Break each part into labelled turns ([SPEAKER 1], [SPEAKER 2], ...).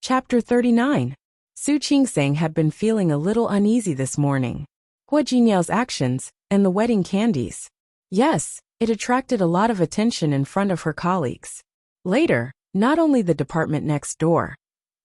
[SPEAKER 1] Chapter 39. Su Qingsang had been feeling a little uneasy this morning. Hua Jinyao's actions, and the wedding candies. Yes, it attracted a lot of attention in front of her colleagues. Later, not only the department next door,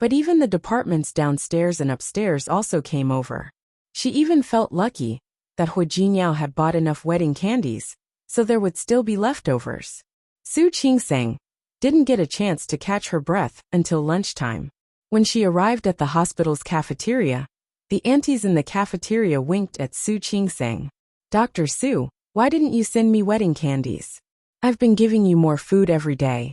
[SPEAKER 1] but even the departments downstairs and upstairs also came over. She even felt lucky that Hua Jinyao had bought enough wedding candies, so there would still be leftovers. Su Qingsang didn't get a chance to catch her breath until lunchtime. When she arrived at the hospital's cafeteria, the aunties in the cafeteria winked at Su Qingsang. "Dr. Su, why didn't you send me wedding candies? I've been giving you more food every day."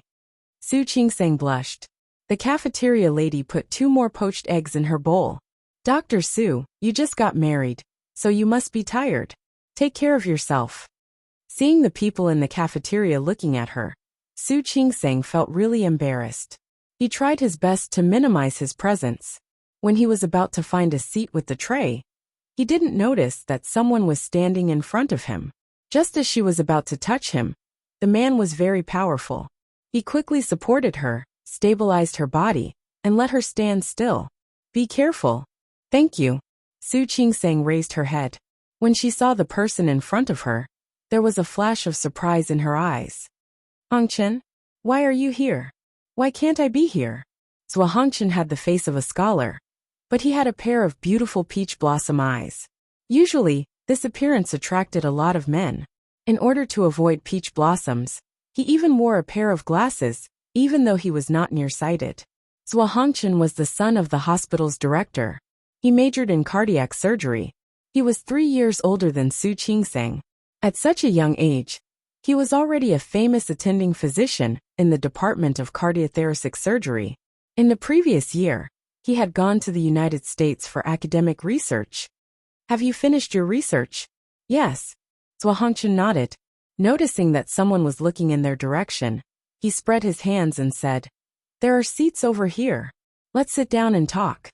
[SPEAKER 1] Su Qingsang blushed. The cafeteria lady put 2 more poached eggs in her bowl. "Dr. Su, you just got married, so you must be tired. Take care of yourself." Seeing the people in the cafeteria looking at her, Su Qingsang felt really embarrassed. He tried his best to minimize his presence. When he was about to find a seat with the tray, he didn't notice that someone was standing in front of him. Just as she was about to touch him, the man was very powerful. He quickly supported her, stabilized her body, and let her stand still. "Be careful." "Thank you." Su Qingsang raised her head. When she saw the person in front of her, there was a flash of surprise in her eyes. "Hongchen, why are you here? Why can't I be here?" Zhou Hongchen had the face of a scholar, but he had a pair of beautiful peach blossom eyes. Usually, this appearance attracted a lot of men. In order to avoid peach blossoms, he even wore a pair of glasses, even though he was not nearsighted. Zhou Hongchen was the son of the hospital's director. He majored in cardiac surgery. He was 3 years older than Su Qingsang. At such a young age, he was already a famous attending physician in the Department of Cardiothoracic Surgery. In the previous year, he had gone to the United States for academic research. "Have you finished your research?" "Yes." Zhou Hongchen nodded. Noticing that someone was looking in their direction, he spread his hands and said, "There are seats over here. Let's sit down and talk."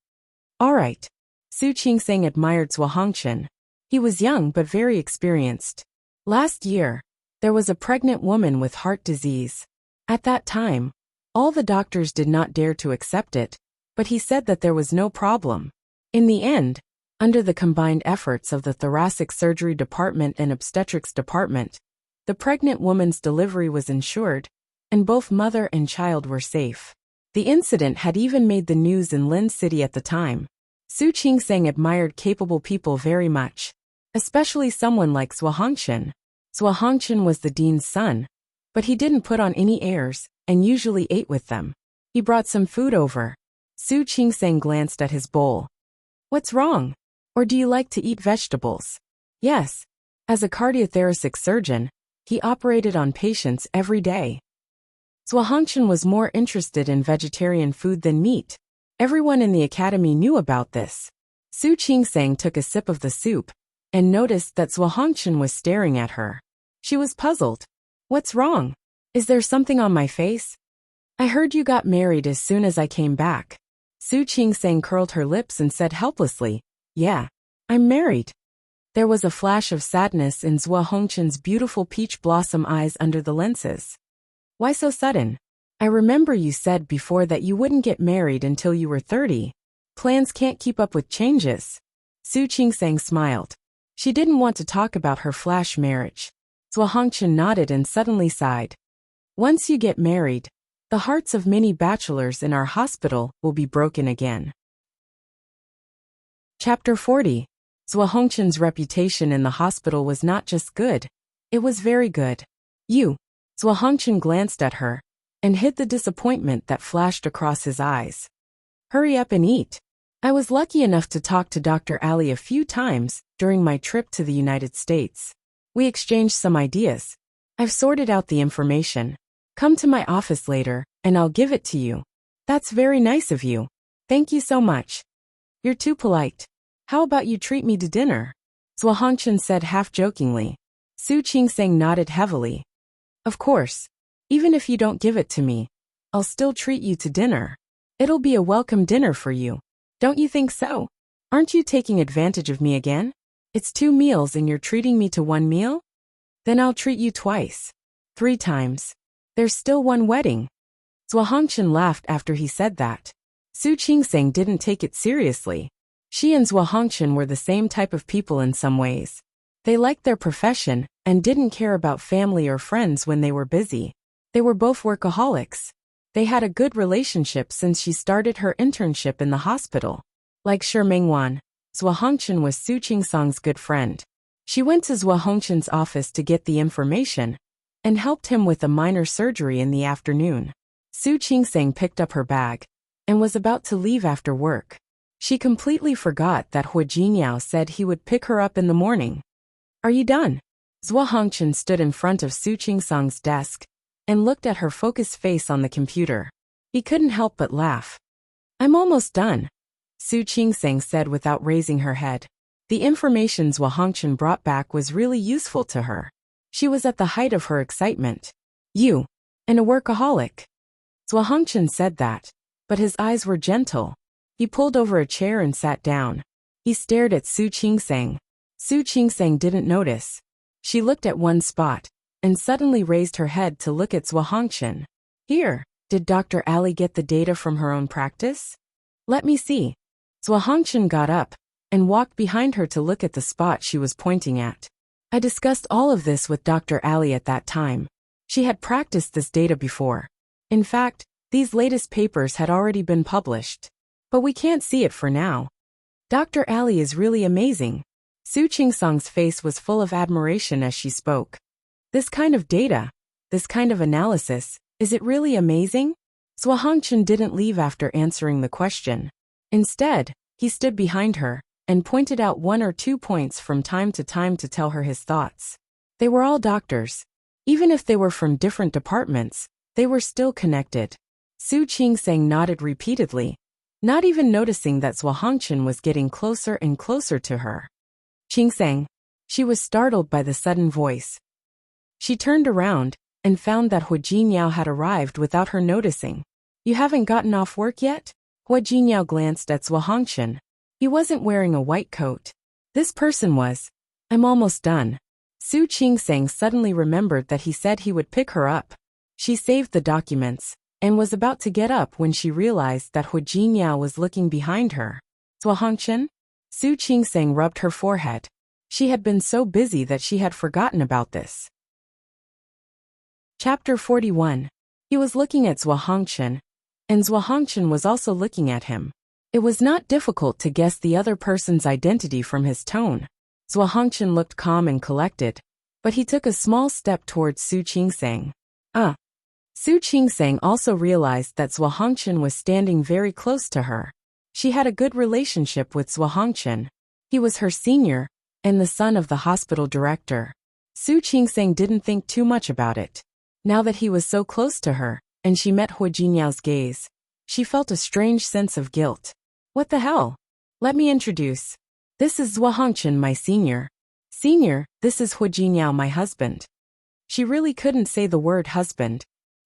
[SPEAKER 1] "All right." Su Qingsang admired Zhou Hongchen. He was young but very experienced. Last year, there was a pregnant woman with heart disease. At that time, all the doctors did not dare to accept it, but he said that there was no problem. In the end, under the combined efforts of the thoracic surgery department and obstetrics department, the pregnant woman's delivery was ensured, and both mother and child were safe. The incident had even made the news in Lin City at the time. Su Qingsang admired capable people very much, especially someone like Zhou Hongchen. Zhou Hongchen was the dean's son, but he didn't put on any airs and usually ate with them. He brought some food over. Su Qingsang glanced at his bowl. "What's wrong? Or do you like to eat vegetables?" "Yes." As a cardiothoracic surgeon, he operated on patients every day. Zhou Hongchen was more interested in vegetarian food than meat. Everyone in the academy knew about this. Su Qingsang took a sip of the soup and noticed that Zhou Hongchen was staring at her. She was puzzled. "What's wrong? Is there something on my face?" "I heard you got married as soon as I came back." Su Qingsang curled her lips and said helplessly, "Yeah, I'm married." There was a flash of sadness in Zhou Hongchen's beautiful peach blossom eyes under the lenses. "Why so sudden? I remember you said before that you wouldn't get married until you were 30. Plans can't keep up with changes." Su Qingsang smiled. She didn't want to talk about her flash marriage. Zhou Hongchen nodded and suddenly sighed. "Once you get married, the hearts of many bachelors in our hospital will be broken again." Chapter 40. Zhou Hongchen's reputation in the hospital was not just good, it was very good. "You." Zhou Hongchen glanced at her and hid the disappointment that flashed across his eyes. "Hurry up and eat. I was lucky enough to talk to Dr. Ali a few times during my trip to the United States. We exchanged some ideas. I've sorted out the information. Come to my office later, and I'll give it to you." "That's very nice of you. Thank you so much." "You're too polite. How about you treat me to dinner?" Zhou Hongchen said half-jokingly. Su Qingsang nodded heavily. "Of course. Even if you don't give it to me, I'll still treat you to dinner. It'll be a welcome dinner for you. Don't you think so? Aren't you taking advantage of me again? It's 2 meals and you're treating me to 1 meal? Then I'll treat you twice. 3 times. There's still 1 wedding." Zhou Hongchen laughed after he said that. Su Qingsang didn't take it seriously. She and Zhuo Hongchen were the same type of people in some ways. They liked their profession and didn't care about family or friends when they were busy. They were both workaholics. They had a good relationship since she started her internship in the hospital. Like Shi Mingwan, Zhuo Hongchen was Su Qingsang's good friend. She went to Zhuo Hongchen's office to get the information and helped him with a minor surgery in the afternoon. Su Qingsang picked up her bag and was about to leave after work. She completely forgot that Hu Jinyao said he would pick her up in the morning. Are you done? Zhuo Hongchen stood in front of Su Qingsang's desk and looked at her focused face on the computer. He couldn't help but laugh. I'm almost done, Su Qingsang said without raising her head. The information Zhuo Hongchen brought back was really useful to her. She was at the height of her excitement. You, and a workaholic. Zhuo Hongchen said that, but his eyes were gentle. He pulled over a chair and sat down. He stared at Su Qingsang. Su Qingsang didn't notice. She looked at one spot and suddenly raised her head to look at Zhuo Hongchen. Here, did Dr. Ali get the data from her own practice? Let me see. Zhuo Hongchen got up and walked behind her to look at the spot she was pointing at. I discussed all of this with Dr. Ali at that time. She had practiced this data before. In fact, these latest papers had already been published. But we can't see it for now. Dr. Ali is really amazing. Su Qingsang's face was full of admiration as she spoke. This kind of data, this kind of analysis, is it really amazing? Zhuo Hongchen didn't leave after answering the question. Instead, he stood behind her and pointed out 1 or 2 points from time to time to tell her his thoughts. They were all doctors. Even if they were from different departments, they were still connected. Su Qingsang nodded repeatedly, not even noticing that Zhuo Hongchen was getting closer and closer to her. Qingsang. She was startled by the sudden voice. She turned around and found that Hu Jinyao had arrived without her noticing. You haven't gotten off work yet? Hu Jinyao glanced at Zhuo Hongchen. He wasn't wearing a white coat. This person was. I'm almost done. Su Qingsang suddenly remembered that he said he would pick her up. She saved the documents and was about to get up when she realized that Hu Jinyao was looking behind her. Zhuo Hongchen? Su Qingsang rubbed her forehead. She had been so busy that she had forgotten about this. Chapter 41. He was looking at Zhuo Hongchen, and Zhuo Hongchen was also looking at him. It was not difficult to guess the other person's identity from his tone. Zhuo Hongchen looked calm and collected, but he took a small step towards Su Qingsang. Su Qingsang also realized that Zhuo Hongchen was standing very close to her. She had a good relationship with Zhuo Hongchen. He was her senior and the son of the hospital director. Su Qingsang didn't think too much about it. Now that he was so close to her, and she met Hu Jinyao's gaze, she felt a strange sense of guilt. What the hell? Let me introduce. This is Zhuo Hongchen, my senior. Senior, this is Hu Jinyao, my husband. She really couldn't say the word husband.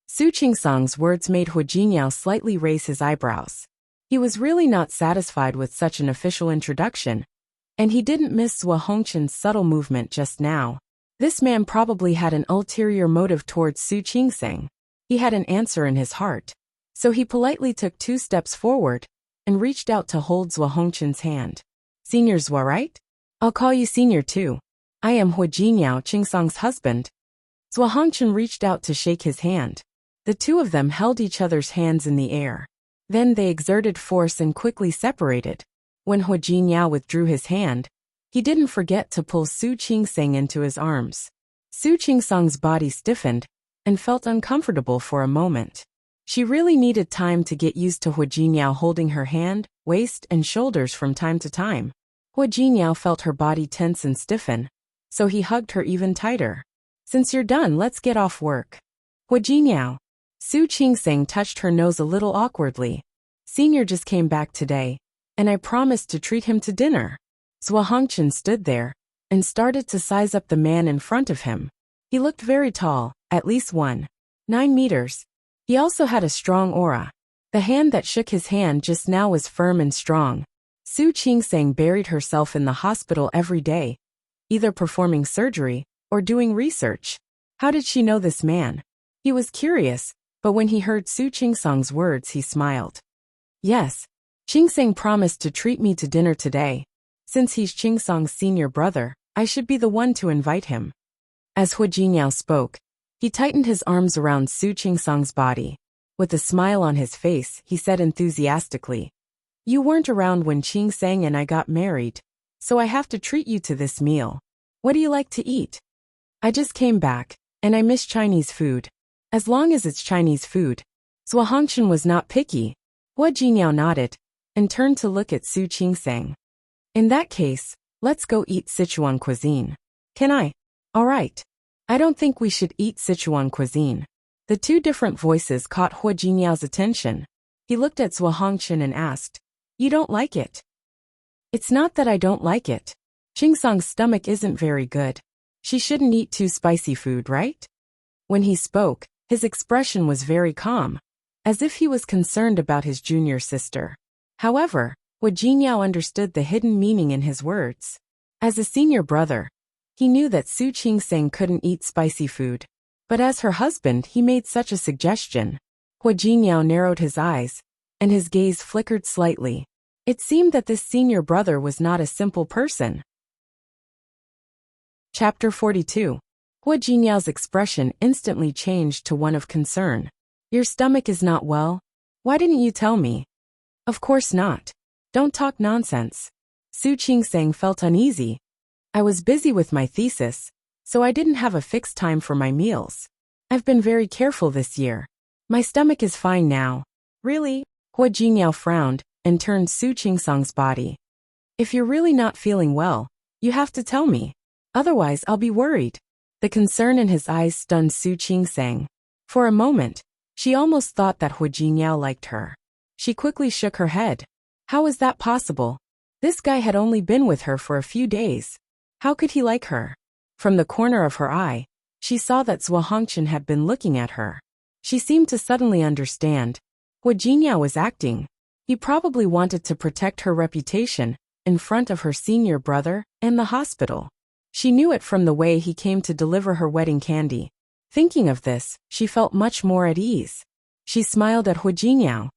[SPEAKER 1] Su Qingsang's words made Hu Jinyao slightly raise his eyebrows. He was really not satisfied with such an official introduction, and he didn't miss Zhuo Hongchen's subtle movement just now. This man probably had an ulterior motive towards Su Qingsang. He had an answer in his heart. So he politely took 2 steps forward and reached out to hold Zhuo Hongchen's hand. Senior Zhuo, right? I'll call you senior too. I am Hu Jinyao, Qingsang's husband. Zhuo Hongchen reached out to shake his hand. The two of them held each other's hands in the air. Then they exerted force and quickly separated. When Hu Jinyao withdrew his hand, he didn't forget to pull Su Qingsang into his arms. Su Qingsang's body stiffened and felt uncomfortable for a moment. She really needed time to get used to Hu Jinyao holding her hand, waist, and shoulders from time to time. Hu Jinyao felt her body tense and stiffen, so he hugged her even tighter. Since you're done, let's get off work. Hu Jinyao. Su Qingsang touched her nose a little awkwardly. Senior just came back today, and I promised to treat him to dinner. Zhuo Hongchen stood there and started to size up the man in front of him. He looked very tall, at least 1.9 meters. He also had a strong aura. The hand that shook his hand just now was firm and strong. Su Qingsang buried herself in the hospital every day, either performing surgery or doing research. How did she know this man? He was curious, but when he heard Su Qingsang's words, he smiled. Yes, Chingsang promised to treat me to dinner today. Since he's Chingsang's senior brother, I should be the one to invite him. As Hu Jingyao spoke, he tightened his arms around Su Chingsang's body. With a smile on his face, he said enthusiastically, "You weren't around when Chingsang and I got married, so I have to treat you to this meal. What do you like to eat?" "I just came back, and I miss Chinese food. As long as it's Chinese food." Zhuo Hongchen was not picky. Hu Jingyao nodded, and turned to look at Su Chingsang. "In that case, let's go eat Sichuan cuisine." "Can I?" "All right. I don't think we should eat Sichuan cuisine." The two different voices caught Hu Jingyao's attention. He looked at Zhuo Hongchen and asked, "You don't like it?" "It's not that I don't like it. Chingsang's stomach isn't very good. She shouldn't eat too spicy food, right?" When he spoke, his expression was very calm, as if he was concerned about his junior sister. However, Hu Jingyao understood the hidden meaning in his words. As a senior brother, he knew that Su Chingsang couldn't eat spicy food. But as her husband, he made such a suggestion. Hu Jingyao narrowed his eyes, and his gaze flickered slightly. It seemed that this senior brother was not a simple person. Chapter 42. Hu Jinyao's expression instantly changed to one of concern. "Your stomach is not well? Why didn't you tell me?" "Of course not. Don't talk nonsense." Su Chingsang felt uneasy. "I was busy with my thesis, so I didn't have a fixed time for my meals. I've been very careful this year. My stomach is fine now." "Really?" Hu Jingyao frowned and turned Su Chingsang's body. "If you're really not feeling well, you have to tell me. Otherwise, I'll be worried." The concern in his eyes stunned Su Chingsang. For a moment, she almost thought that Hu Jingyao liked her. She quickly shook her head. How was that possible? This guy had only been with her for a few days. How could he like her? From the corner of her eye, she saw that Zhuo Hongchen had been looking at her. She seemed to suddenly understand. Hu Jingyao was acting. He probably wanted to protect her reputation in front of her senior brother and the hospital. She knew it from the way he came to deliver her wedding candy. Thinking of this, she felt much more at ease. She smiled at Hu Jingyao.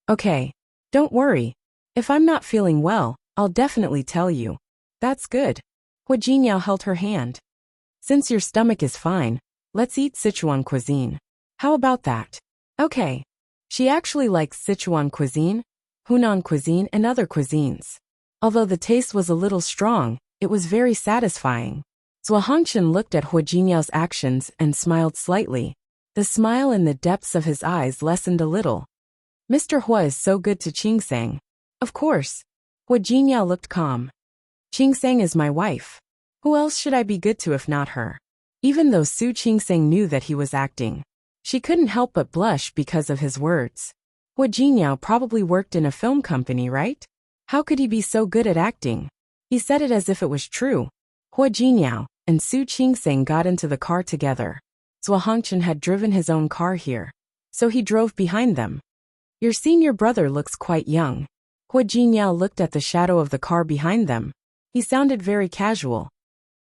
[SPEAKER 1] "Okay. Don't worry. If I'm not feeling well, I'll definitely tell you." "That's good." Hu Jingyao held her hand. "Since your stomach is fine, let's eat Sichuan cuisine. How about that?" "Okay." She actually likes Sichuan cuisine, Hunan cuisine and other cuisines. Although the taste was a little strong, it was very satisfying. Zhuo Hongchen looked at Hu Jingyao's actions and smiled slightly. The smile in the depths of his eyes lessened a little. "Mr. Hua is so good to Chingsang." "Of course." Hu Jingyao looked calm. "Chingsang is my wife. Who else should I be good to if not her?" Even though Su Chingsang knew that he was acting, she couldn't help but blush because of his words. Hu Jingyao probably worked in a film company, right? How could he be so good at acting? He said it as if it was true. Hu Jingyao and Su Chingsang got into the car together. Zhuo Hongchen had driven his own car here, so he drove behind them. "Your senior brother looks quite young." Hu Jingyao looked at the shadow of the car behind them. He sounded very casual.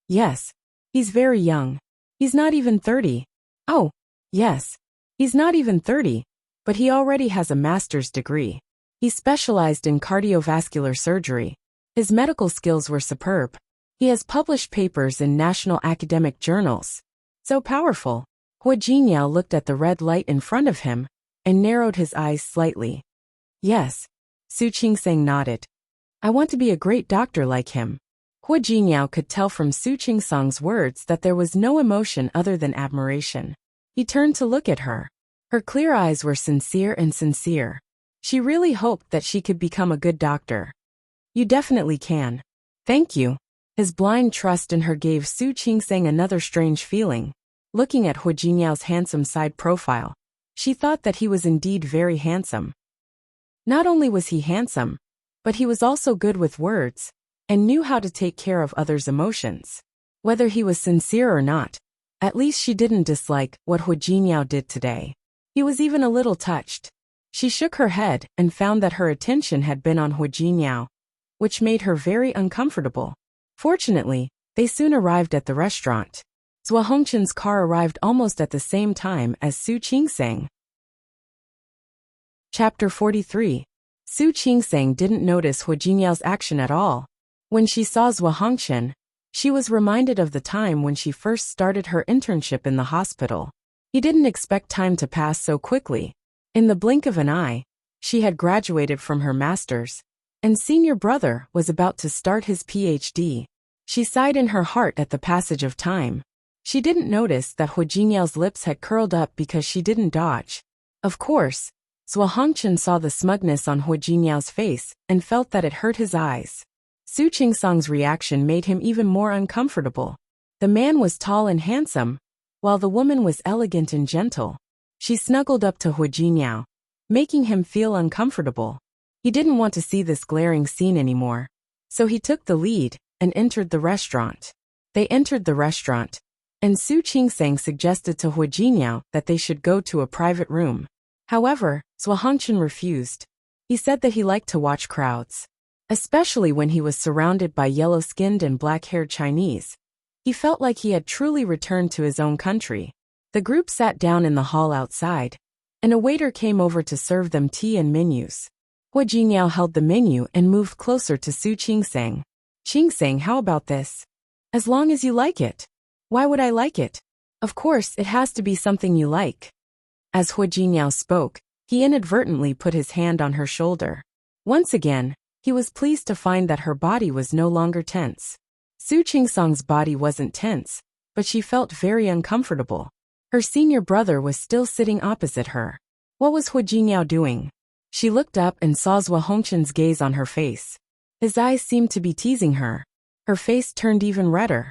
[SPEAKER 1] "Yes, he's very young. He's not even 30. "Oh, yes. He's not even 30, but he already has a master's degree. He specialized in cardiovascular surgery. His medical skills were superb. He has published papers in national academic journals. So powerful." Hu Jingyao looked at the red light in front of him and narrowed his eyes slightly. "Yes." Su Chingsang nodded. "I want to be a great doctor like him." Hu Jingyao could tell from Su Chingsang's words that there was no emotion other than admiration. He turned to look at her. Her clear eyes were sincere and sincere. She really hoped that she could become a good doctor. "You definitely can." "Thank you." His blind trust in her gave Su Chingsang another strange feeling. Looking at Hu Jingyao's handsome side profile, she thought that he was indeed very handsome. Not only was he handsome, but he was also good with words, and knew how to take care of others' emotions. Whether he was sincere or not, at least she didn't dislike what Hu Jingyao did today. He was even a little touched. She shook her head and found that her attention had been on Hu Jingyao, which made her very uncomfortable. Fortunately, they soon arrived at the restaurant. Zhuo Hongchen's car arrived almost at the same time as Su Chingsang. Chapter 43. Su Qingsang didn't notice Hu Jinyao's action at all. When she saw Zhuo Hongchen, she was reminded of the time when she first started her internship in the hospital. He didn't expect time to pass so quickly. In the blink of an eye, she had graduated from her master's, and senior brother was about to start his PhD. She sighed in her heart at the passage of time. She didn't notice that Hu Jinyao's lips had curled up because she didn't dodge. Of course, Zhuo Hongchen saw the smugness on Hu Jinyao's face and felt that it hurt his eyes. Su Qingsang's reaction made him even more uncomfortable. The man was tall and handsome, while the woman was elegant and gentle. She snuggled up to Hu Jinyao, making him feel uncomfortable. He didn't want to see this glaring scene anymore, so he took the lead and entered the restaurant. They entered the restaurant, and Su Qingsang suggested to Hu Jinyao that they should go to a private room. However, Zhuo Hongchen refused. He said that he liked to watch crowds, especially when he was surrounded by yellow-skinned and black-haired Chinese. He felt like he had truly returned to his own country. The group sat down in the hall outside, and a waiter came over to serve them tea and menus. Hu Jinyao held the menu and moved closer to Su Qingsang. "Qingsang, how about this? As long as you like it." "Why would I like it?" "Of course, it has to be something you like." As Hu Jinyao spoke, he inadvertently put his hand on her shoulder. Once again, he was pleased to find that her body was no longer tense. Su Qingsang's body wasn't tense, but she felt very uncomfortable. Her senior brother was still sitting opposite her. What was Hu Jinyao doing? She looked up and saw Zhuo Hongchen's gaze on her face. His eyes seemed to be teasing her. Her face turned even redder.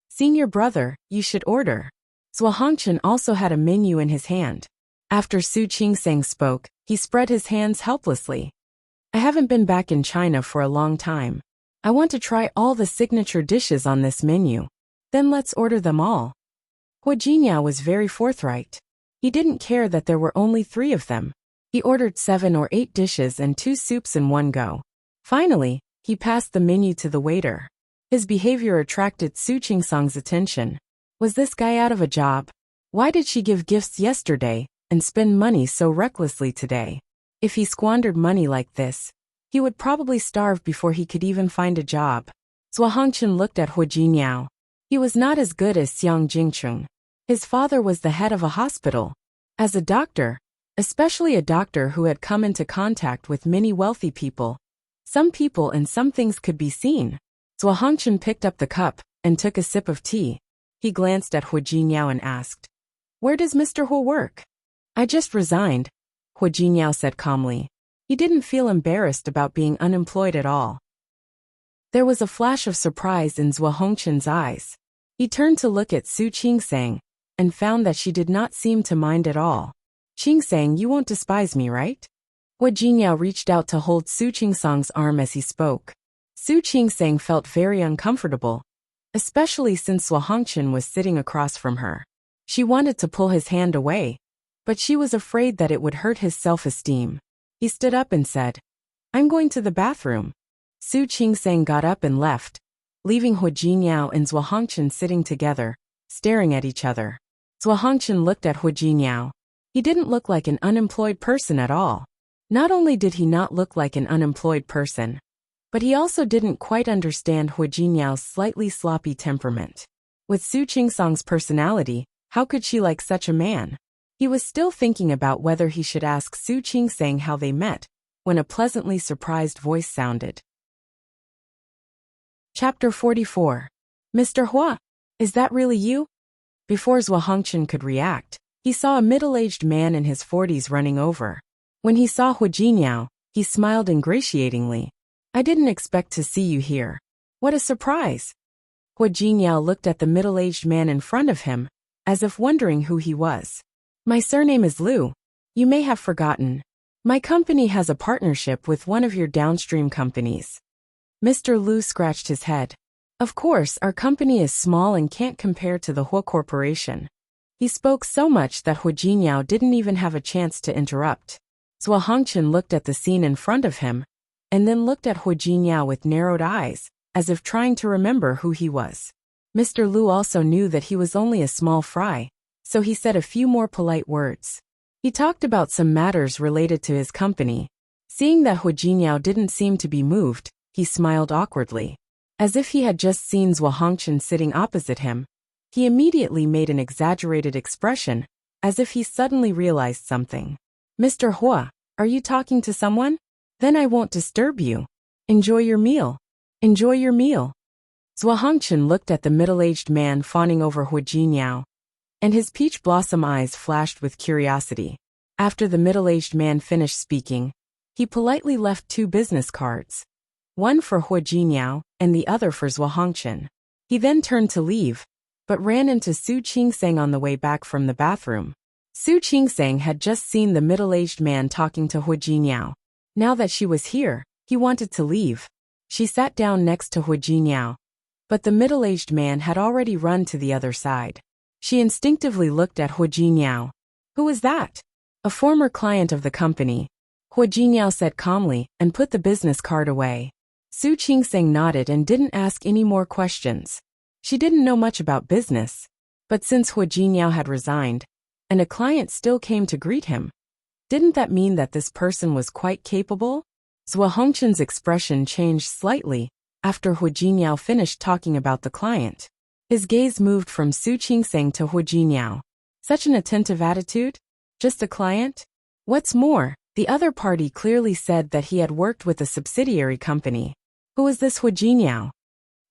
[SPEAKER 1] "Senior brother, you should order." Zhuo Hongchen also had a menu in his hand. After Su Qingsang spoke, he spread his hands helplessly. "I haven't been back in China for a long time. I want to try all the signature dishes on this menu. Then let's order them all." Hu Jinyao was very forthright. He didn't care that there were only 3 of them. He ordered 7 or 8 dishes and 2 soups in one go. Finally, he passed the menu to the waiter. His behavior attracted Su Qingsang's attention. Was this guy out of a job? Why did she give gifts yesterday and spend money so recklessly today? If he squandered money like this, he would probably starve before he could even find a job. Zhuo Hongchen looked at Hu Jinyao. He was not as good as Xiang Jingcheng. His father was the head of a hospital. As a doctor, especially a doctor who had come into contact with many wealthy people, some people and some things could be seen. Zhuo Hongchen picked up the cup and took a sip of tea. He glanced at Hu Jinyao and asked, "Where does Mr. Hu work?" "I just resigned," Hu Jinyao said calmly. He didn't feel embarrassed about being unemployed at all. There was a flash of surprise in Zhuo Hongchen's eyes. He turned to look at Su Qingsang and found that she did not seem to mind at all. "Qingsang, you won't despise me, right?" Hu Jinyao reached out to hold Su Qingsang's arm as he spoke. Su Qingsang felt very uncomfortable, especially since Zhuo Hongchen was sitting across from her. She wanted to pull his hand away, but she was afraid that it would hurt his self-esteem. He stood up and said, "I'm going to the bathroom." Su Qingsang got up and left, leaving Hu Jinyao and Zhuo Hongchen sitting together, staring at each other. Zhuo Hongchen looked at Hu Jinyao. He didn't look like an unemployed person at all. Not only did he not look like an unemployed person, but he also didn't quite understand Hu Jinyao's slightly sloppy temperament. With Su Qingsang's personality, how could she like such a man? He was still thinking about whether he should ask Su Qingsang how they met, when a pleasantly surprised voice sounded. Chapter 44. "Mr. Hua, is that really you?" Before Zhuo Hongchen could react, he saw a middle-aged man in his 40s running over. When he saw Hu Jinyao, he smiled ingratiatingly. "I didn't expect to see you here. What a surprise." Hu Jinyao looked at the middle-aged man in front of him, as if wondering who he was. "My surname is Liu. You may have forgotten. My company has a partnership with one of your downstream companies." Mr. Liu scratched his head. "Of course, our company is small and can't compare to the Hua Corporation." He spoke so much that Hu Jinyao didn't even have a chance to interrupt. Zhuo Hongchen looked at the scene in front of him, and then looked at Hu Jinyao with narrowed eyes, as if trying to remember who he was. Mr. Liu also knew that he was only a small fry, so he said a few more polite words. He talked about some matters related to his company, Seeing that Hu Jingyao didn't seem to be moved, he smiled awkwardly. As if he had just seen Zhuo Hongchen sitting opposite him, he immediately made an exaggerated expression, as if he suddenly realized something. Mr. Hua, are you talking to someone? Then I won't disturb you. Enjoy your meal. Enjoy your meal. Zhuo Hongchen looked at the middle-aged man fawning over Hu Jingyao, and his peach blossom eyes flashed with curiosity. After the middle-aged man finished speaking, he politely left 2 business cards, one for Hu Jingyao and the other for Zhuo Hongchen. He then turned to leave, but ran into Su Qingseng on the way back from the bathroom. Su Qingseng had just seen the middle-aged man talking to Hu Jingyao. Now that she was here, he wanted to leave. She sat down next to Hu Jingyao, but the middle-aged man had already run to the other side. She instinctively looked at Hu Jingyao. Who was that? A former client of the company, Hu Jingyao said calmly and put the business card away. Su Qingseng nodded and didn't ask any more questions. She didn't know much about business, but since Hu Jingyao had resigned, and a client still came to greet him, didn't that mean that this person was quite capable? Zhuo Hongchen's expression changed slightly after Hu Jingyao finished talking about the client. His gaze moved from Su Qingseng to Hu Jingyao. Such an attentive attitude? Just a client? What's more, the other party clearly said that he had worked with a subsidiary company. Who is this Hu Jingyao?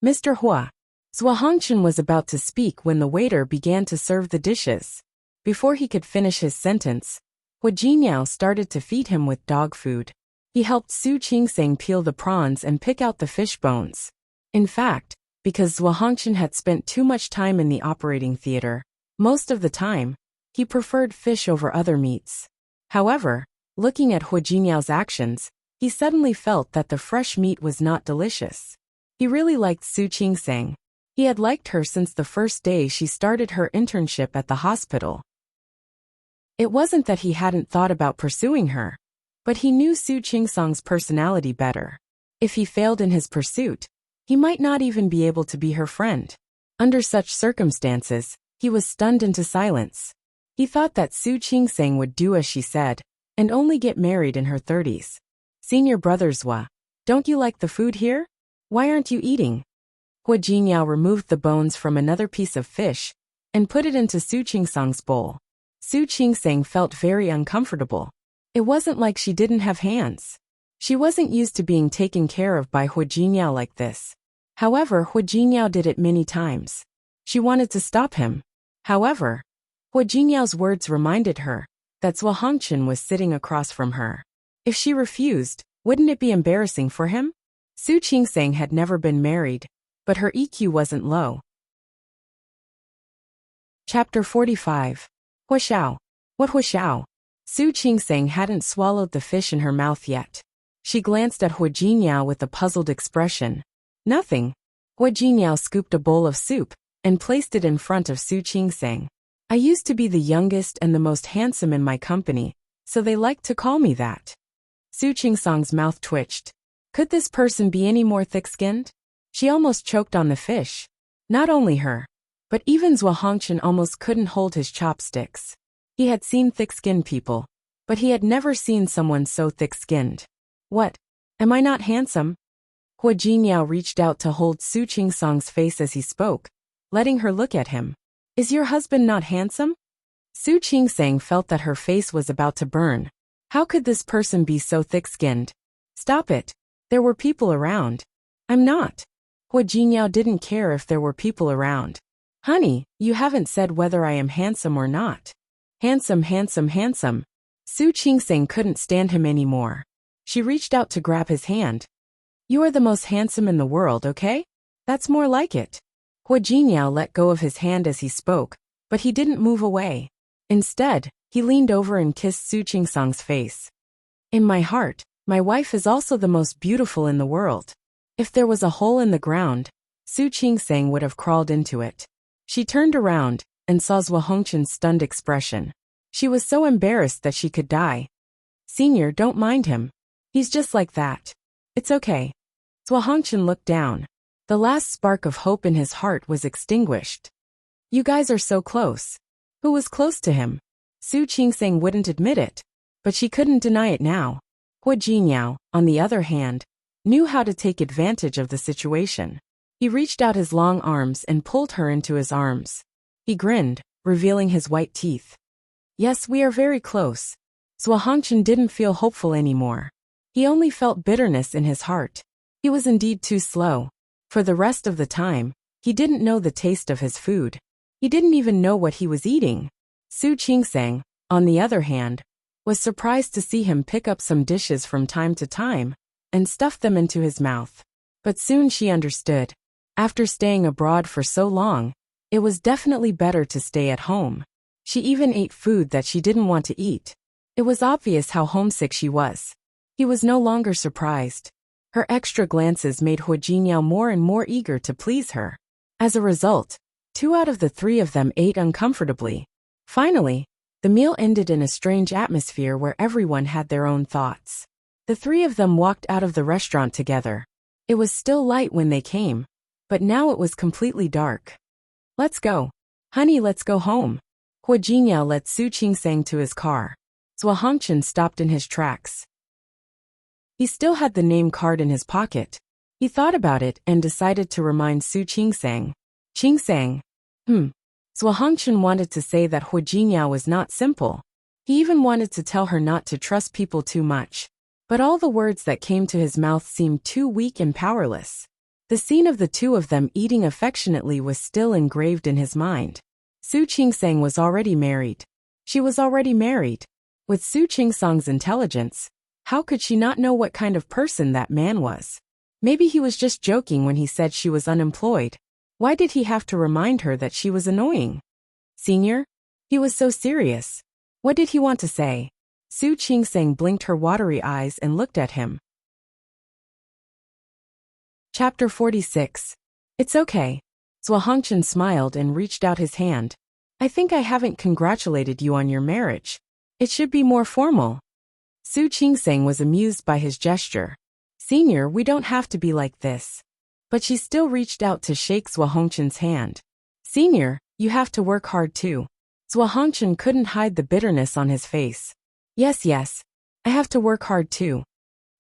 [SPEAKER 1] Mr. Hua. Zhuo Hongchen was about to speak when the waiter began to serve the dishes. Before he could finish his sentence, Hu Jingyao started to feed him with dog food. He helped Su Qingseng peel the prawns and pick out the fish bones. In fact, because Zhuo Hongchen had spent too much time in the operating theater, most of the time, he preferred fish over other meats. However, looking at Hu Jinyao's actions, he suddenly felt that the fresh meat was not delicious. He really liked Su Qingseng. He had liked her since the first day she started her internship at the hospital. It wasn't that he hadn't thought about pursuing her, but he knew Su Qingseng's personality better. If he failed in his pursuit, he might not even be able to be her friend. Under such circumstances, he was stunned into silence. He thought that Su Qingseng would do as she said, and only get married in her 30s. Senior brother Zhuo, don't you like the food here? Why aren't you eating? Hu Jingyao removed the bones from another piece of fish and put it into Su Qingseng's bowl. Su Qingseng felt very uncomfortable. It wasn't like she didn't have hands. She wasn't used to being taken care of by Hu Jingyao like this. However, Hu Jingyao did it many times. She wanted to stop him. However, Hu Jingyao's words reminded her that Zhuo Hongchen was sitting across from her. If she refused, wouldn't it be embarrassing for him? Su Qingseng had never been married, but her EQ wasn't low. Chapter 45. Huashao. What Huashao? Su Qingseng hadn't swallowed the fish in her mouth yet. She glanced at Hu Jingyao with a puzzled expression. Nothing. Hu Jingyao scooped a bowl of soup and placed it in front of Su Qingseng. I used to be the youngest and the most handsome in my company, so they liked to call me that. Su Qingseng's mouth twitched. Could this person be any more thick-skinned? She almost choked on the fish. Not only her, but even Zhuo Hongchen almost couldn't hold his chopsticks. He had seen thick-skinned people, but he had never seen someone so thick-skinned. What? Am I not handsome? Hu Jingyao reached out to hold Su Qingseng's face as he spoke, letting her look at him. Is your husband not handsome? Su Qingseng felt that her face was about to burn. How could this person be so thick-skinned? Stop it. There were people around. I'm not. Hu Jingyao didn't care if there were people around. Honey, you haven't said whether I am handsome or not. Handsome, handsome, handsome. Su Qingseng couldn't stand him anymore. She reached out to grab his hand. You are the most handsome in the world, okay? That's more like it. Hu Jingyao let go of his hand as he spoke, but he didn't move away. Instead, he leaned over and kissed Su Qingseng's face. In my heart, my wife is also the most beautiful in the world. If there was a hole in the ground, Su Qingseng would have crawled into it. She turned around and saw Zhuo Hongchen's stunned expression. She was so embarrassed that she could die. Senior, don't mind him. He's just like that. It's okay. Zhuo Hongchen looked down. The last spark of hope in his heart was extinguished. You guys are so close. Who was close to him? Su Qingseng wouldn't admit it, but she couldn't deny it now. Hua Jinyao, on the other hand, knew how to take advantage of the situation. He reached out his long arms and pulled her into his arms. He grinned, revealing his white teeth. Yes, we are very close. Zhuo Hongchen didn't feel hopeful anymore. He only felt bitterness in his heart. He was indeed too slow. For the rest of the time, he didn't know the taste of his food. He didn't even know what he was eating. Su Qingsang, on the other hand, was surprised to see him pick up some dishes from time to time and stuff them into his mouth. But soon she understood. After staying abroad for so long, it was definitely better to stay at home. She even ate food that she didn't want to eat. It was obvious how homesick she was. He was no longer surprised. Her extra glances made Hua Jinyao more and more eager to please her. As a result, 2 out of the 3 of them ate uncomfortably. Finally, the meal ended in a strange atmosphere where everyone had their own thoughts. The 3 of them walked out of the restaurant together. It was still light when they came, but now it was completely dark. Let's go. Honey, let's go home. Hua Jinyao led Su Qingsang to his car. Zhuo Hongchen stopped in his tracks. He still had the name card in his pocket. He thought about it and decided to remind Su Qingsang. Qingsang. Zhuo Hongchen wanted to say that Hua Jinyao was not simple. He even wanted to tell her not to trust people too much. But all the words that came to his mouth seemed too weak and powerless. The scene of the 2 of them eating affectionately was still engraved in his mind. Su Qingsang was already married. She was already married. With Su Qingsang's intelligence, how could she not know what kind of person that man was? Maybe he was just joking when he said she was unemployed. Why did he have to remind her that she was annoying? Senior? He was so serious. What did he want to say? Su Qingsang blinked her watery eyes and looked at him. Chapter 46. It's okay. Zhuo Hongchen smiled and reached out his hand. I think I haven't congratulated you on your marriage. It should be more formal. Su Qingsang was amused by his gesture. Senior, we don't have to be like this. But she still reached out to shake Zhuo Hongchen's hand. Senior, you have to work hard too. Zhuo Hongchen couldn't hide the bitterness on his face. Yes, I have to work hard too.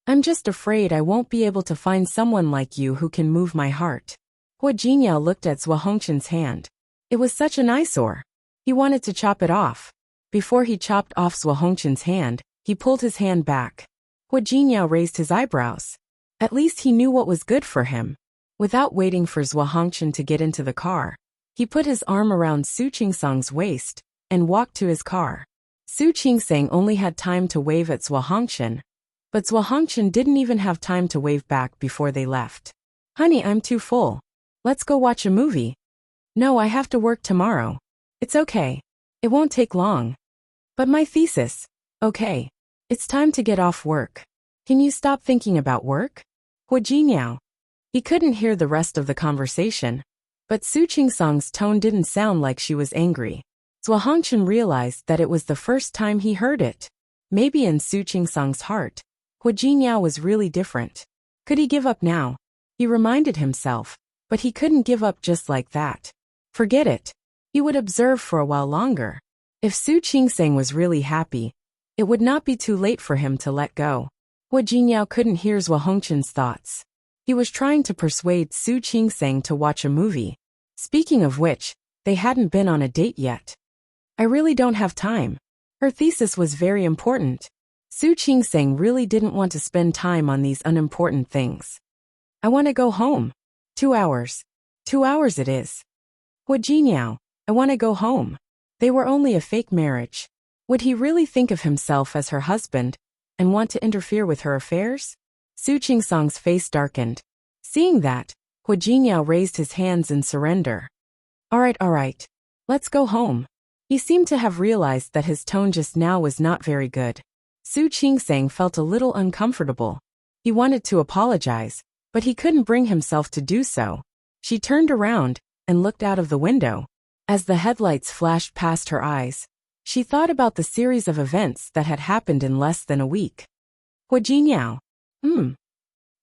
[SPEAKER 1] I'm just afraid I won't be able to find someone like you who can move my heart. Hua Jinyao looked at Zhuo Hongchen's hand. It was such an eyesore. He wanted to chop it off. Before he chopped off Zhuo Hongchen's hand, he pulled his hand back. Hua Jinyao raised his eyebrows. At least he knew what was good for him. Without waiting for Zhuo Hongchen to get into the car, he put his arm around Su Qingsang's waist and walked to his car. Su Qingsang only had time to wave at Zhuo Hongchen, but Zhuo Hongchen didn't even have time to wave back before they left. Honey, I'm too full. Let's go watch a movie. No, I have to work tomorrow. It's okay. It won't take long. But my thesis. Okay. It's time to get off work. Can you stop thinking about work? Hua Jinyao. He couldn't hear the rest of the conversation, but Su Qingsang's tone didn't sound like she was angry. Zhuo Hongchen realized that it was the first time he heard it. Maybe in Su Qingsang's heart, Hua Jinyao was really different. Could he give up now? He reminded himself, but he couldn't give up just like that. Forget it. He would observe for a while longer. If Su Qingsang was really happy, it would not be too late for him to let go. Hua Jinyao couldn't hear Zhuo Hongchen's thoughts. He was trying to persuade Su Qingsang to watch a movie. Speaking of which, they hadn't been on a date yet. I really don't have time. Her thesis was very important. Su Qingsang really didn't want to spend time on these unimportant things. I want to go home. 2 hours. 2 hours it is. Hua Jinyao, I want to go home. They were only a fake marriage. Would he really think of himself as her husband and want to interfere with her affairs? Su Qingsang's face darkened. Seeing that, Hua Jinyao raised his hands in surrender. All right. Let's go home. He seemed to have realized that his tone just now was not very good. Su Qingsang felt a little uncomfortable. He wanted to apologize, but he couldn't bring himself to do so. She turned around and looked out of the window. As the headlights flashed past her eyes, she thought about the series of events that had happened in less than a week. Hua Jinyao.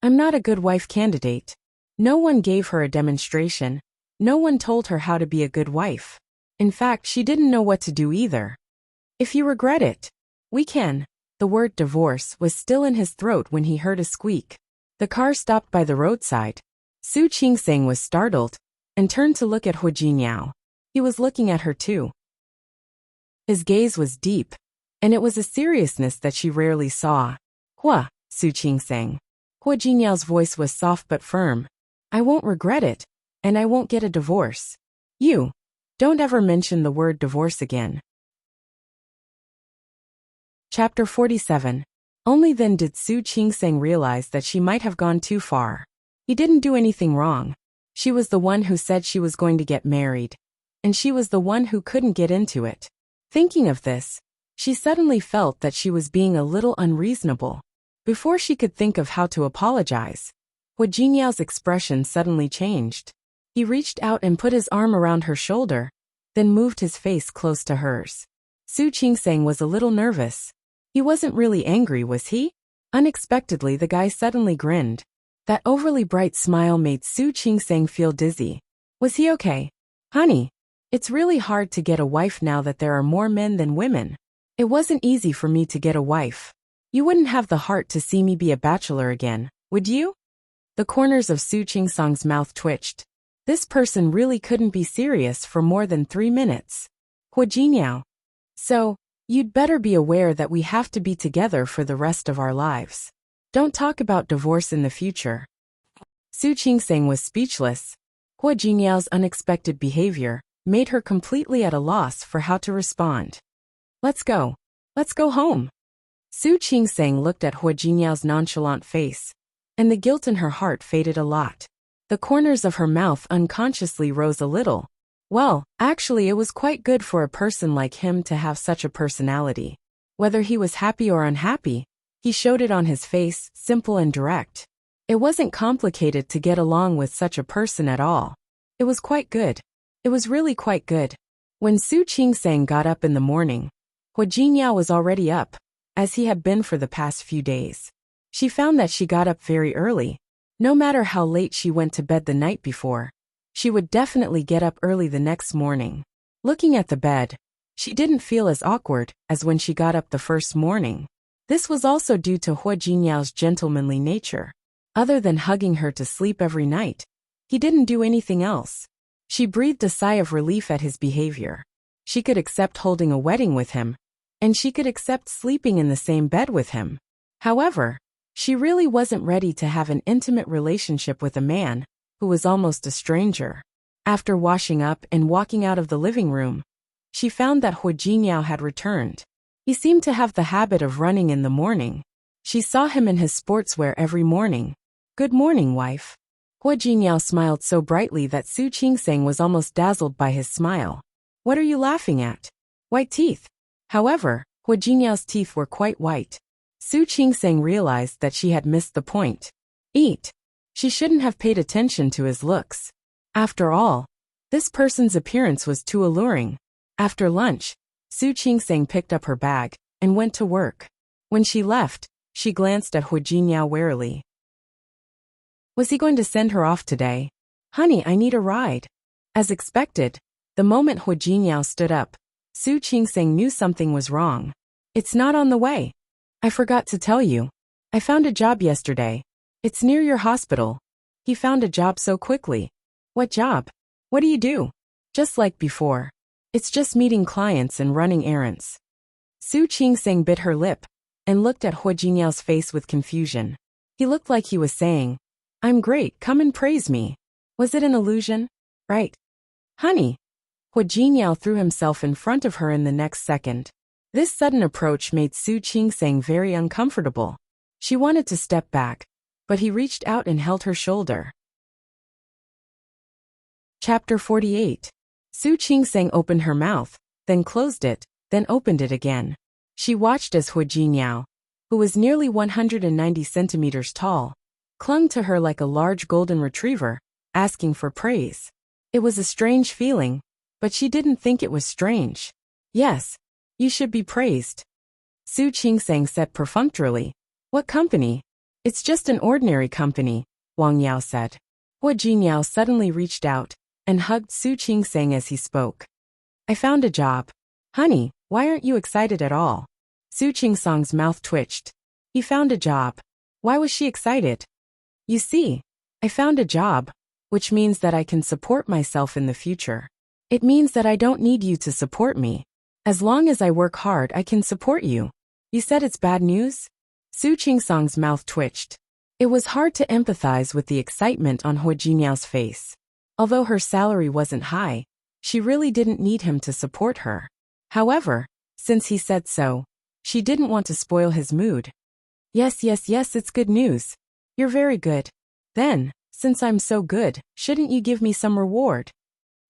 [SPEAKER 1] I'm not a good wife candidate. No one gave her a demonstration. No one told her how to be a good wife. In fact, she didn't know what to do either. If you regret it, we can. The word divorce was still in his throat when he heard a squeak. The car stopped by the roadside. Su Qingsang was startled and turned to look at Hu Jingyao. He was looking at her too. His gaze was deep, and it was a seriousness that she rarely saw. Hua, Su Qingsang. Hu Jinyao's voice was soft but firm. I won't regret it, and I won't get a divorce. You. Don't ever mention the word divorce again. Chapter 47. Only then did Su Qingsang realize that she might have gone too far. He didn't do anything wrong. She was the one who said she was going to get married, and she was the one who couldn't get into it. Thinking of this, she suddenly felt that she was being a little unreasonable. Before she could think of how to apologize, Hu Jinyao's expression suddenly changed. He reached out and put his arm around her shoulder, then moved his face close to hers. Su Qingsang was a little nervous. He wasn't really angry, was he? Unexpectedly, the guy suddenly grinned. That overly bright smile made Su Qingsang feel dizzy. Was he okay? Honey, it's really hard to get a wife now that there are more men than women. It wasn't easy for me to get a wife. You wouldn't have the heart to see me be a bachelor again, would you? The corners of Su Qingsang's mouth twitched. This person really couldn't be serious for more than 3 minutes. Hu Jingyao. So, you'd better be aware that we have to be together for the rest of our lives. Don't talk about divorce in the future. Su Qingsang was speechless. Hu Jinyao's unexpected behavior made her completely at a loss for how to respond. Let's go. Let's go home. Su Qingsang looked at Hu Jinyao's nonchalant face, and the guilt in her heart faded a lot. The corners of her mouth unconsciously rose a little. Well, actually it was quite good for a person like him to have such a personality. Whether he was happy or unhappy, he showed it on his face, simple and direct. It wasn't complicated to get along with such a person at all. It was quite good. It was really quite good. When Su Qingsang got up in the morning, Hu Jinyao was already up, as he had been for the past few days. She found that she got up very early. No matter how late she went to bed the night before, she would definitely get up early the next morning. Looking at the bed, she didn't feel as awkward as when she got up the first morning. This was also due to Hu Jinyao's gentlemanly nature. Other than hugging her to sleep every night, he didn't do anything else. She breathed a sigh of relief at his behavior. She could accept holding a wedding with him, and she could accept sleeping in the same bed with him. However, she really wasn't ready to have an intimate relationship with a man who was almost a stranger. After washing up and walking out of the living room, she found that Hu Jinyao had returned. He seemed to have the habit of running in the morning. She saw him in his sportswear every morning. Good morning, wife. Hu Jinyao smiled so brightly that Su Qingsang was almost dazzled by his smile. What are you laughing at? White teeth. However, Hu Jinyao's teeth were quite white. Su Qingsang realized that she had missed the point. Eat. She shouldn't have paid attention to his looks. After all, this person's appearance was too alluring. After lunch, Su Qingsang picked up her bag and went to work. When she left, she glanced at Hu Jinyao warily. Was he going to send her off today? Honey, I need a ride. As expected, the moment Hu Jinyao stood up, Su Qingsang knew something was wrong. It's not on the way. I forgot to tell you. I found a job yesterday. It's near your hospital. He found a job so quickly. What job? What do you do? Just like before. It's just meeting clients and running errands. Su Qingsang bit her lip and looked at Hu Jinyao's face with confusion. He looked like he was saying, I'm great, come and praise me. Was it an illusion? Right. Honey. Hu Jinyao threw himself in front of her in the next second. This sudden approach made Su Qingsang very uncomfortable. She wanted to step back, but he reached out and held her shoulder. Chapter 48. Su Qingsang opened her mouth, then closed it, then opened it again. She watched as Hu Jinyao, who was nearly 190 centimeters tall, clung to her like a large golden retriever, asking for praise. It was a strange feeling, but she didn't think it was strange. Yes, you should be praised. Su Qingsang said perfunctorily. What company? It's just an ordinary company, Wang Yao said. Hu Jinyao suddenly reached out and hugged Su Qingsang as he spoke. I found a job. Honey, why aren't you excited at all? Su Qingsang's mouth twitched. He found a job. Why was she excited? You see, I found a job, which means that I can support myself in the future. It means that I don't need you to support me. As long as I work hard, I can support you. You said it's bad news? Su Qingsang's mouth twitched. It was hard to empathize with the excitement on Hua Jinyao's face. Although her salary wasn't high, she really didn't need him to support her. However, since he said so, she didn't want to spoil his mood. Yes, it's good news. You're very good. Then, since I'm so good, shouldn't you give me some reward?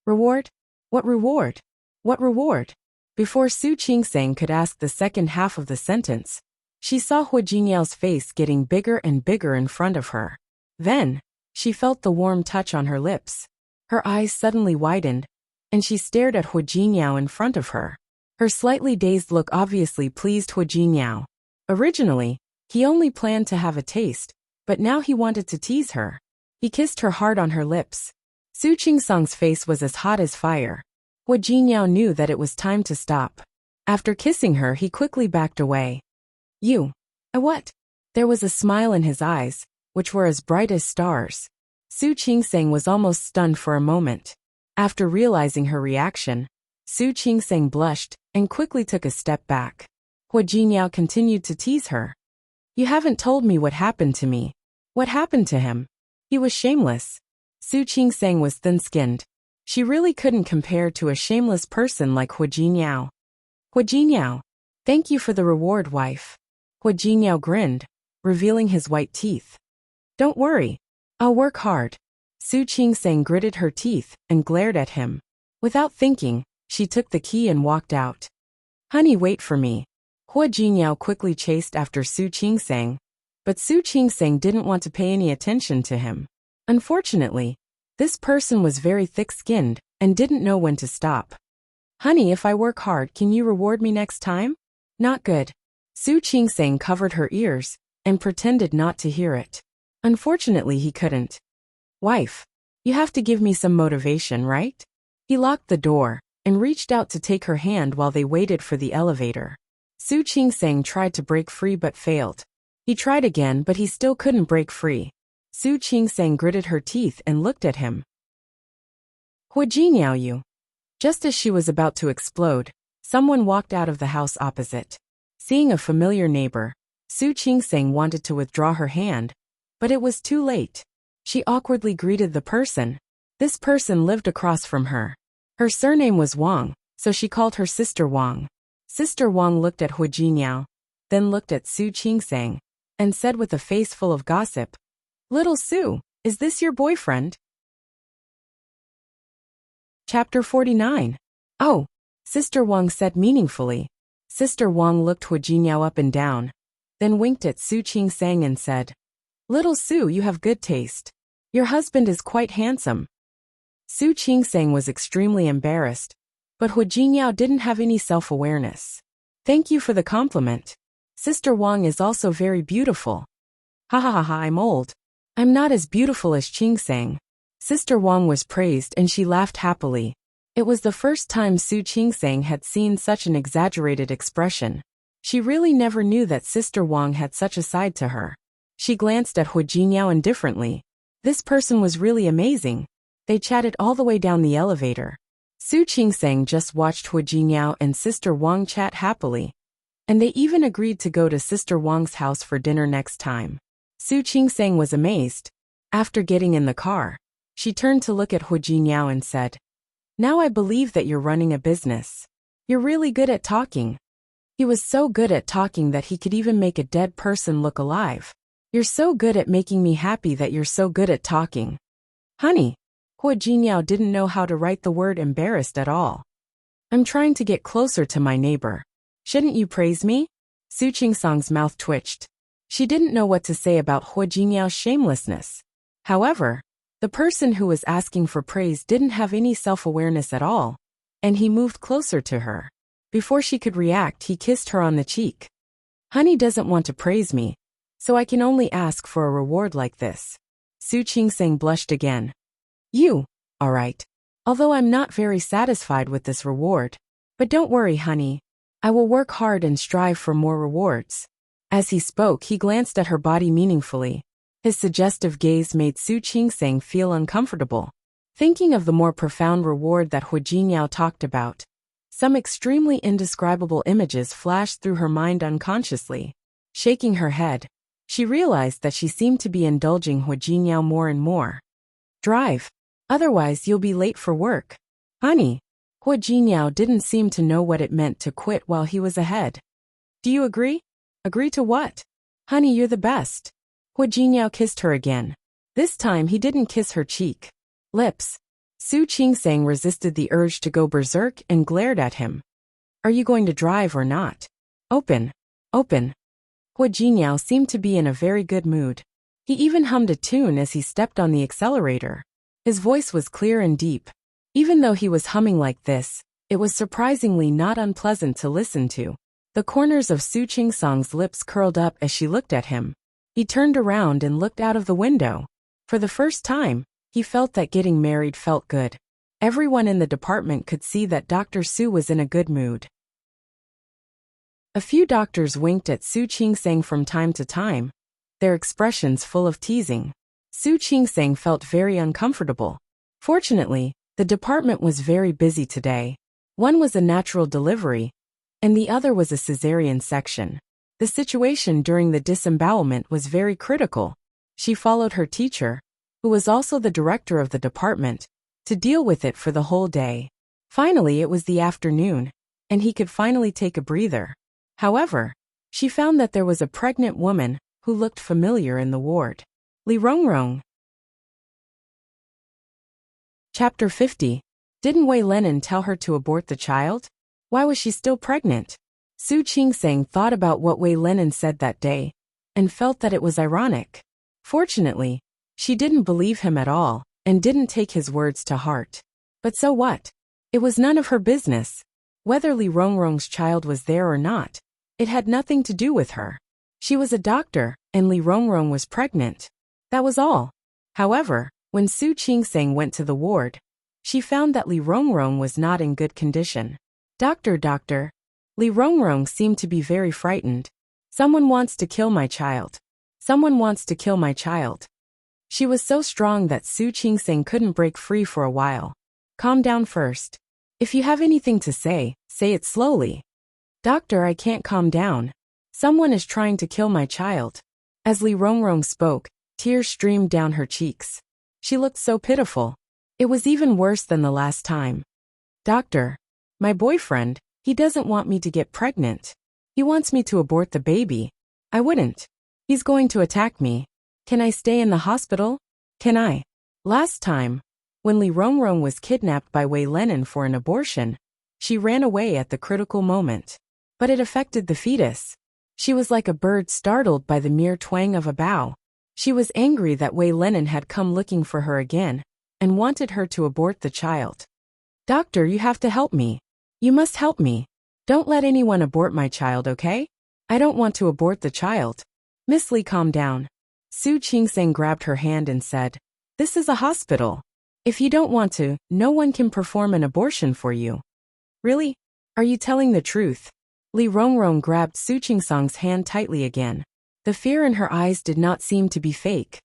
[SPEAKER 1] Reward? What reward? What reward? Before Su Qingsang could ask the second half of the sentence, she saw Hua Jinyao's face getting bigger and bigger in front of her. Then, she felt the warm touch on her lips. Her eyes suddenly widened, and she stared at Hua Jinyao in front of her. Her slightly dazed look obviously pleased Hua Jinyao. Originally, he only planned to have a taste, but now he wanted to tease her. He kissed her hard on her lips. Su Qingsang's face was as hot as fire. Hua Jinyao knew that it was time to stop. After kissing her, he quickly backed away. You. What? There was a smile in his eyes, which were as bright as stars. Su Qingsang was almost stunned for a moment. After realizing her reaction, Su Qingsang blushed and quickly took a step back. Hua Jinyao continued to tease her. You haven't told me what happened to me. What happened to him? He was shameless. Su Qingsang was thin-skinned. She really couldn't compare to a shameless person like Hua Jinyao. Hua Jinyao, thank you for the reward, wife. Hua Jinyao grinned, revealing his white teeth. Don't worry. I'll work hard. Su Qingsang gritted her teeth and glared at him. Without thinking, she took the key and walked out. Honey, wait for me. Hua Jinyao quickly chased after Su Qingsang, but Su Qingsang didn't want to pay any attention to him. Unfortunately, this person was very thick-skinned and didn't know when to stop. Honey, if I work hard, can you reward me next time? Not good. Su Qingsang covered her ears and pretended not to hear it. Unfortunately, he couldn't. Wife, you have to give me some motivation, right? He locked the door and reached out to take her hand while they waited for the elevator. Su Qingsang tried to break free but failed. He tried again, but he still couldn't break free. Su Qingsang gritted her teeth and looked at him. Hua Jinyao, you. Just as she was about to explode, someone walked out of the house opposite. Seeing a familiar neighbor, Su Qingsang wanted to withdraw her hand, but it was too late. She awkwardly greeted the person. This person lived across from her. Her surname was Wang, so she called her Sister Wang. Sister Wang looked at Hua Jinyao, then looked at Su Qingsang, and said with a face full of gossip, Little Su, is this your boyfriend? Chapter 49. Oh, Sister Wang said meaningfully. Sister Wang looked Hua Jinyao up and down, then winked at Su Qingsang and said, Little Su, you have good taste. Your husband is quite handsome. Su Qingsang was extremely embarrassed, but Hua Jinyao didn't have any self-awareness. Thank you for the compliment. Sister Wang is also very beautiful. Ha ha ha ha, I'm old. I'm not as beautiful as Qingsang. Sister Wang was praised and she laughed happily. It was the first time Su Qingsang had seen such an exaggerated expression. She really never knew that Sister Wang had such a side to her. She glanced at Hua Jinyao indifferently. This person was really amazing. They chatted all the way down the elevator. Su Qingsang just watched Hua Jinyao and Sister Wang chat happily. And they even agreed to go to Sister Wang's house for dinner next time. Su Qingsang was amazed. After getting in the car, she turned to look at Hua Jinyao and said, Now I believe that you're running a business. You're really good at talking. He was so good at talking that he could even make a dead person look alive. You're so good at making me happy that you're so good at talking. Honey, Hua Jinyao didn't know how to write the word embarrassed at all. I'm trying to get closer to my neighbor. Shouldn't you praise me? Su Qingsang's mouth twitched. She didn't know what to say about Hua Jinyao's shamelessness. However, the person who was asking for praise didn't have any self-awareness at all, and he moved closer to her. Before she could react, he kissed her on the cheek. Honey doesn't want to praise me, so I can only ask for a reward like this. Su Qingsang blushed again. You, all right. Although I'm not very satisfied with this reward. But don't worry, honey. I will work hard and strive for more rewards. As he spoke, he glanced at her body meaningfully. His suggestive gaze made Su Qingsang feel uncomfortable. Thinking of the more profound reward that Hu Jinyao talked about, some extremely indescribable images flashed through her mind unconsciously. Shaking her head, she realized that she seemed to be indulging Hu Jinyao more and more. Drive. Otherwise you'll be late for work. Honey. Hu Jinyao didn't seem to know what it meant to quit while he was ahead. Do you agree? Agree to what? Honey, you're the best. Hu Jinyao kissed her again. This time he didn't kiss her cheek. Lips. Su Qingsang resisted the urge to go berserk and glared at him. Are you going to drive or not? Open. Open. Hu Jinyao seemed to be in a very good mood. He even hummed a tune as he stepped on the accelerator. His voice was clear and deep. Even though he was humming like this, it was surprisingly not unpleasant to listen to. The corners of Su Qingsang's lips curled up as she looked at him. He turned around and looked out of the window. For the first time, he felt that getting married felt good. Everyone in the department could see that Dr. Su was in a good mood. A few doctors winked at Su Qingsang from time to time, their expressions full of teasing. Su Qingsang felt very uncomfortable. Fortunately, the department was very busy today. One was a natural delivery, and the other was a cesarean section. The situation during the disembowelment was very critical. She followed her teacher, who was also the director of the department, to deal with it for the whole day. Finally, it was the afternoon, and he could finally take a breather. However, she found that there was a pregnant woman who looked familiar in the ward. Li Rongrong. Chapter 50. Didn't Wei Lenin tell her to abort the child? Why was she still pregnant? Su Qingsang thought about what Wei Lenin said that day, and felt that it was ironic. Fortunately, she didn't believe him at all, and didn't take his words to heart. But so what? It was none of her business. Whether Li Rongrong's child was there or not, it had nothing to do with her. She was a doctor, and Li Rongrong was pregnant. That was all. However, when Su Qingsang went to the ward, she found that Li Rongrong was not in good condition. Doctor. Li Rongrong seemed to be very frightened. Someone wants to kill my child. Someone wants to kill my child. She was so strong that Su Qingsang couldn't break free for a while. Calm down first. If you have anything to say it slowly. Doctor, I can't calm down. Someone is trying to kill my child. As Li Rongrong spoke, tears streamed down her cheeks. She looked so pitiful. It was even worse than the last time. Doctor, my boyfriend, he doesn't want me to get pregnant. He wants me to abort the baby. I wouldn't. He's going to attack me. Can I stay in the hospital? Can I? Last time, when Li Rongrong was kidnapped by Wei Lenin for an abortion, she ran away at the critical moment. But it affected the fetus. She was like a bird startled by the mere twang of a bough. She was angry that Wei Lenin had come looking for her again, and wanted her to abort the child. Doctor, you have to help me. You must help me. Don't let anyone abort my child, okay? I don't want to abort the child. Miss Li, calm down. Su Qingsang grabbed her hand and said, this is a hospital. If you don't want to, no one can perform an abortion for you. Really? Are you telling the truth? Li Rongrong grabbed Su Qingsang's hand tightly again. The fear in her eyes did not seem to be fake.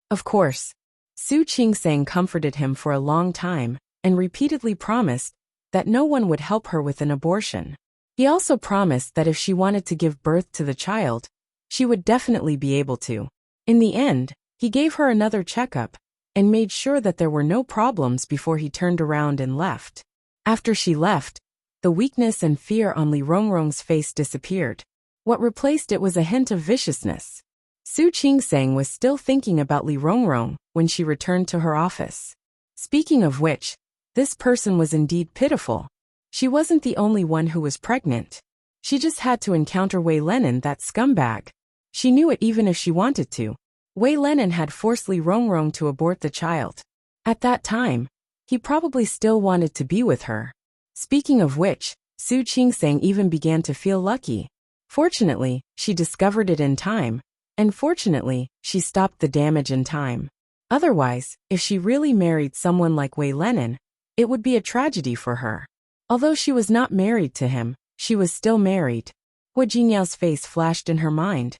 [SPEAKER 1] Of course. Su Qingsang comforted him for a long time, and repeatedly promised that no one would help her with an abortion. He also promised that if she wanted to give birth to the child, she would definitely be able to. In the end, he gave her another checkup, and made sure that there were no problems before he turned around and left. After she left, the weakness and fear on Li Rongrong's face disappeared. What replaced it was a hint of viciousness. Su Qingsang was still thinking about Li Rongrong when she returned to her office. Speaking of which, this person was indeed pitiful. She wasn't the only one who was pregnant. She just had to encounter Wei Lenin, that scumbag. She knew it even if she wanted to. Wei Lenin had forced Li Rongrong to abort the child. At that time, he probably still wanted to be with her. Speaking of which, Su Qingsang even began to feel lucky. Fortunately, she discovered it in time, and fortunately, she stopped the damage in time. Otherwise, if she really married someone like Wei Lenin, it would be a tragedy for her. Although she was not married to him, She was still married. Hua Jinyao's face flashed in her mind.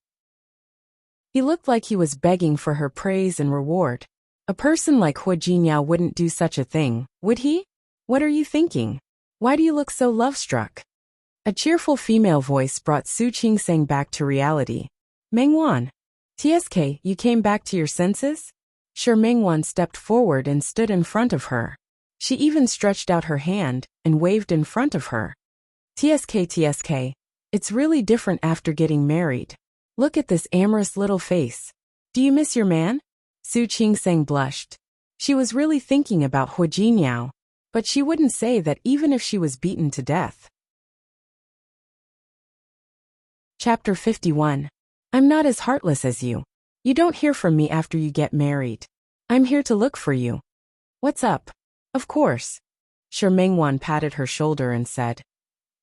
[SPEAKER 1] He looked like he was begging for her praise and reward. A person like Hua Jinyao wouldn't do such a thing, would he? What are you thinking? Why do you look so love-struck? A cheerful female voice brought Su Qingseng back to reality. Mengwan. TSK, you came back to your senses? Sure, Mengwan stepped forward and stood in front of her. She even stretched out her hand and waved in front of her. TSK, it's really different after getting married. Look at this amorous little face. Do you miss your man? Su Qingseng blushed. She was really thinking about Hua Jinyao, but she wouldn't say that even if she was beaten to death. Chapter 51. I'm not as heartless as you. You don't hear from me after you get married. I'm here to look for you. What's up? Of course. Sure, Mengwan patted her shoulder and said,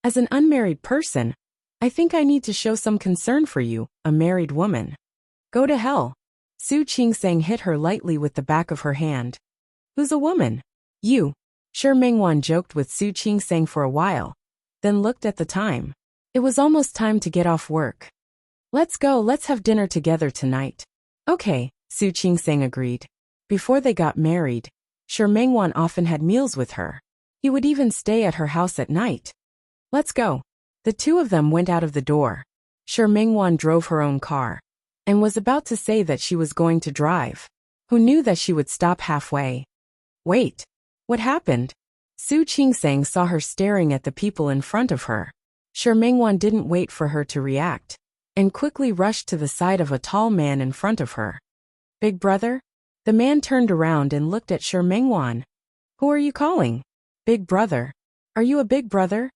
[SPEAKER 1] as an unmarried person, I think I need to show some concern for you, a married woman. Go to hell. Su Qingseng hit her lightly with the back of her hand. Who's a woman? You. Sure, Mengwan joked with Su Qingseng for a while, then looked at the time. It was almost time to get off work. Let's go, let's have dinner together tonight. Okay, Su Qingseng agreed. Before they got married, Sure Mengwan often had meals with her. He would even stay at her house at night. Let's go. The two of them went out of the door. Sure Mengwan drove her own car, and was about to say that she was going to drive. Who knew that she would stop halfway? Wait. What happened? Su Qingseng saw her staring at the people in front of her. Sure Mengwan didn't wait for her to react, and quickly rushed to the side of a tall man in front of her. Big brother? The man turned around and looked at Sure Mengwan. Who are you calling? Big brother. Are you a big brother?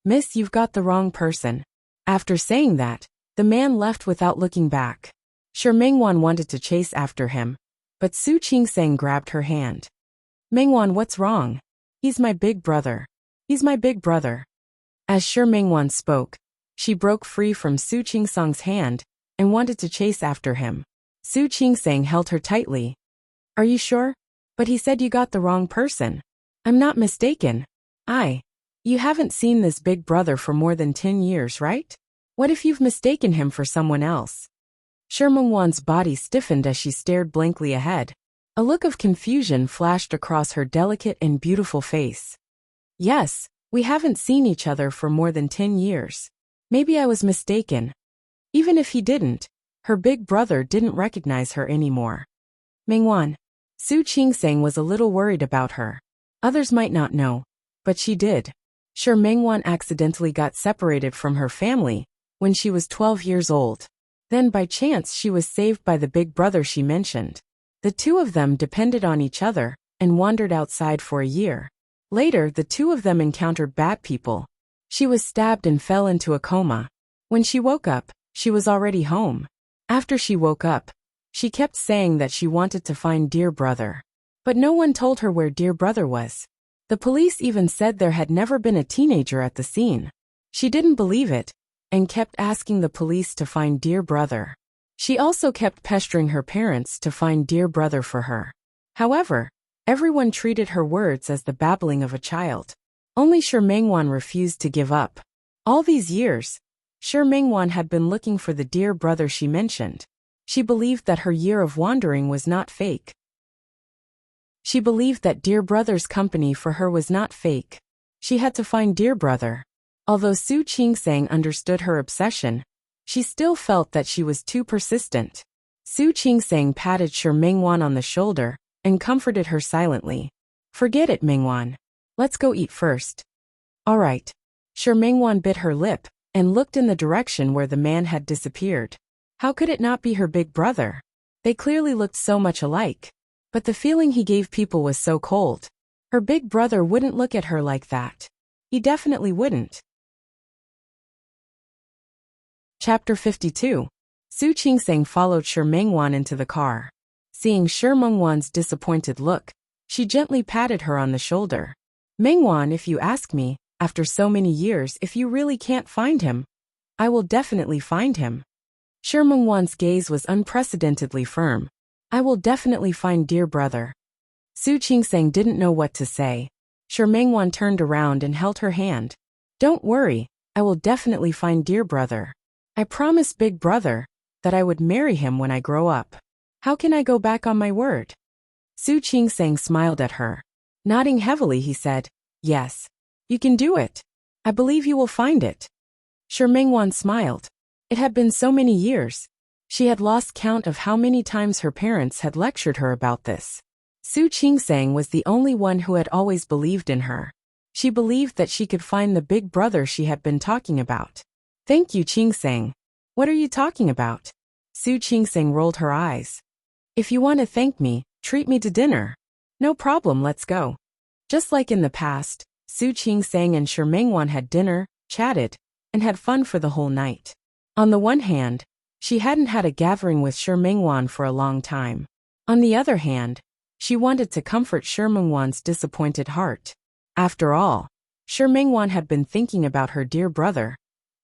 [SPEAKER 1] Miss, you've got the wrong person. After saying that, the man left without looking back. Sure Mengwan wanted to chase after him, but Su Qingseng grabbed her hand. Mengwan, what's wrong? He's my big brother. He's my big brother. As Sure Mengwan spoke, she broke free from Su Qingseng's hand and wanted to chase after him. Su Qingseng held her tightly. Are you sure? But he said you got the wrong person. I'm not mistaken. You haven't seen this big brother for more than 10 years, right? What if you've mistaken him for someone else? Sure Mengwan's body stiffened as she stared blankly ahead. A look of confusion flashed across her delicate and beautiful face. Yes, we haven't seen each other for more than 10 years. Maybe I was mistaken. Even if he didn't, her big brother didn't recognize her anymore. Mengwan. Su Qingseng was a little worried about her. Others might not know, but she did. Sure Mengwan accidentally got separated from her family when she was 12 years old. Then by chance she was saved by the big brother she mentioned. The two of them depended on each other and wandered outside for a year. Later, the two of them encountered bad people. She was stabbed and fell into a coma. When she woke up, she was already home. After she woke up, she kept saying that she wanted to find dear brother. But no one told her where dear brother was. The police even said there had never been a teenager at the scene. She didn't believe it, and kept asking the police to find dear brother. She also kept pestering her parents to find dear brother for her. However, everyone treated her words as the babbling of a child. Only Sure Mengwan refused to give up. All these years, Sure Mengwan had been looking for the dear brother she mentioned. She believed that her year of wandering was not fake. She believed that dear brother's company for her was not fake. She had to find dear brother. Although Su Qingseng understood her obsession, she still felt that she was too persistent. Su Qingseng patted Sure Mengwan on the shoulder and comforted her silently. Forget it, Mengwan. Let's go eat first. All right. Sure Mengwan bit her lip and looked in the direction where the man had disappeared. How could it not be her big brother? They clearly looked so much alike. But the feeling he gave people was so cold. Her big brother wouldn't look at her like that. He definitely wouldn't. Chapter 52. Su Qingseng followed Sure Mengwan into the car. Seeing Sure Mengwan's disappointed look, she gently patted her on the shoulder. Mengwan, if you ask me, after so many years, if you really can't find him, I will definitely find him. Sure Mengwan's gaze was unprecedentedly firm. I will definitely find dear brother. Su Qingseng didn't know what to say. Sure Mengwan turned around and held her hand. Don't worry, I will definitely find dear brother. I promised big brother that I would marry him when I grow up. How can I go back on my word? Su Qingsang smiled at her. Nodding heavily, he said, yes, you can do it. I believe you will find it. Shi Mingwan smiled. It had been so many years. She had lost count of how many times her parents had lectured her about this. Su Qingsang was the only one who had always believed in her. She believed that she could find the big brother she had been talking about. Thank you, Qingsang. What are you talking about? Su Qingsang rolled her eyes. If you want to thank me, treat me to dinner. No problem, let's go. Just like in the past, Su Qingsang and Shi Mingwan had dinner, chatted, and had fun for the whole night. On the one hand, she hadn't had a gathering with Shi Mingwan for a long time. On the other hand, she wanted to comfort Shi Mingwan's disappointed heart. After all, Shi Mingwan had been thinking about her dear brother,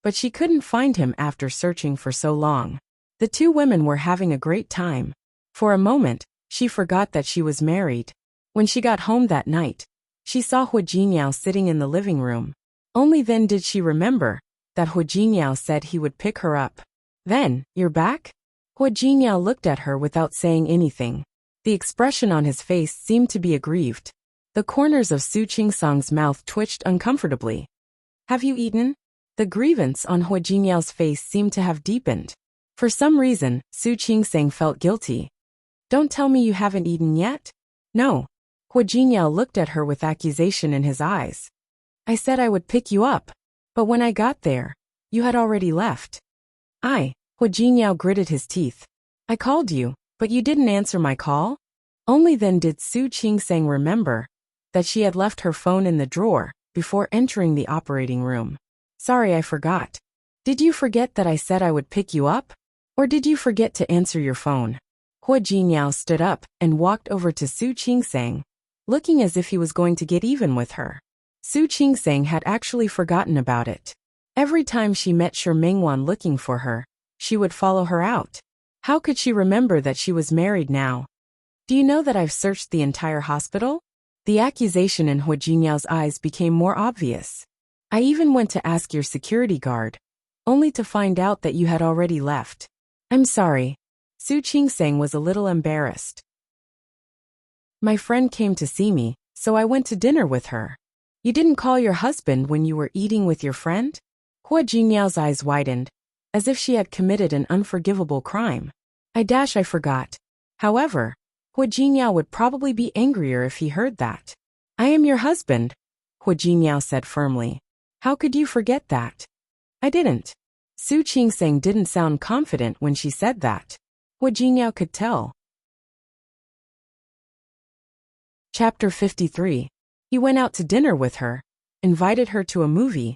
[SPEAKER 1] but she couldn't find him after searching for so long. The two women were having a great time. For a moment, she forgot that she was married. When she got home that night, she saw Hu Jingyao sitting in the living room. Only then did she remember that Hu Jingyao said he would pick her up. Then, you're back? Hu Jingyao looked at her without saying anything. The expression on his face seemed to be aggrieved. The corners of Su Qingsang's mouth twitched uncomfortably. Have you eaten? The grievance on Hu Jingyao's face seemed to have deepened. For some reason, Su Qingsang felt guilty. Don't tell me you haven't eaten yet? No. Hu Jingyao looked at her with accusation in his eyes. I said I would pick you up, but when I got there, you had already left. Hu Jingyao gritted his teeth. I called you, but you didn't answer my call? Only then did Su Qingsang remember that she had left her phone in the drawer before entering the operating room. Sorry, I forgot. Did you forget that I said I would pick you up? Or did you forget to answer your phone? Hu Jingyao stood up and walked over to Su Qingsang, looking as if he was going to get even with her. Su Qingsang had actually forgotten about it. Every time she met Shi Mingwan looking for her, she would follow her out. How could she remember that she was married now? Do you know that I've searched the entire hospital? The accusation in Hu Jingyao's eyes became more obvious. I even went to ask your security guard, only to find out that you had already left. I'm sorry. Su Qingsang was a little embarrassed. My friend came to see me, so I went to dinner with her. You didn't call your husband when you were eating with your friend? Hu Jingyao's eyes widened, as if she had committed an unforgivable crime. I forgot. However, Hu Jingyao would probably be angrier if he heard that. I am your husband, Hu Jingyao said firmly. How could you forget that? I didn't. Su Qingsang didn't sound confident when she said that. Hu Jingyao could tell. Chapter 53. He went out to dinner with her, invited her to a movie,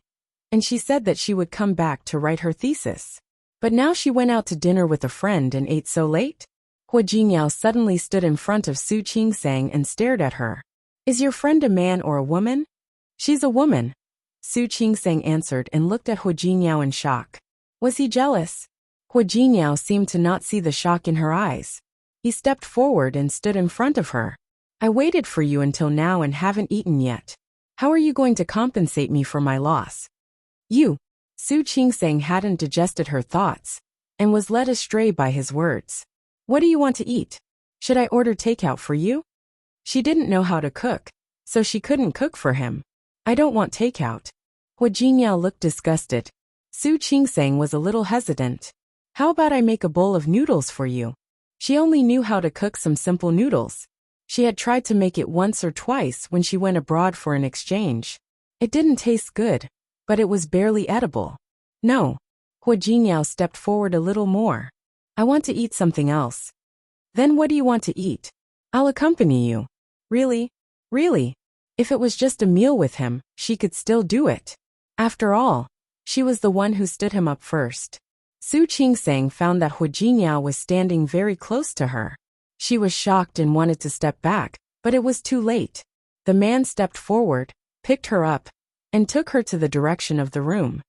[SPEAKER 1] and she said that she would come back to write her thesis. But now she went out to dinner with a friend and ate so late? Hu Jingyao suddenly stood in front of Su Qingsang and stared at her. Is your friend a man or a woman? She's a woman. Su Qingsang answered and looked at Hu Jingyao in shock. Was he jealous? Hu Jingyao seemed to not see the shock in her eyes. He stepped forward and stood in front of her. I waited for you until now and haven't eaten yet. How are you going to compensate me for my loss? You. Su Qingsang hadn't digested her thoughts and was led astray by his words. What do you want to eat? Should I order takeout for you? She didn't know how to cook, so she couldn't cook for him. I don't want takeout. Hu Jingyao looked disgusted. Su Qingsang was a little hesitant. How about I make a bowl of noodles for you? She only knew how to cook some simple noodles. She had tried to make it once or twice when she went abroad for an exchange. It didn't taste good, but it was barely edible. No. Hu Jingyao stepped forward a little more. I want to eat something else. Then what do you want to eat? I'll accompany you. Really? Really? If it was just a meal with him, she could still do it. After all, she was the one who stood him up first. Su Qingsang found that Hu Jingyao was standing very close to her. She was shocked and wanted to step back, but it was too late. The man stepped forward, picked her up, and took her to the direction of the room.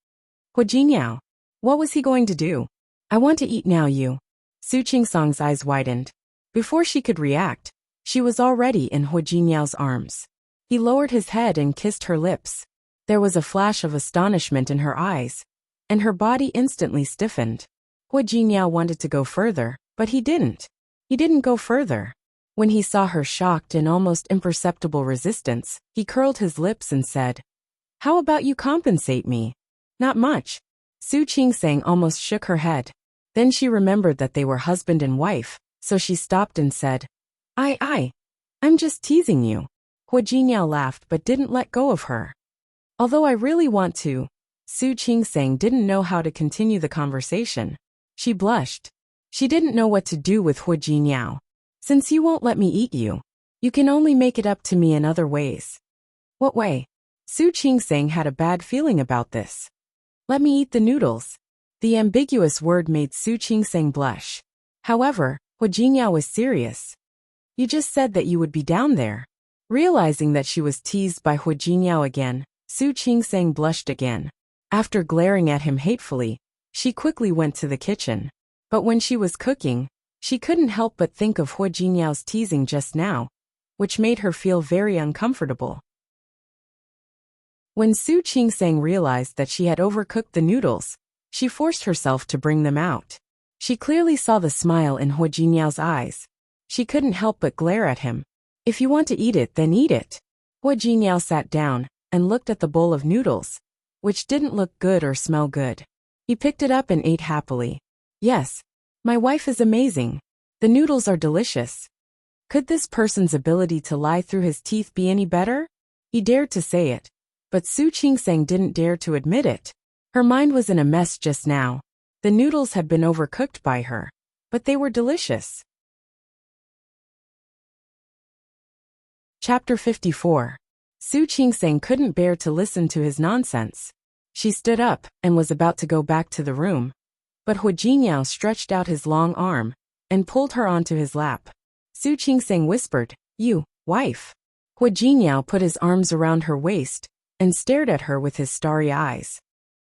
[SPEAKER 1] Hu Jingyao. What was he going to do? I want to eat now, you. Su Qingsang's eyes widened. Before she could react, she was already in Hu Jingyao's arms. He lowered his head and kissed her lips. There was a flash of astonishment in her eyes, and her body instantly stiffened. Hua Jingyao wanted to go further, but he didn't. He didn't go further. When he saw her shocked and almost imperceptible resistance, he curled his lips and said, "How about you compensate me?" "Not much." Su Qingsang almost shook her head. Then she remembered that they were husband and wife, so she stopped and said, I'm just teasing you." Hua Jingyao laughed but didn't let go of her. "Although I really want to." Su Qingsang didn't know how to continue the conversation. She blushed. She didn't know what to do with Hua Jingyao. "Since you won't let me eat you, you can only make it up to me in other ways." "What way?" Su Qingsang had a bad feeling about this. "Let me eat the noodles." The ambiguous word made Su Qingsang blush. However, Hua Jingyao was serious. "You just said that you would be down there." Realizing that she was teased by Hua Jingyao again, Su Qingsang blushed again. After glaring at him hatefully, she quickly went to the kitchen. But when she was cooking, she couldn't help but think of Hua Jingyao's teasing just now, which made her feel very uncomfortable. When Su Qingsang realized that she had overcooked the noodles, she forced herself to bring them out. She clearly saw the smile in Hua Jingyao's eyes. She couldn't help but glare at him. "If you want to eat it, then eat it." Hua Jingyao sat down and looked at the bowl of noodles, which didn't look good or smell good. He picked it up and ate happily. "Yes, my wife is amazing. The noodles are delicious." Could this person's ability to lie through his teeth be any better? He dared to say it, but Su Qingsang didn't dare to admit it. Her mind was in a mess just now. The noodles had been overcooked by her, but they were delicious. Chapter 54. Su Qingsang couldn't bear to listen to his nonsense. She stood up and was about to go back to the room, but Hua Jingyao stretched out his long arm and pulled her onto his lap. Su Qingsang whispered, "You, wife." Hua Jingyao put his arms around her waist and stared at her with his starry eyes.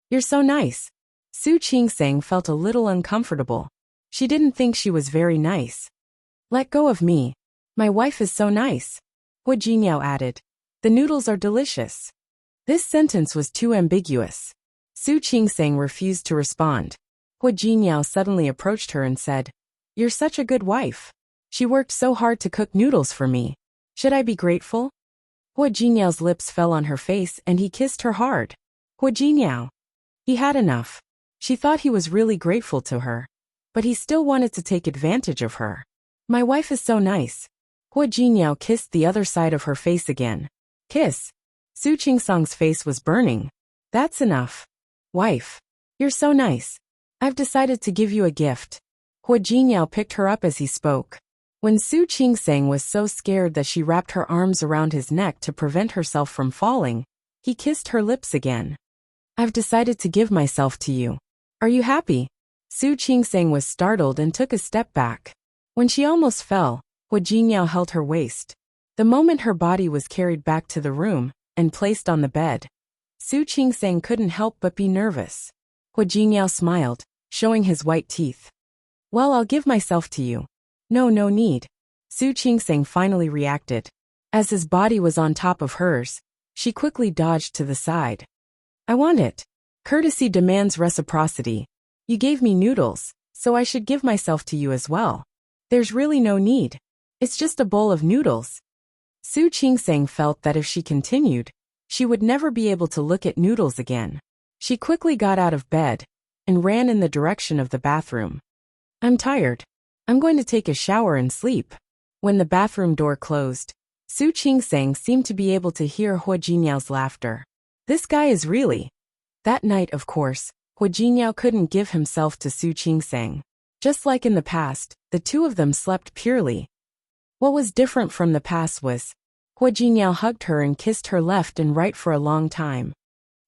[SPEAKER 1] "You're so nice." Su Qingsang felt a little uncomfortable. She didn't think she was very nice. "Let go of me. My wife is so nice," Hua Jingyao added. "The noodles are delicious." This sentence was too ambiguous. Su Qingsang refused to respond. Hua Jingyao suddenly approached her and said, "You're such a good wife. She worked so hard to cook noodles for me. Should I be grateful?" Hua Jingyao's lips fell on her face and he kissed her hard. Hua Jingyao. He had enough. She thought he was really grateful to her, but he still wanted to take advantage of her. "My wife is so nice." Hua Jingyao kissed the other side of her face again. "Kiss." Su Qingsang's face was burning. "That's enough. Wife. You're so nice. I've decided to give you a gift." Hua Jingyao picked her up as he spoke. When Su Qingsang was so scared that she wrapped her arms around his neck to prevent herself from falling, he kissed her lips again. "I've decided to give myself to you. Are you happy?" Su Qingsang was startled and took a step back. When she almost fell, Hua Jingyao held her waist. The moment her body was carried back to the room and placed on the bed, Su Qingsang couldn't help but be nervous. Hua Jingyao smiled, showing his white teeth. "Well, I'll give myself to you." No need." Su Qingsang finally reacted. As his body was on top of hers, she quickly dodged to the side. "I want it. Courtesy demands reciprocity. You gave me noodles, so I should give myself to you as well. There's really no need. It's just a bowl of noodles." Su Qingsang felt that if she continued, she would never be able to look at noodles again. She quickly got out of bed and ran in the direction of the bathroom. "I'm tired. I'm going to take a shower and sleep." When the bathroom door closed, Su Qingsang seemed to be able to hear Hua Jingyao's laughter. This guy is really... That night, of course, Hua Jingyao couldn't give himself to Su Qingsang. Just like in the past, the two of them slept purely. What was different from the past was, Hua Jingyao hugged her and kissed her left and right for a long time.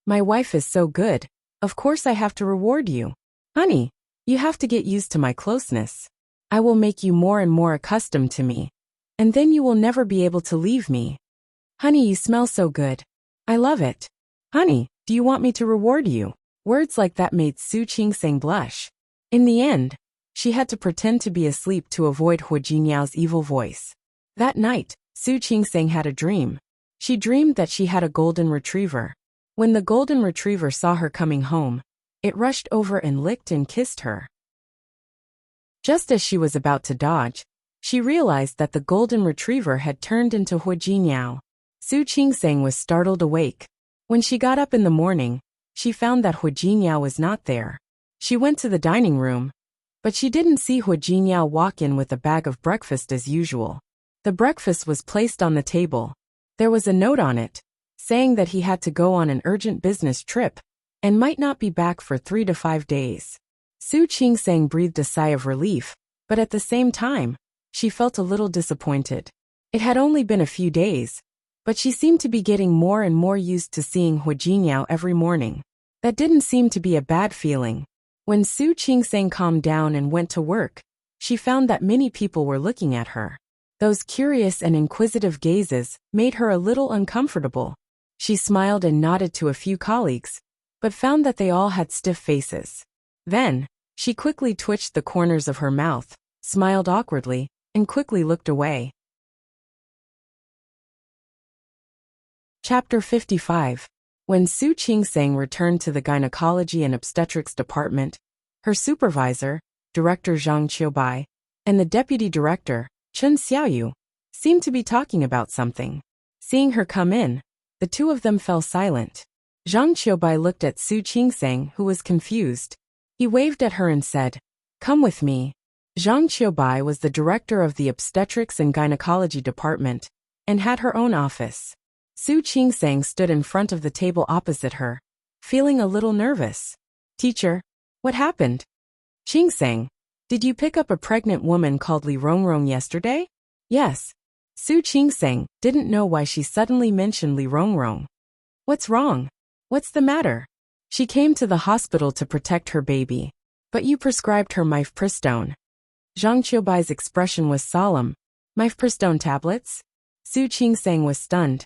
[SPEAKER 1] "My wife is so good. Of course I have to reward you. Honey, you have to get used to my closeness. I will make you more and more accustomed to me, and then you will never be able to leave me. Honey, you smell so good. I love it. Honey, do you want me to reward you?" Words like that made Su Qingsang blush. In the end, she had to pretend to be asleep to avoid Hua Jingyao's evil voice. That night, Su Qingsang had a dream. She dreamed that she had a golden retriever. When the golden retriever saw her coming home, it rushed over and licked and kissed her. Just as she was about to dodge, she realized that the golden retriever had turned into Huijinyao. Su Qingseng was startled awake. When she got up in the morning, she found that Huijinyao was not there. She went to the dining room, but she didn't see Huijinyao walk in with a bag of breakfast as usual. The breakfast was placed on the table. There was a note on it, saying that he had to go on an urgent business trip and might not be back for 3 to 5 days. Su Qingseng breathed a sigh of relief, but at the same time, she felt a little disappointed. It had only been a few days, but she seemed to be getting more and more used to seeing Huijinyao every morning. That didn't seem to be a bad feeling. When Su Qingseng calmed down and went to work, she found that many people were looking at her. Those curious and inquisitive gazes made her a little uncomfortable. She smiled and nodded to a few colleagues, but found that they all had stiff faces. Then, she quickly twitched the corners of her mouth, smiled awkwardly, and quickly looked away. Chapter 55. When Su Qingseng returned to the gynecology and obstetrics department, her supervisor, Director Zhang Qiubai, and the deputy director, Chen Xiaoyu, seemed to be talking about something. Seeing her come in, the two of them fell silent. Zhang Qiubai looked at Su Qingseng, who was confused. He waved at her and said, "Come with me." Zhang Qiubai was the director of the obstetrics and gynecology department and had her own office. Su Qingseng stood in front of the table opposite her, feeling a little nervous. "Teacher, what happened?" "Qingseng, did you pick up a pregnant woman called Li Rongrong yesterday?" "Yes." Su Qingseng didn't know why she suddenly mentioned Li Rongrong. "What's wrong? What's the matter?" "She came to the hospital to protect her baby, but you prescribed her mifepristone." Zhang Qiubai's expression was solemn. "Mifepristone tablets?" Su Qingseng was stunned.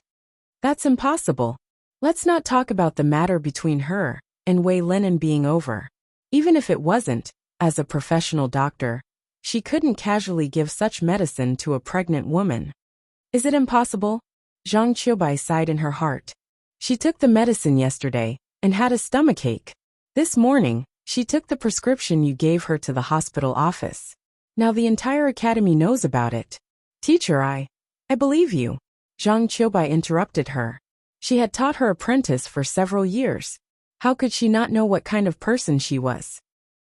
[SPEAKER 1] "That's impossible. Let's not talk about the matter between her and Wei Lenin being over. Even if it wasn't, as a professional doctor, she couldn't casually give such medicine to a pregnant woman." "Is it impossible?" Zhang Qiubai sighed in her heart. "She took the medicine yesterday and had a stomachache. This morning, she took the prescription you gave her to the hospital office. Now the entire academy knows about it." "Teacher, I believe you." Zhang Qiubai interrupted her. She had taught her apprentice for several years. How could she not know what kind of person she was?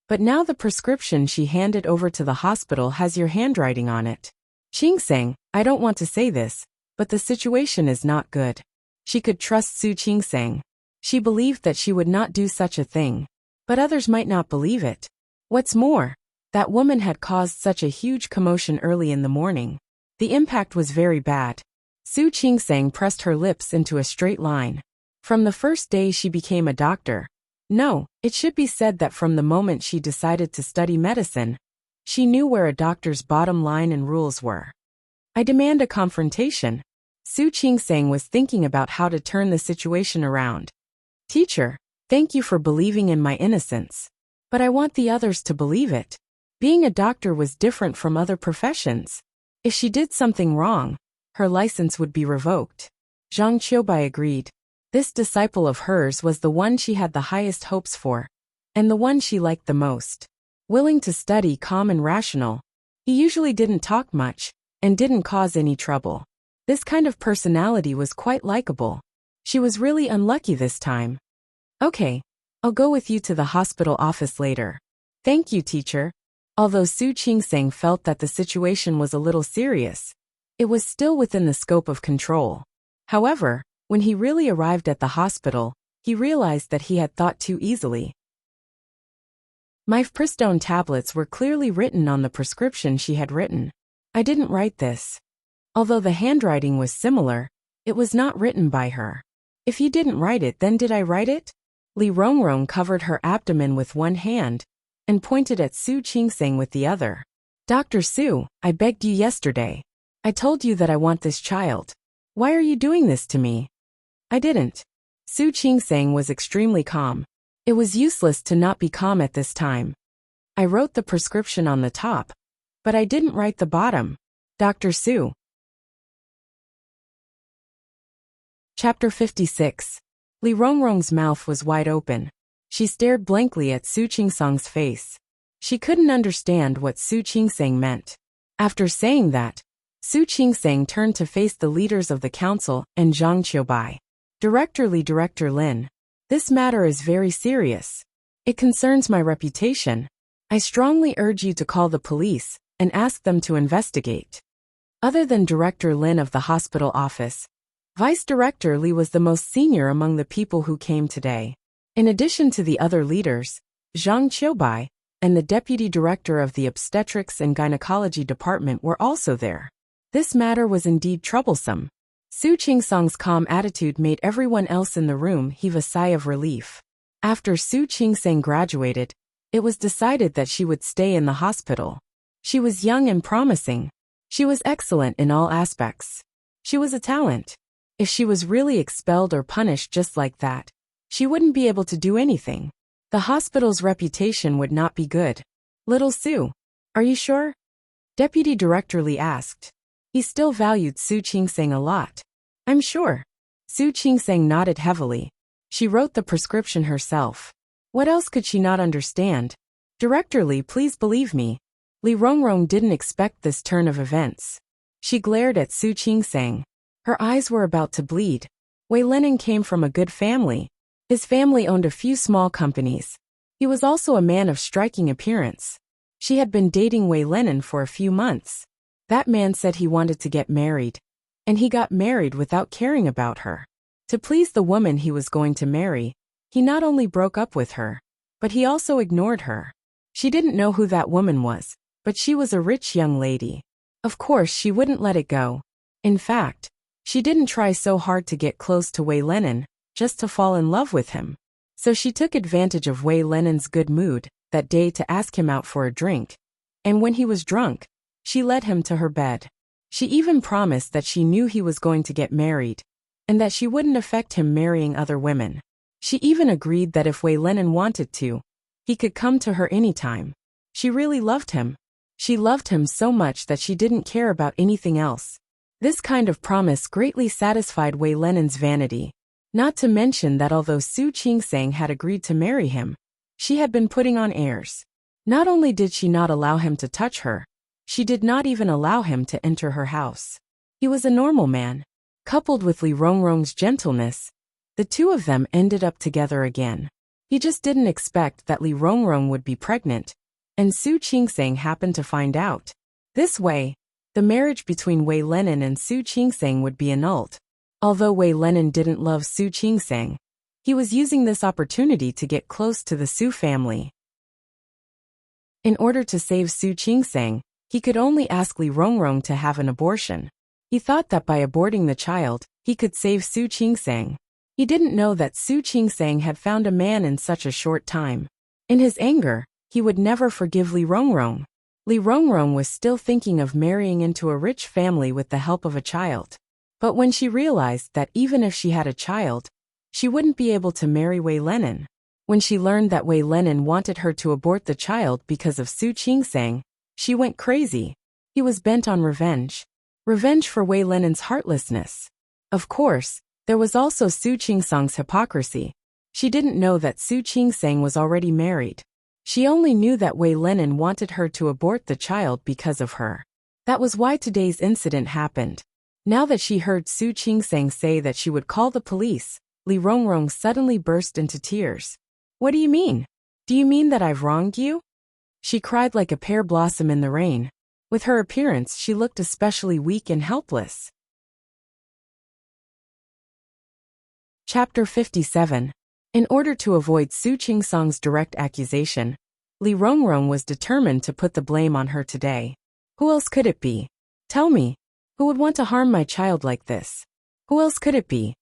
[SPEAKER 1] "But now the prescription she handed over to the hospital has your handwriting on it." "Qingseng, I don't want to say this, but the situation is not good." She could trust Su Qingseng. She believed that she would not do such a thing. But others might not believe it. What's more, that woman had caused such a huge commotion early in the morning. The impact was very bad. Su Qingseng pressed her lips into a straight line. From the first day she became a doctor. No, it should be said that from the moment she decided to study medicine, she knew where a doctor's bottom line and rules were. "I demand a confrontation." Su Qingseng was thinking about how to turn the situation around. "Teacher, thank you for believing in my innocence. But I want the others to believe it. Being a doctor was different from other professions. If she did something wrong, her license would be revoked." Zhang Qiubai agreed. This disciple of hers was the one she had the highest hopes for, and the one she liked the most. Willing to study, calm and rational, he usually didn't talk much, and didn't cause any trouble. This kind of personality was quite likable. She was really unlucky this time. "Okay, I'll go with you to the hospital office later." "Thank you, teacher." Although Su Qingseng felt that the situation was a little serious, it was still within the scope of control. However, when he really arrived at the hospital, he realized that he had thought too easily. Mifepristone tablets were clearly written on the prescription she had written. "I didn't write this." Although the handwriting was similar, it was not written by her. "If you didn't write it, then did I write it?" Li Rongrong covered her abdomen with one hand and pointed at Su Qingseng with the other. "Dr. Su, I begged you yesterday. I told you that I want this child. Why are you doing this to me?" "I didn't." Su Qingseng was extremely calm. It was useless to not be calm at this time. "I wrote the prescription on the top, but I didn't write the bottom. Dr. Su." Chapter 56. Li Rongrong's mouth was wide open. She stared blankly at Su Qingsang's face. She couldn't understand what Su Qingsang meant. After saying that, Su Qingsang turned to face the leaders of the council and Zhang Qiubai. Director Lin, this matter is very serious. It concerns my reputation. I strongly urge you to call the police and ask them to investigate. Other than Director Lin of the hospital office, Vice Director Li was the most senior among the people who came today. In addition to the other leaders, Zhang Qiubai and the Deputy Director of the Obstetrics and Gynecology Department were also there. This matter was indeed troublesome. Su Qingsang's calm attitude made everyone else in the room heave a sigh of relief. After Su Qingsang graduated, it was decided that she would stay in the hospital. She was young and promising. She was excellent in all aspects. She was a talent. If she was really expelled or punished just like that, she wouldn't be able to do anything. The hospital's reputation would not be good. Little Su, are you sure? Deputy Director Li asked. He still valued Su Qingsang a lot. I'm sure. Su Qingsang nodded heavily. She wrote the prescription herself. What else could she not understand? Director Li, please believe me. Li Rongrong didn't expect this turn of events. She glared at Su Qingsang. Her eyes were about to bleed. Wei Lenin came from a good family. His family owned a few small companies. He was also a man of striking appearance. She had been dating Wei Lenin for a few months. That man said he wanted to get married. And he got married without caring about her. To please the woman he was going to marry, he not only broke up with her, but he also ignored her. She didn't know who that woman was, but she was a rich young lady. Of course she wouldn't let it go. In fact, she didn't try so hard to get close to Wei Lenin, just to fall in love with him. So she took advantage of Wei Lenin's good mood that day to ask him out for a drink. And when he was drunk, she led him to her bed. She even promised that she knew he was going to get married, and that she wouldn't affect him marrying other women. She even agreed that if Wei Lenin wanted to, he could come to her anytime. She really loved him. She loved him so much that she didn't care about anything else. This kind of promise greatly satisfied Wei Lenin's vanity. Not to mention that although Su Qingsang had agreed to marry him, she had been putting on airs. Not only did she not allow him to touch her, she did not even allow him to enter her house. He was a normal man. Coupled with Li Rongrong's gentleness, the two of them ended up together again. He just didn't expect that Li Rongrong would be pregnant, and Su Qingsang happened to find out. This way, the marriage between Wei Lenin and Su Qingsang would be annulled. Although Wei Lenin didn't love Su Qingsang, he was using this opportunity to get close to the Su family. In order to save Su Qingsang, he could only ask Li Rongrong to have an abortion. He thought that by aborting the child, he could save Su Qingsang. He didn't know that Su Qingsang had found a man in such a short time. In his anger, he would never forgive Li Rongrong. Li Rongrong was still thinking of marrying into a rich family with the help of a child. But when she realized that even if she had a child, she wouldn't be able to marry Wei Lenin. When she learned that Wei Lenin wanted her to abort the child because of Su Qingsang, she went crazy. He was bent on revenge. Revenge for Wei Lenin's heartlessness. Of course, there was also Su Qingsang's hypocrisy. She didn't know that Su Qingsang was already married. She only knew that Wei Lenin wanted her to abort the child because of her. That was why today's incident happened. Now that she heard Su Qingsang say that she would call the police, Li Rongrong suddenly burst into tears. What do you mean? Do you mean that I've wronged you? She cried like a pear blossom in the rain. With her appearance, she looked especially weak and helpless. Chapter 57. In order to avoid Su Qingsang's direct accusation, Li Rongrong was determined to put the blame on her today. Who else could it be? Tell me, who would want to harm my child like this? Who else could it be?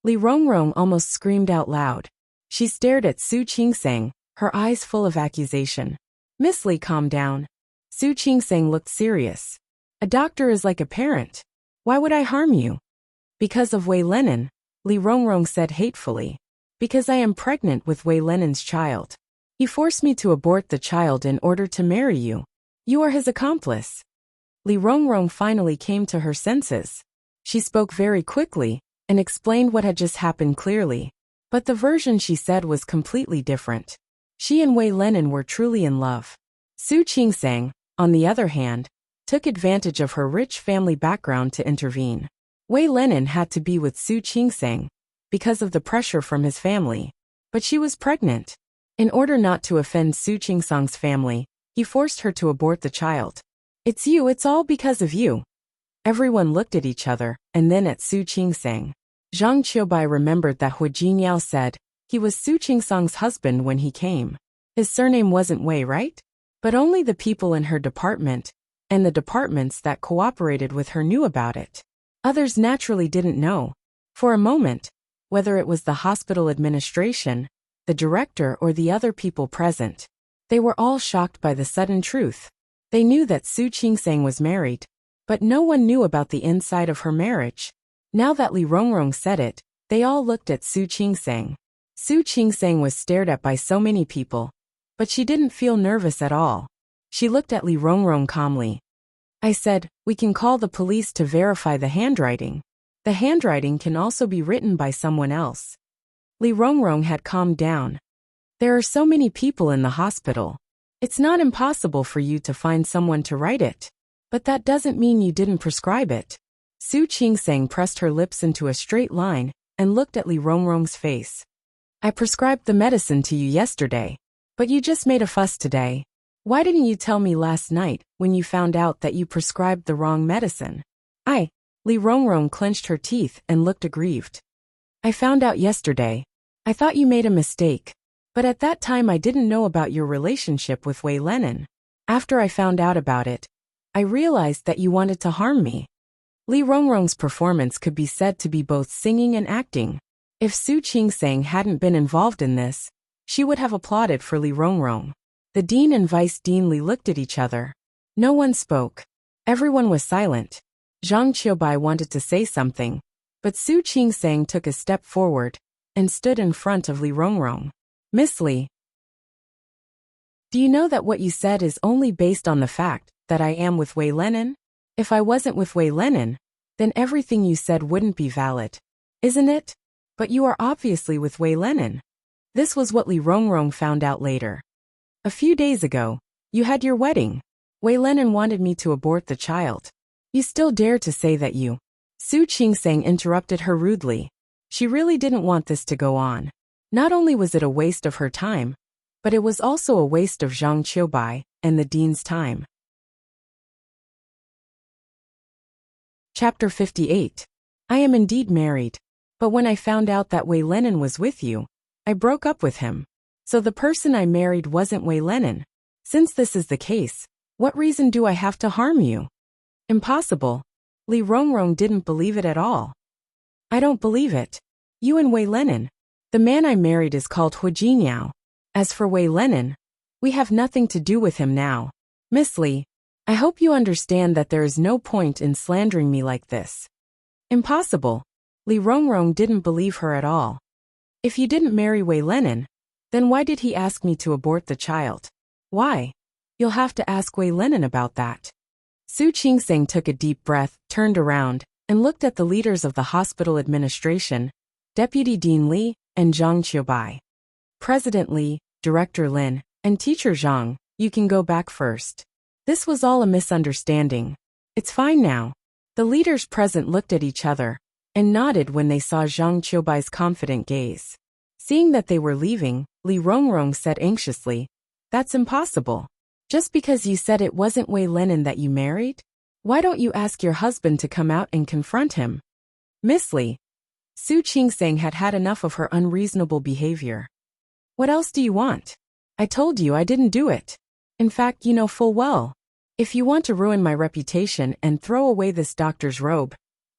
[SPEAKER 1] Li Rongrong almost screamed out loud. She stared at Su Qingsang, her eyes full of accusation. Miss Li, calm down. Su Qingsang looked serious. A doctor is like a parent. Why would I harm you? Because of Wei Lenin, Li Rongrong said hatefully. Because I am pregnant with Wei Lenin's child. He forced me to abort the child in order to marry you. You are his accomplice. Li Rongrong finally came to her senses. She spoke very quickly and explained what had just happened clearly. But the version she said was completely different. She and Wei Lenin were truly in love. Su Qingsang, on the other hand, took advantage of her rich family background to intervene. Wei Lenin had to be with Su Qingsang because of the pressure from his family. But she was pregnant. In order not to offend Su Qingsang's family, he forced her to abort the child. It's all because of you." Everyone looked at each other, and then at Su Qingsang. Zhang Qiubai remembered that Hu Jinyao said he was Su Qingsang's husband when he came. His surname wasn't Wei, right? But only the people in her department and the departments that cooperated with her knew about it. Others naturally didn't know. For a moment, whether it was the hospital administration, the director, or the other people present, they were all shocked by the sudden truth. They knew that Su Qingsang was married, but no one knew about the inside of her marriage. Now that Li Rongrong said it, they all looked at Su Qingsang. Su Qingsang was stared at by so many people, but she didn't feel nervous at all. She looked at Li Rongrong calmly. "I said, we can call the police to verify the handwriting. The handwriting can also be written by someone else." Li Rongrong had calmed down. "There are so many people in the hospital. It's not impossible for you to find someone to write it. But that doesn't mean you didn't prescribe it." Su Qingsang pressed her lips into a straight line and looked at Li Rongrong's face. "I prescribed the medicine to you yesterday, but you just made a fuss today. Why didn't you tell me last night when you found out that you prescribed the wrong medicine?" Li Rongrong clenched her teeth and looked aggrieved. "I found out yesterday. I thought you made a mistake. But at that time I didn't know about your relationship with Wei Lenin. After I found out about it, I realized that you wanted to harm me." Li Rongrong's performance could be said to be both singing and acting. If Su Qingsang hadn't been involved in this, she would have applauded for Li Rongrong. The dean and vice dean Li looked at each other. No one spoke. Everyone was silent. Zhang Qiubai wanted to say something, but Su Qingsang took a step forward and stood in front of Li Rongrong. "Miss Li, do you know that what you said is only based on the fact that I am with Wei Lenin? If I wasn't with Wei Lenin, then everything you said wouldn't be valid, isn't it? But you are obviously with Wei Lenin." This was what Li Rongrong found out later. "A few days ago, you had your wedding. Wei Lenin wanted me to abort the child. You still dare to say that you..." Su Qingsang interrupted her rudely. She really didn't want this to go on. Not only was it a waste of her time, but it was also a waste of Zhang Qiubai and the dean's time. Chapter 58. I am indeed married. But when I found out that Wei Lenin was with you, I broke up with him. So the person I married wasn't Wei Lenin. Since this is the case, what reason do I have to harm you? Impossible. Li Rongrong didn't believe it at all. "I don't believe it. You and Wei Lenin. The man I married is called Hu Jinyao. As for Wei Lenin, we have nothing to do with him now. Miss Li, I hope you understand that there is no point in slandering me like this." Impossible. Li Rongrong didn't believe her at all. "If you didn't marry Wei Lenin, then why did he ask me to abort the child?" "Why? You'll have to ask Wei Lenin about that." Su Qingsang took a deep breath, turned around, and looked at the leaders of the hospital administration, Deputy Dean Li and Zhang Qiubai. "President Li, Director Lin, and Teacher Zhang, you can go back first. This was all a misunderstanding. It's fine now." The leaders present looked at each other and nodded when they saw Zhang Qiubai's confident gaze. Seeing that they were leaving, Li Rongrong said anxiously, "That's impossible. Just because you said it wasn't Wei Lenin that you married? Why don't you ask your husband to come out and confront him?" "Miss Li." Su Qingsang had had enough of her unreasonable behavior. "What else do you want? I told you I didn't do it. In fact, you know full well. If you want to ruin my reputation and throw away this doctor's robe,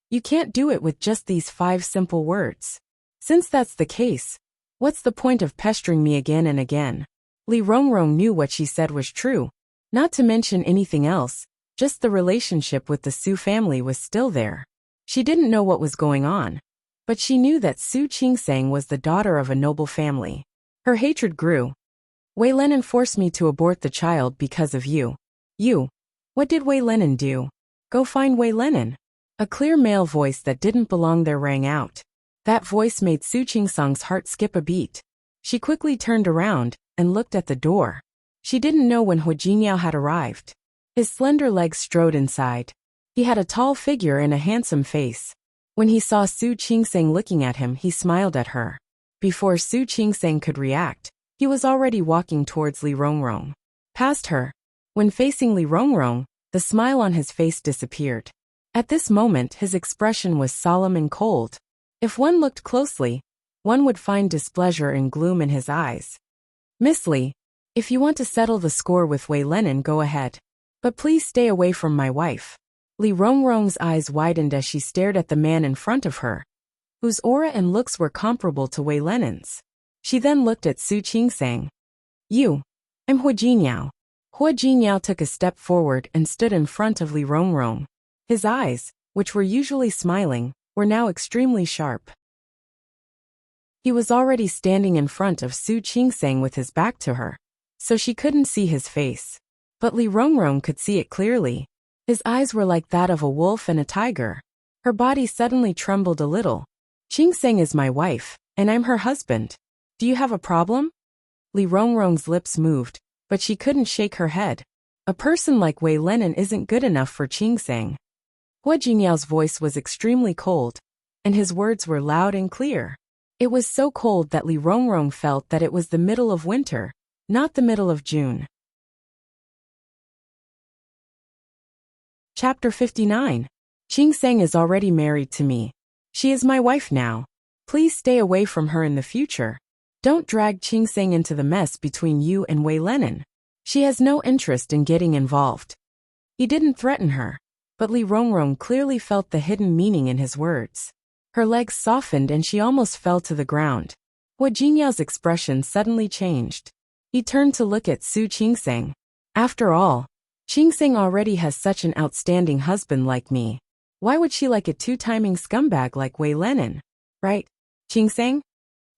[SPEAKER 1] you can't do it with just these 5 simple words. Since that's the case, what's the point of pestering me again and again?" Li Rongrong knew what she said was true. Not to mention anything else, just the relationship with the Su family was still there. She didn't know what was going on, but she knew that Su Qingsang was the daughter of a noble family. Her hatred grew. "Wei Lenin forced me to abort the child because of you. You. What did Wei Lenin do? Go find Wei Lenin." A clear male voice that didn't belong there rang out. That voice made Su Qingsang's heart skip a beat. She quickly turned around and looked at the door. She didn't know when Hua Jingyao had arrived. His slender legs strode inside. He had a tall figure and a handsome face. When he saw Su Qingsang looking at him, he smiled at her. Before Su Qingsang could react, he was already walking towards Li Rongrong. Past her. When facing Li Rongrong, the smile on his face disappeared. At this moment, his expression was solemn and cold. If one looked closely, one would find displeasure and gloom in his eyes. Miss Li, if you want to settle the score with Wei Lenin, go ahead. But please stay away from my wife. Li Rongrong's eyes widened as she stared at the man in front of her, whose aura and looks were comparable to Wei Lenin's. She then looked at Su Qingsang. I'm Hua Jingyao. Hua Jingyao took a step forward and stood in front of Li Rongrong. His eyes, which were usually smiling, were now extremely sharp. He was already standing in front of Su Qingsang with his back to her, so she couldn't see his face. But Li Rongrong could see it clearly. His eyes were like that of a wolf and a tiger. Her body suddenly trembled a little. Qingsang is my wife, and I'm her husband. Do you have a problem? Li Rongrong's lips moved, but she couldn't shake her head. A person like Wei Lenin isn't good enough for Qingsang. Hua Jinyao's voice was extremely cold, and his words were loud and clear. It was so cold that Li Rongrong felt that it was the middle of winter, not the middle of June. Chapter 59. Qingsang is already married to me. She is my wife now. Please stay away from her in the future. Don't drag Qingsang into the mess between you and Wei Lenin. She has no interest in getting involved. He didn't threaten her, but Li Rongrong clearly felt the hidden meaning in his words. Her legs softened and she almost fell to the ground. Hua Jinyao's expression suddenly changed. He turned to look at Su Qingsang. After all, Qingsang already has such an outstanding husband like me. Why would she like a two-timing scumbag like Wei Lenin? Right, Qingsang?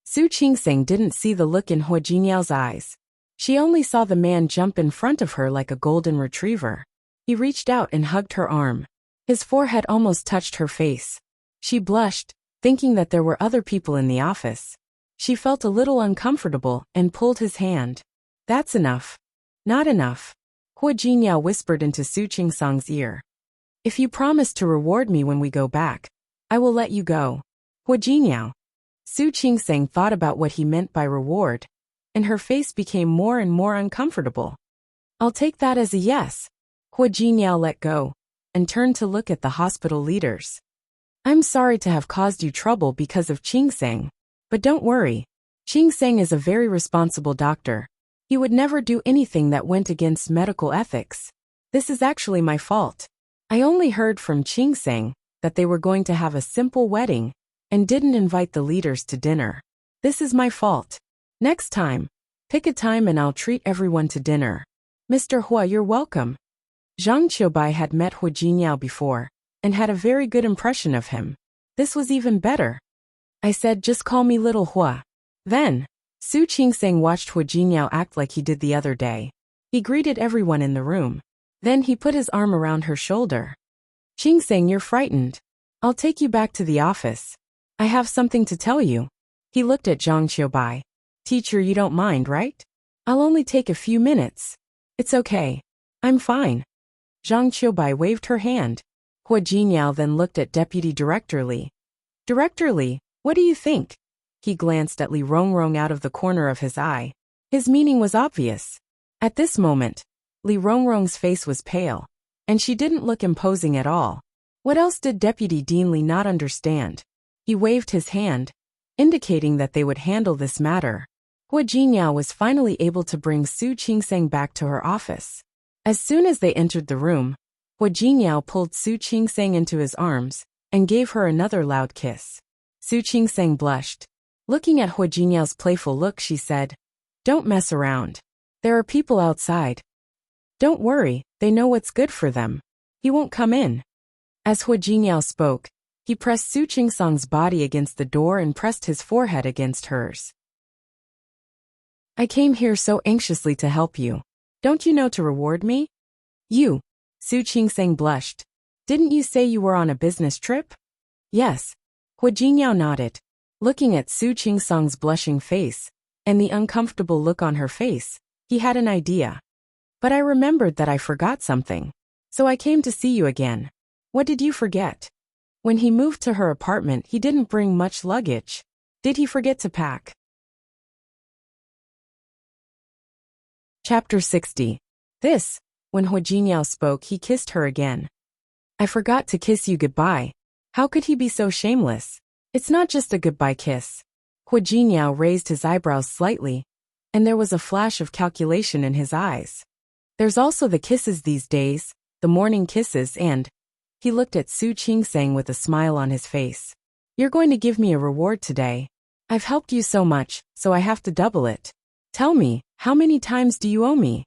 [SPEAKER 1] Su Qingsang didn't see the look in Hua Jinyao's eyes. She only saw the man jump in front of her like a golden retriever. He reached out and hugged her arm. His forehead almost touched her face. She blushed, thinking that there were other people in the office. She felt a little uncomfortable and pulled his hand. That's enough. Not enough. Hua Jinyao whispered into Su Qingsang's ear. If you promise to reward me when we go back, I will let you go. Hua Jinyao. Su Qingsang thought about what he meant by reward, and her face became more and more uncomfortable. I'll take that as a yes. Hua Jinyao let go, and turned to look at the hospital leaders. I'm sorry to have caused you trouble because of Qingsang, but don't worry. Qingsang is a very responsible doctor. He would never do anything that went against medical ethics. This is actually my fault. I only heard from Qingsang that they were going to have a simple wedding and didn't invite the leaders to dinner. This is my fault. Next time, pick a time and I'll treat everyone to dinner. Mr. Hua, you're welcome. Zhang Qiubai had met Hua Jinyao before and had a very good impression of him. This was even better. I said, just call me Little Hua. Then, Su Qingsang watched Hua Jinyao act like he did the other day. He greeted everyone in the room. Then he put his arm around her shoulder. Qingsang, you're frightened. I'll take you back to the office. I have something to tell you. He looked at Zhang Qiubai. Teacher, you don't mind, right? I'll only take a few minutes. It's okay. I'm fine. Zhang Qiubai waved her hand. Hua Jinyao then looked at Deputy Director Li. Director Li, what do you think? He glanced at Li Rongrong out of the corner of his eye. His meaning was obvious. At this moment, Li Rongrong's face was pale, and she didn't look imposing at all. What else did Deputy Dean Li not understand? He waved his hand, indicating that they would handle this matter. Hua Jinyao was finally able to bring Su Qingsang back to her office. As soon as they entered the room, Hua Jinyao pulled Su Qingsang into his arms and gave her another loud kiss. Su Qingsang blushed. Looking at Hua Jinyao's playful look, she said, Don't mess around. There are people outside. Don't worry, they know what's good for them. He won't come in. As Hua Jinyao spoke, he pressed Su Qingsang's body against the door and pressed his forehead against hers. I came here so anxiously to help you. Don't you know to reward me? You. Su Qingsang blushed. Didn't you say you were on a business trip? Yes. Hua Jinyao nodded. Looking at Su Qing-sang's blushing face and the uncomfortable look on her face, he had an idea. But I remembered that I forgot something. So I came to see you again. What did you forget? When he moved to her apartment, he didn't bring much luggage. Did he forget to pack? Chapter 60. When Hu Jingyao spoke, he kissed her again. I forgot to kiss you goodbye. How could he be so shameless? It's not just a goodbye kiss. Hu Jingyao raised his eyebrows slightly, and there was a flash of calculation in his eyes. There's also the kisses these days, the morning kisses, and he looked at Su Qing-sang with a smile on his face. You're going to give me a reward today. I've helped you so much, so I have to double it. Tell me, how many times do you owe me?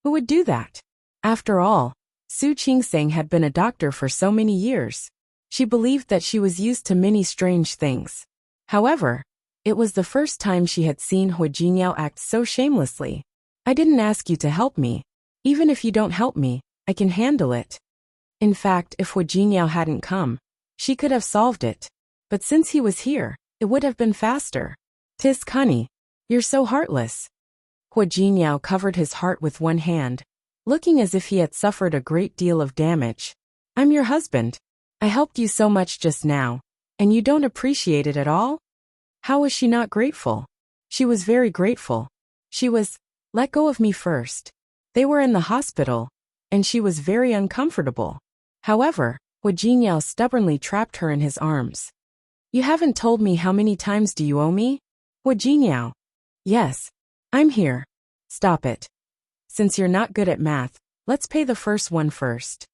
[SPEAKER 1] Who would do that? After all, Su Qing-sang had been a doctor for so many years. She believed that she was used to many strange things. However, it was the first time she had seen Hu Jingyao act so shamelessly. I didn't ask you to help me. Even if you don't help me, I can handle it. In fact, if Hu Jingyao hadn't come, she could have solved it. But since he was here, it would have been faster. Tisk honey, you're so heartless. Hu Jingyao covered his heart with one hand, looking as if he had suffered a great deal of damage. I'm your husband. I helped you so much just now, and you don't appreciate it at all? How was she not grateful? She was very grateful. She was, let go of me first. They were in the hospital, and she was very uncomfortable. However, Hu Jingyao stubbornly trapped her in his arms. You haven't told me how many times do you owe me? Hu Jingyao. Yes. I'm here. Stop it. Since you're not good at math, let's pay the first one first.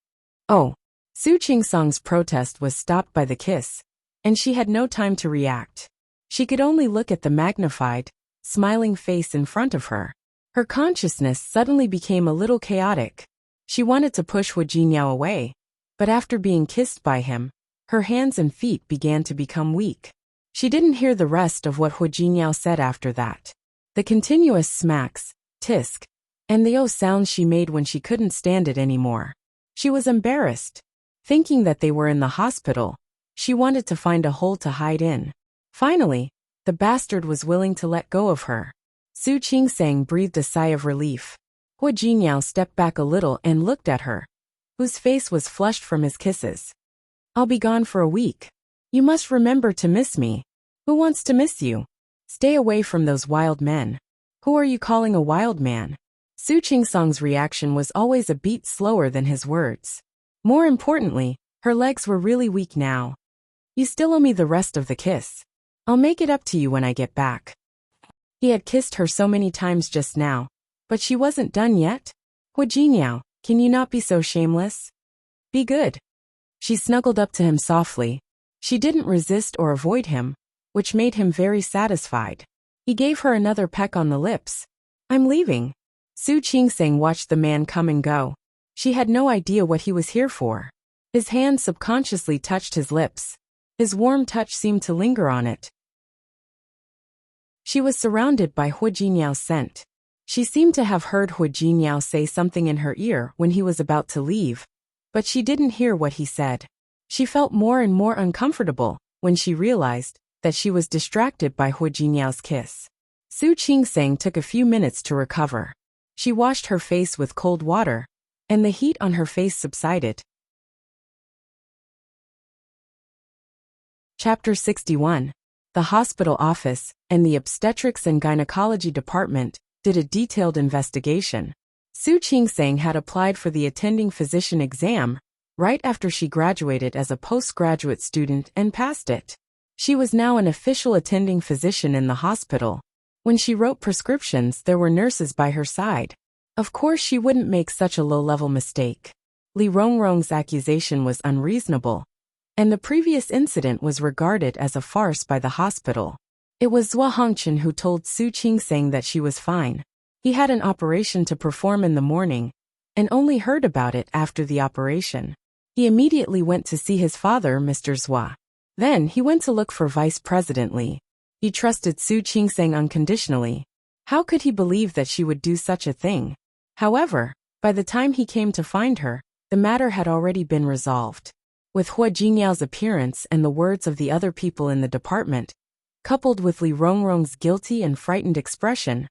[SPEAKER 1] Oh. Su Qing-sang's protest was stopped by the kiss, and she had no time to react. She could only look at the magnified, smiling face in front of her. Her consciousness suddenly became a little chaotic. She wanted to push Hu Jingyao away, but after being kissed by him, her hands and feet began to become weak. She didn't hear the rest of what Hu Jingyao said after that. The continuous smacks, tisk, and the oh sounds she made when she couldn't stand it anymore. She was embarrassed. Thinking that they were in the hospital, she wanted to find a hole to hide in. Finally, the bastard was willing to let go of her. Su Qing-sang breathed a sigh of relief. Hu Jingyao stepped back a little and looked at her, whose face was flushed from his kisses. I'll be gone for a week. You must remember to miss me. Who wants to miss you? Stay away from those wild men. Who are you calling a wild man? Su Qing-sang's reaction was always a beat slower than his words. More importantly, her legs were really weak now. You still owe me the rest of the kiss. I'll make it up to you when I get back. He had kissed her so many times just now, but she wasn't done yet. Hu Jingyao, can you not be so shameless? Be good. She snuggled up to him softly. She didn't resist or avoid him, which made him very satisfied. He gave her another peck on the lips. I'm leaving. Su Qing-sang watched the man come and go. She had no idea what he was here for. His hand subconsciously touched his lips. His warm touch seemed to linger on it. She was surrounded by Hu Jinyao's scent. She seemed to have heard Hu Jingyao say something in her ear when he was about to leave, but she didn't hear what he said. She felt more and more uncomfortable when she realized that she was distracted by Hu Jinyao's kiss. Su Qing-sang took a few minutes to recover. She washed her face with cold water, and the heat on her face subsided. Chapter 61. The hospital office and the obstetrics and gynecology department did a detailed investigation. Su Qing-sang had applied for the attending physician exam right after she graduated as a postgraduate student and passed it. She was now an official attending physician in the hospital. When she wrote prescriptions, there were nurses by her side. Of course, she wouldn't make such a low-level mistake. Li Rongrong's accusation was unreasonable, and the previous incident was regarded as a farce by the hospital. It was Zhua Hongchen who told Su Qing-sang that she was fine. He had an operation to perform in the morning, and only heard about it after the operation. He immediately went to see his father, Mr. Zhua. Then he went to look for Vice President Li. He trusted Su Qing-sang unconditionally. How could he believe that she would do such a thing? However, by the time he came to find her, the matter had already been resolved. With Hu Jinyao's appearance and the words of the other people in the department, coupled with Li Rongrong's guilty and frightened expression.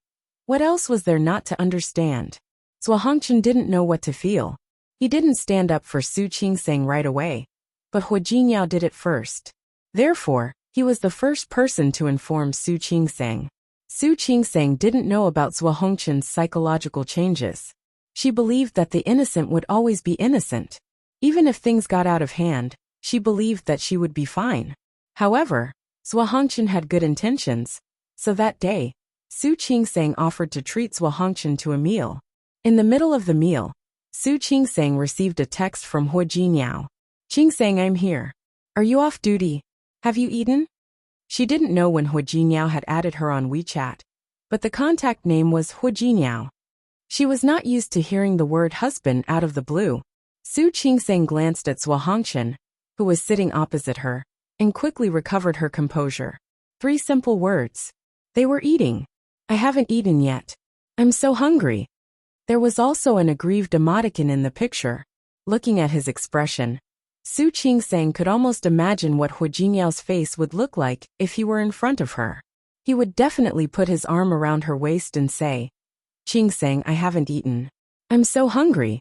[SPEAKER 1] What else was there not to understand? Zhuo Hongchen didn't know what to feel. He didn't stand up for Su Qingsang right away, but Hua Jinyao did it first. Therefore, he was the first person to inform Su Qingsang. Su Qingsang didn't know about Zhuo Hongchen's psychological changes. She believed that the innocent would always be innocent. Even if things got out of hand, she believed that she would be fine. However, Zhuo Hongchen had good intentions, so that day, Su Qingsang offered to treat Zhuo Hongchen to a meal. In the middle of the meal, Su Qingsang received a text from Hua Jinyao. "Qingsang, I'm here. Are you off duty? Have you eaten?" She didn't know when Hua Jinyao had added her on WeChat, but the contact name was Hua Jinyao. She was not used to hearing the word husband out of the blue. Su Qingsang glanced at Zhuo Hongchen, who was sitting opposite her, and quickly recovered her composure. 3 simple words. They were eating. "I haven't eaten yet. I'm so hungry." There was also an aggrieved emoticon in the picture. Looking at his expression, Su Qingsang could almost imagine what Hua Jinyao's face would look like if he were in front of her. He would definitely put his arm around her waist and say, "Qingsang, I haven't eaten. I'm so hungry."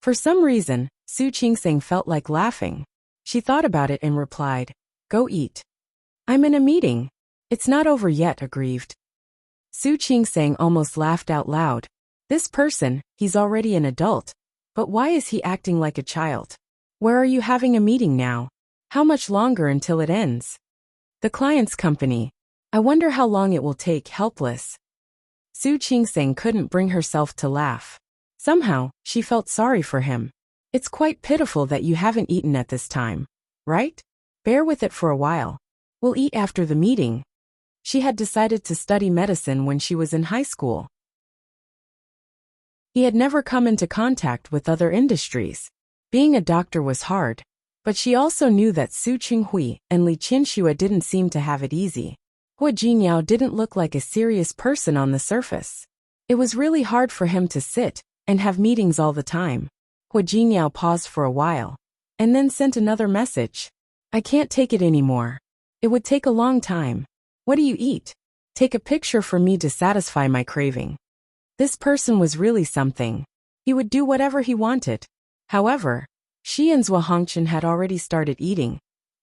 [SPEAKER 1] For some reason, Su Qingsang felt like laughing. She thought about it and replied, "Go eat." "I'm in a meeting. It's not over yet," aggrieved. Su Qingsang almost laughed out loud. This person, he's already an adult. But why is he acting like a child? "Where are you having a meeting now? How much longer until it ends?" "The client's company. I wonder how long it will take." Helpless, Su Qingsang couldn't bring herself to laugh. Somehow, she felt sorry for him. "It's quite pitiful that you haven't eaten at this time, right? Bear with it for a while. We'll eat after the meeting." She had decided to study medicine when she was in high school. He had never come into contact with other industries. Being a doctor was hard, but she also knew that Su Qinghui and Li Qinxue didn't seem to have it easy. Hua Jinyao didn't look like a serious person on the surface. It was really hard for him to sit and have meetings all the time. Hua Jinyao paused for a while, and then sent another message. "I can't take it anymore. It would take a long time. What do you eat? Take a picture for me to satisfy my craving." This person was really something. He would do whatever he wanted. However, she and Zhuo Hongchen had already started eating,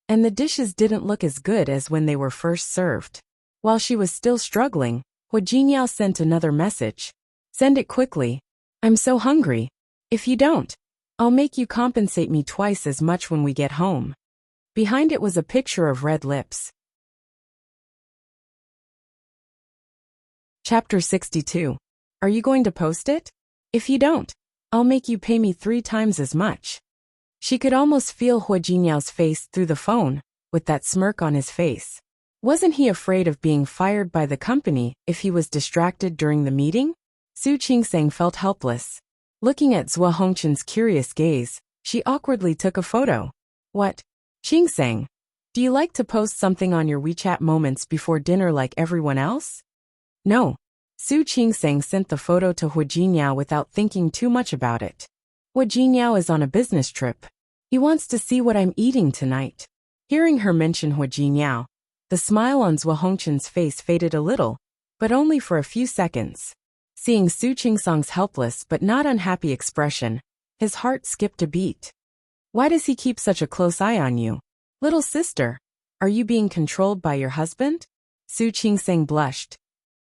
[SPEAKER 1] and the dishes didn't look as good as when they were first served. While she was still struggling, Hua Jinyao sent another message. "Send it quickly. I'm so hungry. If you don't, I'll make you compensate me twice as much when we get home." Behind it was a picture of red lips. Chapter 62. Are you going to post it? If you don't, I'll make you pay me 3 times as much. She could almost feel Hua Jinyao's face through the phone, with that smirk on his face. Wasn't he afraid of being fired by the company if he was distracted during the meeting? Su Qingsang felt helpless. Looking at Zhuo Hongchen's curious gaze, she awkwardly took a photo. "What? Qingsang, do you like to post something on your WeChat moments before dinner like everyone else?" "No." Su Qingsang sent the photo to Hua Jinyao without thinking too much about it. "Hua Jinyao is on a business trip. He wants to see what I'm eating tonight." Hearing her mention Hua Jinyao, the smile on Zhuo Hongchen's face faded a little, but only for a few seconds. Seeing Su Qingsang's helpless but not unhappy expression, his heart skipped a beat. Why does he keep such a close eye on you? "Little sister, are you being controlled by your husband?" Su Qingsang blushed.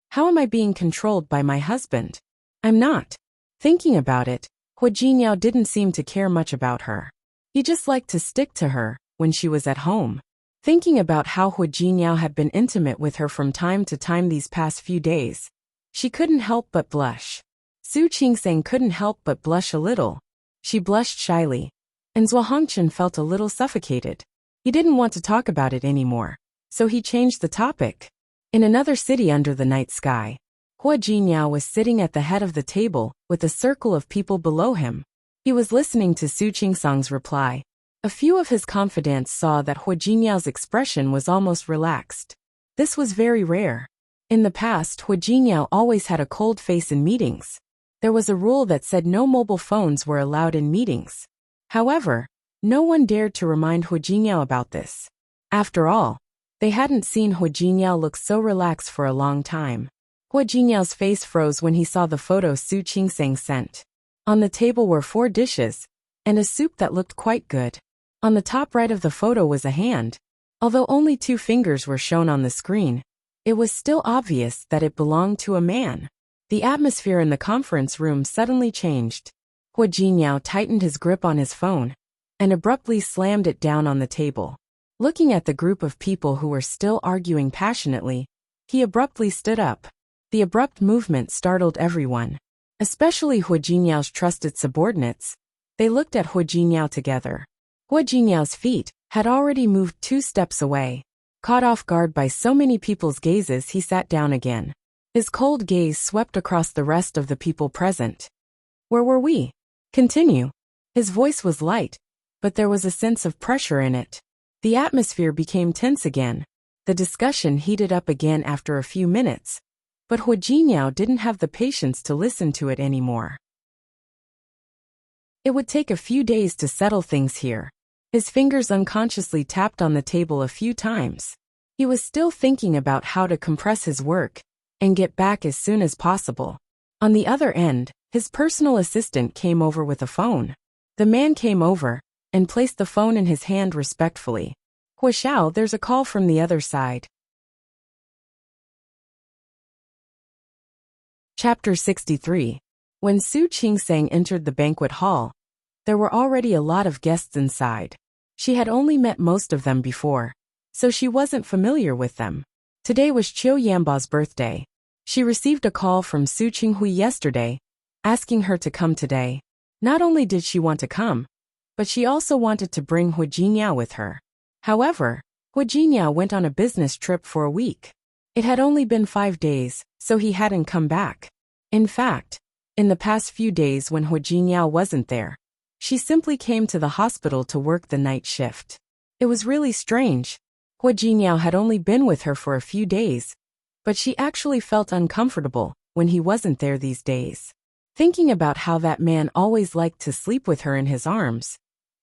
[SPEAKER 1] "How am I being controlled by my husband? I'm not." Thinking about it, Hua Jinyao didn't seem to care much about her. He just liked to stick to her when she was at home. Thinking about how Hua Jinyao had been intimate with her from time to time these past few days, she couldn't help but blush. Su Qingsang couldn't help but blush a little. She blushed shyly, and Zhuo Hongchen felt a little suffocated. He didn't want to talk about it anymore, so he changed the topic. In another city under the night sky, Hua Jinyao was sitting at the head of the table with a circle of people below him. He was listening to Su Qingsang's reply. A few of his confidants saw that Hua Jinyao's expression was almost relaxed. This was very rare. In the past, Hua Jinyao always had a cold face in meetings. There was a rule that said no mobile phones were allowed in meetings. However, no one dared to remind Hua Jinyao about this. After all, They hadn't seen Hua Jingyao look so relaxed for a long time. Hua Jinyao's face froze when he saw the photo Su Qingsang sent. On the table were 4 dishes, and a soup that looked quite good. On the top right of the photo was a hand. Although only 2 fingers were shown on the screen, it was still obvious that it belonged to a man. The atmosphere in the conference room suddenly changed. Hua Jingyao tightened his grip on his phone and abruptly slammed it down on the table. Looking at the group of people who were still arguing passionately, he abruptly stood up. The abrupt movement startled everyone, especially Hua Jinyao's trusted subordinates. They looked at Hua Jingyao together. Hua Jinyao's feet had already moved 2 steps away. Caught off guard by so many people's gazes, he sat down again. His cold gaze swept across the rest of the people present. Where were we? Continue. His voice was light, but there was a sense of pressure in it. The atmosphere became tense again. The discussion heated up again after a few minutes, but Hua Jingyao didn't have the patience to listen to it anymore. It would take a few days to settle things here. His fingers unconsciously tapped on the table a few times. He was still thinking about how to compress his work and get back as soon as possible. On the other end, his personal assistant came over with a phone. The man came over and placed the phone in his hand respectfully. Hua Xiao, there's a call from the other side. Chapter 63. When Su Qingsang entered the banquet hall, there were already a lot of guests inside. She had only met most of them before, so she wasn't familiar with them. Today was Qiu Yanba's birthday. She received a call from Su Qinghui yesterday, asking her to come today. Not only did she want to come, but she also wanted to bring Hua Jingyao with her. However, Hua Jingyao went on a business trip for a week. It had only been 5 days, so he hadn't come back. In fact, in the past few days when Hua Jingyao wasn't there, she simply came to the hospital to work the night shift. It was really strange. Hua Jingyao had only been with her for a few days, but she actually felt uncomfortable when he wasn't there these days. Thinking about how that man always liked to sleep with her in his arms,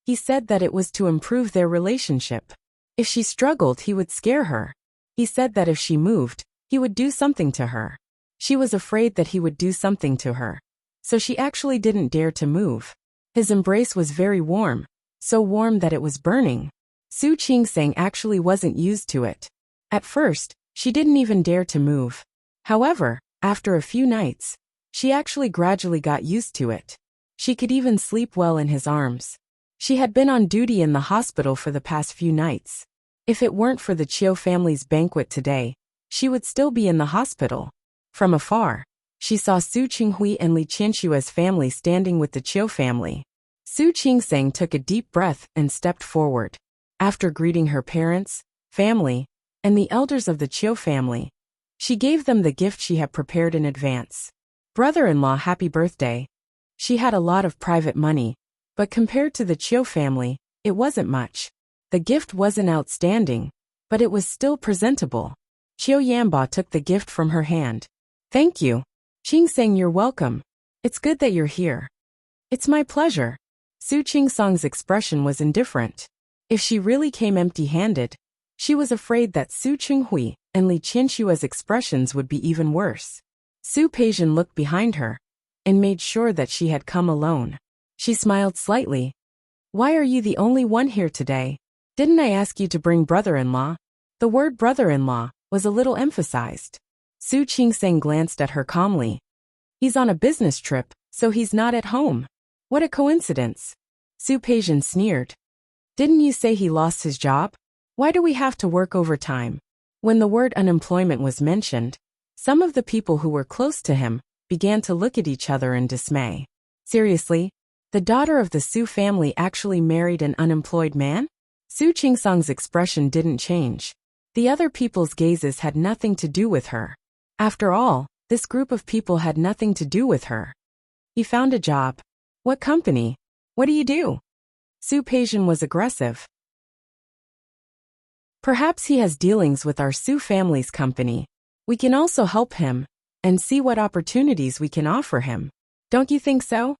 [SPEAKER 1] he said that it was to improve their relationship. If she struggled, he would scare her. He said that if she moved, he would do something to her. She was afraid that he would do something to her, so she actually didn't dare to move. His embrace was very warm, so warm that it was burning. Su Qingsang actually wasn't used to it. At first, she didn't even dare to move. However, after a few nights, she actually gradually got used to it. She could even sleep well in his arms. She had been on duty in the hospital for the past few nights. If it weren't for the Qiu family's banquet today, she would still be in the hospital. From afar, she saw Su Qinghui and Li Qianshua's family standing with the Qiu family. Su Qingsang took a deep breath and stepped forward. After greeting her parents, family, and the elders of the Qiu family, she gave them the gift she had prepared in advance. Brother-in-law, happy birthday. She had a lot of private money, but compared to the Qiu family, it wasn't much. The gift wasn't outstanding, but it was still presentable. Qiu Yanba took the gift from her hand. Thank you. Qingsang, you're welcome. It's good that you're here. It's my pleasure. Su Qingsang's expression was indifferent. If she really came empty-handed, she was afraid that Su Qinghui and Li Qianshua's expressions would be even worse. Su Peijian looked behind her and made sure that she had come alone. She smiled slightly. Why are you the only one here today? Didn't I ask you to bring brother-in-law? The word brother-in-law was a little emphasized. Su Qingsang glanced at her calmly. He's on a business trip, so he's not at home. What a coincidence. Su Peijian sneered. Didn't you say he lost his job? Why do we have to work overtime? When the word unemployment was mentioned, some of the people who were close to him began to look at each other in dismay. Seriously? The daughter of the Su family actually married an unemployed man? Su Qingsang's expression didn't change. The other people's gazes had nothing to do with her. After all, this group of people had nothing to do with her. He found a job. What company? What do you do? Su Peijian was aggressive. Perhaps he has dealings with our Su family's company. We can also help him and see what opportunities we can offer him. Don't you think so?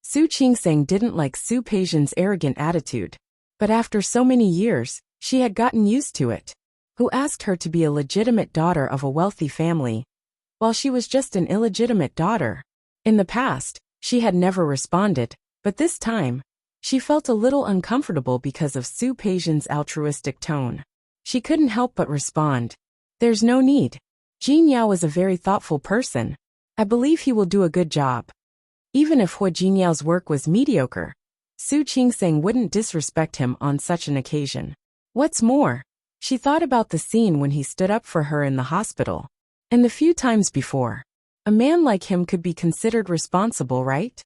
[SPEAKER 1] Su Qingsang didn't like Su Peijian's arrogant attitude, but after so many years, she had gotten used to it. who asked her to be a legitimate daughter of a wealthy family, while she was just an illegitimate daughter. In the past, she had never responded, but this time, she felt a little uncomfortable because of Su Peijian's altruistic tone. She couldn't help but respond. There's no need. Jin Yao is a very thoughtful person. I believe he will do a good job. Even if Hua Jinyao's work was mediocre, Su Qingseng wouldn't disrespect him on such an occasion. What's more, she thought about the scene when he stood up for her in the hospital. And the few times before. A man like him could be considered responsible, right?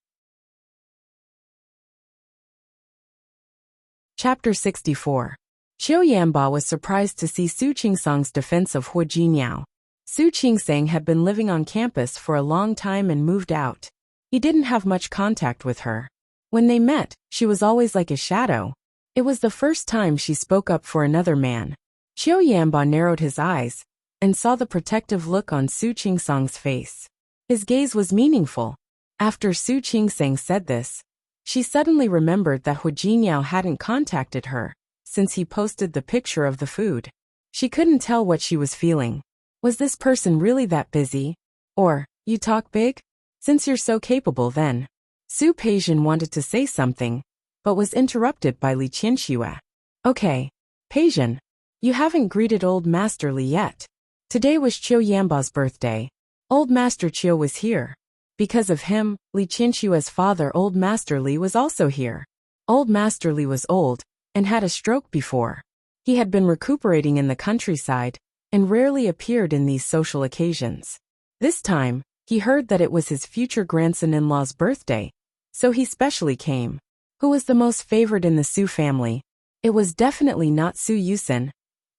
[SPEAKER 1] Chapter 64. Qiu Yanba was surprised to see Su Qingseng's defense of Hua Jinyao. Su Qingseng had been living on campus for a long time and moved out. He didn't have much contact with her. When they met, she was always like a shadow. It was the first time she spoke up for another man. Qiu Yanba narrowed his eyes and saw the protective look on Su Qingseng's face. His gaze was meaningful. After Su Qingseng said this, she suddenly remembered that Hua Jinyao hadn't contacted her since he posted the picture of the food. She couldn't tell what she was feeling. Was this person really that busy? Or, you talk big? Since you're so capable then. Su Peijian wanted to say something, but was interrupted by Li Qianxue. Okay, Peijian, you haven't greeted Old Master Li yet. Today was Qiu Yanba's birthday. Old Master Qiu was here. Because of him, Li Qianxue's father Old Master Li was also here. Old Master Li was old and had a stroke before. He had been recuperating in the countryside and rarely appeared in these social occasions. This time, he heard that it was his future grandson-in-law's birthday, so he specially came. Who was the most favored in the Su family? It was definitely not Su Yusen,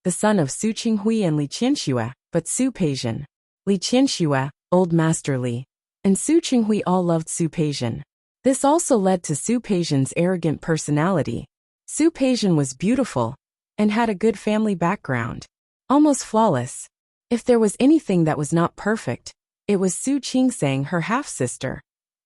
[SPEAKER 1] the son of Su Qinghui and Li Qianxue, but Su Peijian. Li Qianxue, Old Master Li, and Su Qinghui all loved Su Peijian. This also led to Su Peijian's arrogant personality. Su Peijian was beautiful and had a good family background, almost flawless. If there was anything that was not perfect, it was Su Qingseng, her half-sister,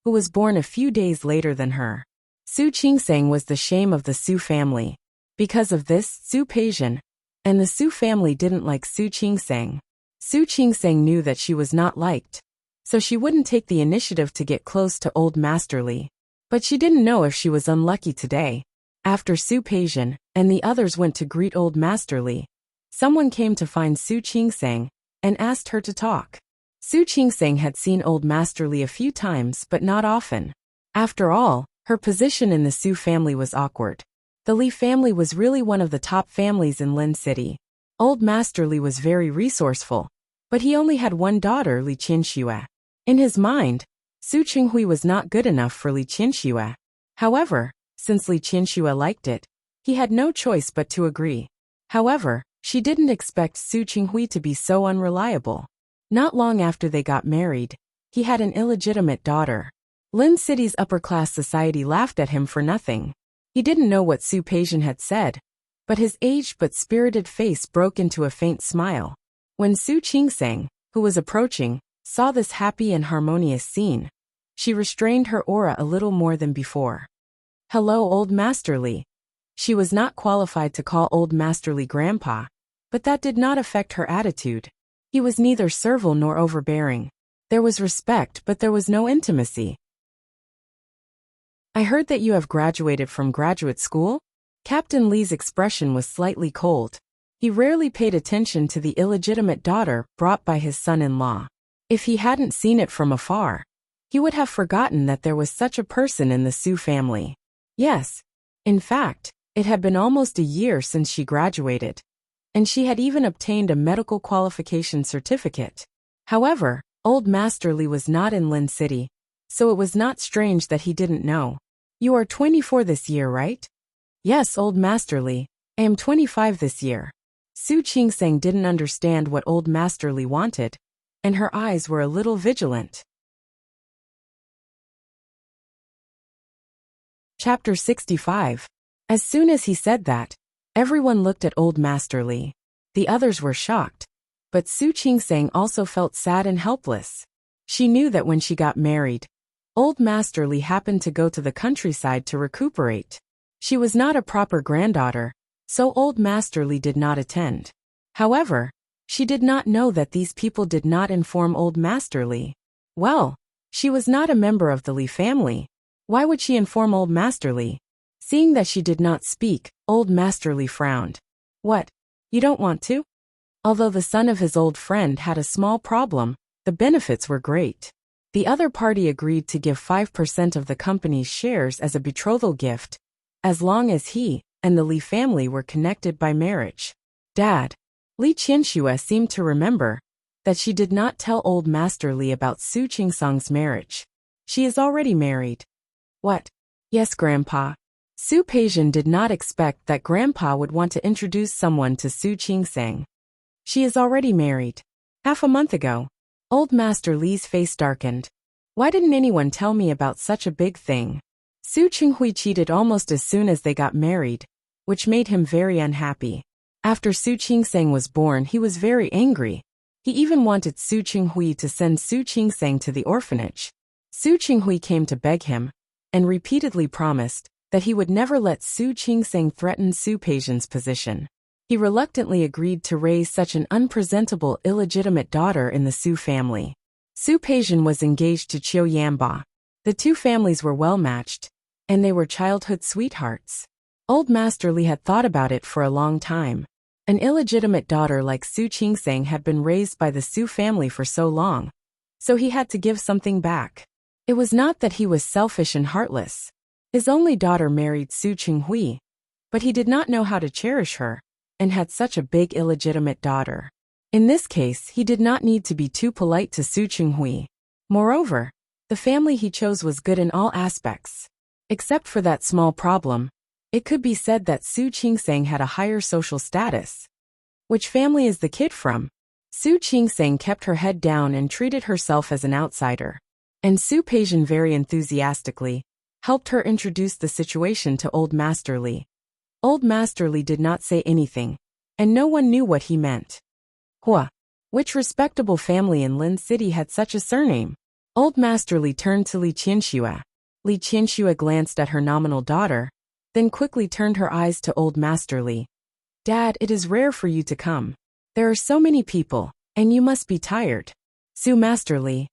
[SPEAKER 1] who was born a few days later than her. Su Qingseng was the shame of the Su family. Because of this, Su Peijian and the Su family didn't like Su Qingseng. Su Qingseng knew that she was not liked, so she wouldn't take the initiative to get close to Old Master Li. But she didn't know if she was unlucky today. After Su Peijian and the others went to greet Old Master Li, someone came to find Su Qingseng and asked her to talk. Su Qingseng had seen Old Master Li a few times but not often. After all, her position in the Su family was awkward. The Li family was really one of the top families in Lin City. Old Master Li was very resourceful, but he only had one daughter, Li Qianxue. In his mind, Su Qinghui was not good enough for Li Qianxue. However, since Li Qianxue liked it, he had no choice but to agree. However, she didn't expect Su Qinghui to be so unreliable. Not long after they got married, he had an illegitimate daughter. Lin City's upper-class society laughed at him for nothing. He didn't know what Su Peijian had said, but his aged but spirited face broke into a faint smile. When Su Qingseng, who was approaching, saw this happy and harmonious scene, she restrained her aura a little more than before. Hello, Old Master Li. She was not qualified to call Old Master Li Grandpa, but that did not affect her attitude. He was neither servile nor overbearing. There was respect, but there was no intimacy. I heard that you have graduated from graduate school? Captain Li's expression was slightly cold. He rarely paid attention to the illegitimate daughter brought by his son-in-law. If he hadn't seen it from afar, he would have forgotten that there was such a person in the Su family. Yes. In fact, it had been almost a year since she graduated, and she had even obtained a medical qualification certificate. However, Old Master Li was not in Lin City, so it was not strange that he didn't know. You are 24 this year, right? Yes, Old Master Li. I am 25 this year. Su Qingseng didn't understand what Old Master Li wanted, and her eyes were a little vigilant. Chapter 65. As soon as he said that, everyone looked at Old Master Li. The others were shocked, but Su Qingseng also felt sad and helpless. She knew that when she got married, Old Master Li happened to go to the countryside to recuperate. She was not a proper granddaughter, so Old Master Li did not attend. However, she did not know that these people did not inform old Master Li. Well, she was not a member of the Li family. Why would she inform old Master Li? Seeing that she did not speak, old Master Li frowned. What? You don't want to? Although the son of his old friend had a small problem, the benefits were great. The other party agreed to give 5% of the company's shares as a betrothal gift, as long as he and the Li family were connected by marriage. Dad. Li Qianxue seemed to remember that she did not tell old Master Li about Su Qingsang's marriage. She is already married. What? Yes, Grandpa. Su Peijian did not expect that Grandpa would want to introduce someone to Su Qingsang. She is already married. Half a month ago. Old Master Li's face darkened. Why didn't anyone tell me about such a big thing? Su Qinghui cheated almost as soon as they got married, which made him very unhappy. After Su Qingsang was born, he was very angry. He even wanted Su Qinghui to send Su Qingsang to the orphanage. Su Qinghui came to beg him, and repeatedly promised that he would never let Su Qingsang threaten Su Peijian's position. He reluctantly agreed to raise such an unpresentable illegitimate daughter in the Su family. Su Peijian was engaged to Qiu Yanba. The two families were well matched, and they were childhood sweethearts. Old Master Li had thought about it for a long time. An illegitimate daughter like Su Qingsang had been raised by the Su family for so long, so he had to give something back. It was not that he was selfish and heartless. His only daughter married Su Qinghui, but he did not know how to cherish her, and had such a big illegitimate daughter. In this case, he did not need to be too polite to Su Qinghui. Moreover, the family he chose was good in all aspects. Except for that small problem, it could be said that Su Qingsang had a higher social status. Which family is the kid from? Su Qingsang kept her head down and treated herself as an outsider. And Su Peijian very enthusiastically helped her introduce the situation to old Master Li. Old Master Li did not say anything, and no one knew what he meant. Hua. Which respectable family in Lin City had such a surname? Old Master Li turned to Li Qianxue. Li Qianxue glanced at her nominal daughter, then quickly turned her eyes to old Master Li. Dad, it is rare for you to come. There are so many people, and you must be tired. Su Master Li.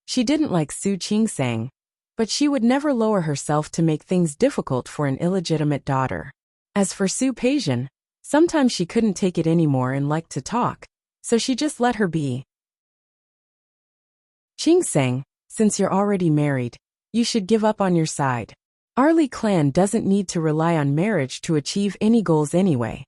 [SPEAKER 1] She didn't like Su Qingsang, but she would never lower herself to make things difficult for an illegitimate daughter. As for Su Peijian, sometimes she couldn't take it anymore and liked to talk, so she just let her be. Qingsang, since you're already married, you should give up on your side. Our Li clan doesn't need to rely on marriage to achieve any goals anyway.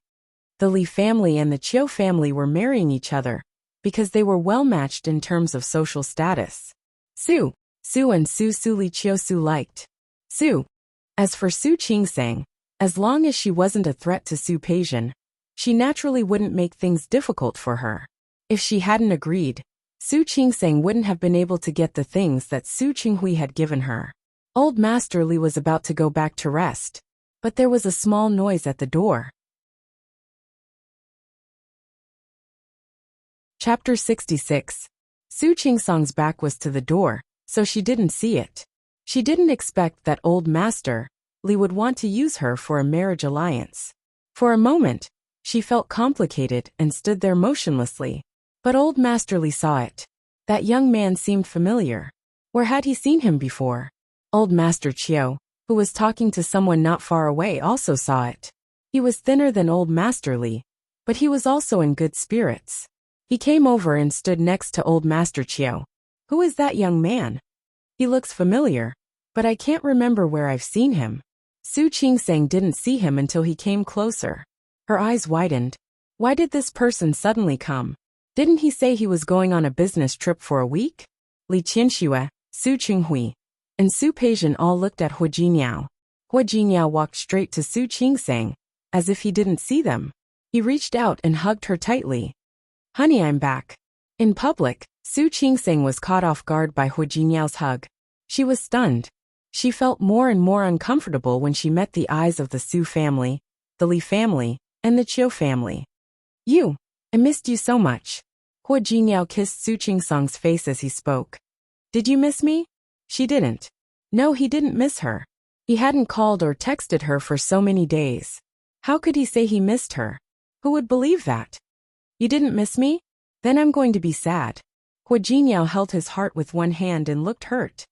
[SPEAKER 1] The Li family and the Qiu family were marrying each other because they were well matched in terms of social status. Su and Su Li Qiu Su liked Su. As for Su Qingsang, as long as she wasn't a threat to Su Peijian, she naturally wouldn't make things difficult for her. If she hadn't agreed, Su Qingsang wouldn't have been able to get the things that Su Qinghui had given her. Old Master Li was about to go back to rest, but there was a small noise at the door. Chapter 66. Su Qingsang's back was to the door, so she didn't see it. She didn't expect that old Master Li would want to use her for a marriage alliance. For a moment, she felt complicated and stood there motionlessly. But old Master Li saw it. That young man seemed familiar. Where had he seen him before? Old Master Qiu, who was talking to someone not far away, also saw it. He was thinner than old Master Li, but he was also in good spirits. He came over and stood next to old Master Qiu. Who is that young man? He looks familiar, but I can't remember where I've seen him. Su Qingsang didn't see him until he came closer. Her eyes widened. Why did this person suddenly come? Didn't he say he was going on a business trip for a week? Li Qianxue, Su Qinghui, and Su Peijian all looked at Hua Jinyao. Hua Jinyao walked straight to Su Qingsang, as if he didn't see them. He reached out and hugged her tightly. Honey, I'm back. In public, Su Qingsang was caught off guard by Hua Jinyao's hug. She was stunned. She felt more and more uncomfortable when she met the eyes of the Su family, the Li family, and the Qiu family. I missed you so much. Hua Jinyao kissed Su Qingsang's face as he spoke. Did you miss me? She didn't. No, he didn't miss her. He hadn't called or texted her for so many days. How could he say he missed her? Who would believe that? You didn't miss me? Then I'm going to be sad. Hua Jingyao held his heart with one hand and looked hurt.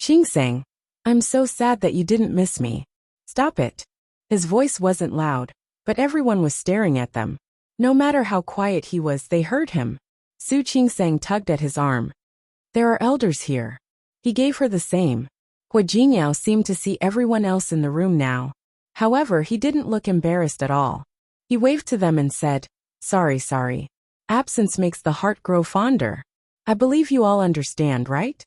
[SPEAKER 1] Qing sang, I'm so sad that you didn't miss me. Stop it. His voice wasn't loud, but everyone was staring at them. No matter how quiet he was, they heard him. Su Qingsang tugged at his arm. There are elders here. He gave her the same. Hua Jingyao seemed to see everyone else in the room now. However, he didn't look embarrassed at all. He waved to them and said, Sorry. Absence makes the heart grow fonder. I believe you all understand, right?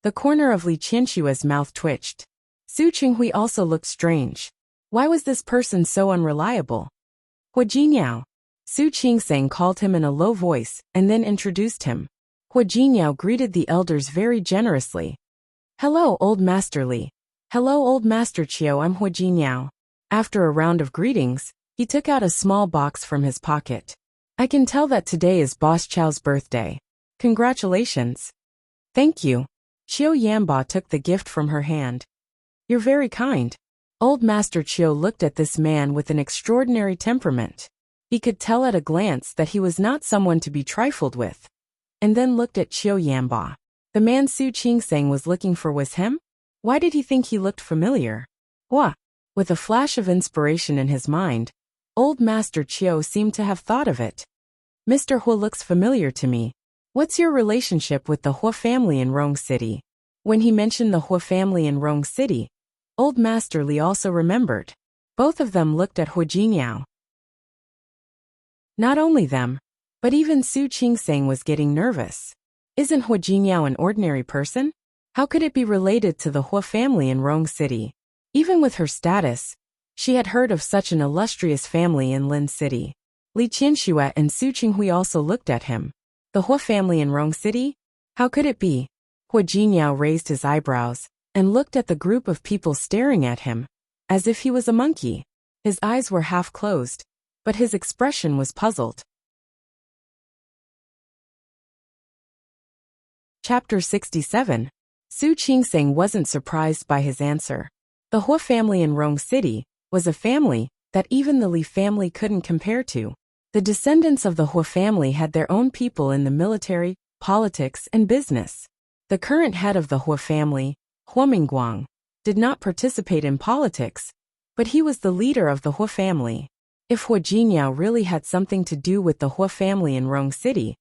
[SPEAKER 1] The corner of Li Qianshua's mouth twitched. Su Qinghui also looked strange. Why was this person so unreliable? Hua Jingyao. Su Qingsang called him in a low voice and then introduced him. Hua Jingyao greeted the elders very generously. Hello, Old Master Li. Hello, Old Master Qiu, I'm Hua Jingyao. After a round of greetings, he took out a small box from his pocket. I can tell that today is Boss Chow's birthday. Congratulations. Thank you. Qiu Yanba took the gift from her hand. You're very kind. Old Master Qiu looked at this man with an extraordinary temperament. He could tell at a glance that he was not someone to be trifled with. And then looked at Qiu Yanba. The man Su Qingsang was looking for was him? Why did he think he looked familiar? Hua. With a flash of inspiration in his mind, Old Master Qiu seemed to have thought of it. Mr. Hua looks familiar to me. What's your relationship with the Hua family in Rong City? When he mentioned the Hua family in Rong City, Old Master Li also remembered. Both of them looked at Hua Jingyao. Not only them, but even Su Qingsang was getting nervous. Isn't Hua Jingyao an ordinary person? How could it be related to the Hua family in Rong City? Even with her status, she had heard of such an illustrious family in Lin City. Li Qianxue and Su Qinghui also looked at him. The Hua family in Rong City? How could it be? Hua Jingyao raised his eyebrows and looked at the group of people staring at him, as if he was a monkey. His eyes were half closed, but his expression was puzzled. Chapter 67. Su Qingsang wasn't surprised by his answer. The Hua family in Rong City was a family that even the Li family couldn't compare to. The descendants of the Hua family had their own people in the military, politics, and business. The current head of the Hua family, Hua Mingguang, did not participate in politics, but he was the leader of the Hua family. If Hua Jingyao really had something to do with the Hua family in Rong City,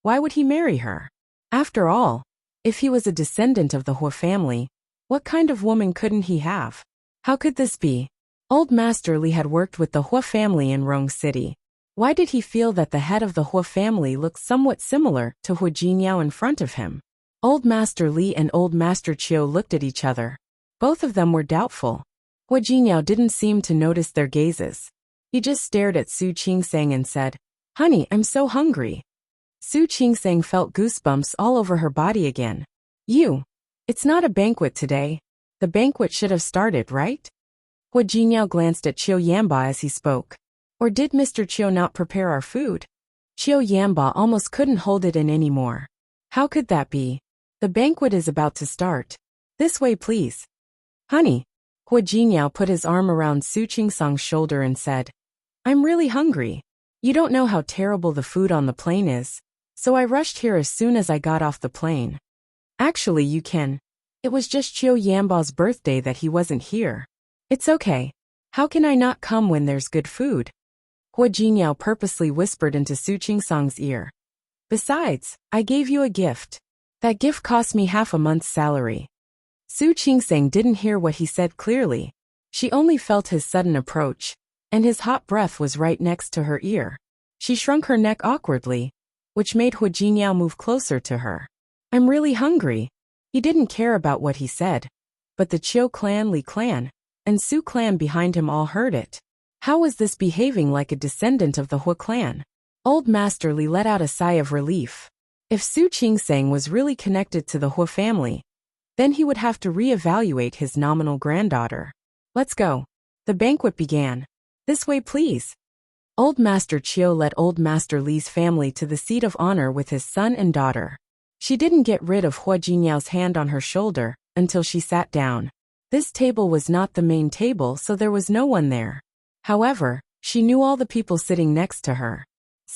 [SPEAKER 1] why would he marry her? After all, if he was a descendant of the Hua family, what kind of woman couldn't he have? How could this be? Old Master Li had worked with the Hua family in Rong City. Why did he feel that the head of the Hua family looked somewhat similar to Hua Jingyao in front of him? Old Master Li and Old Master Qiu looked at each other. Both of them were doubtful. Hua Jingyao didn't seem to notice their gazes. He just stared at Su Qingsang and said, Honey, I'm so hungry. Su Qingsang felt goosebumps all over her body again. It's not a banquet today. The banquet should have started, right? Hua Jingyao glanced at Qiu Yanba as he spoke. Or did Mr. Qiu not prepare our food? Qiu Yanba almost couldn't hold it in anymore. How could that be? The banquet is about to start. This way, please. Honey. Hua Jingyao put his arm around Su Qingsang's shoulder and said, I'm really hungry. You don't know how terrible the food on the plane is, so I rushed here as soon as I got off the plane. Actually, you can. It was just Qiu Yanba's birthday that he wasn't here. It's okay. How can I not come when there's good food? Hua Jingyao purposely whispered into Su Qingsang's ear. Besides, I gave you a gift. That gift cost me half a month's salary. Su Qingsang didn't hear what he said clearly. She only felt his sudden approach, and his hot breath was right next to her ear. She shrunk her neck awkwardly, which made Hua Jingyao move closer to her. I'm really hungry. He didn't care about what he said, but the Qiu clan, Li clan, and Su clan behind him all heard it. How was this behaving like a descendant of the Hua clan? Old Master Li let out a sigh of relief. If Su Qingsang was really connected to the Hua family, then he would have to re-evaluate his nominal granddaughter. Let's go. The banquet began. This way, please. Old Master Qiu led Old Master Li's family to the seat of honor with his son and daughter. She didn't get rid of Hua Jinyao's hand on her shoulder until she sat down. This table was not the main table, so there was no one there. However, she knew all the people sitting next to her.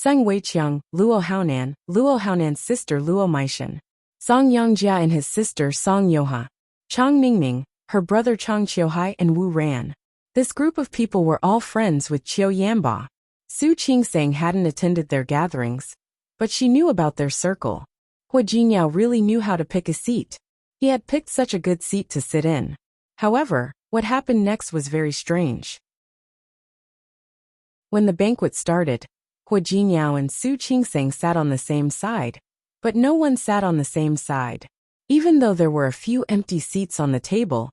[SPEAKER 1] Sung Weiqiang, Luo Haonan's sister Luo Maishan. Song Yangjia and his sister Song Yoha. Chang Ningning, her brother Chang Qiuhai and Wu Ran. This group of people were all friends with Qiu Yanba. Su Qingsang hadn't attended their gatherings, but she knew about their circle. Hua Jinyao really knew how to pick a seat. He had picked such a good seat to sit in. However, what happened next was very strange. When the banquet started, Hua Jinyao and Su Qingsang sat on the same side, but no one sat on the same side. Even though there were a few empty seats on the table,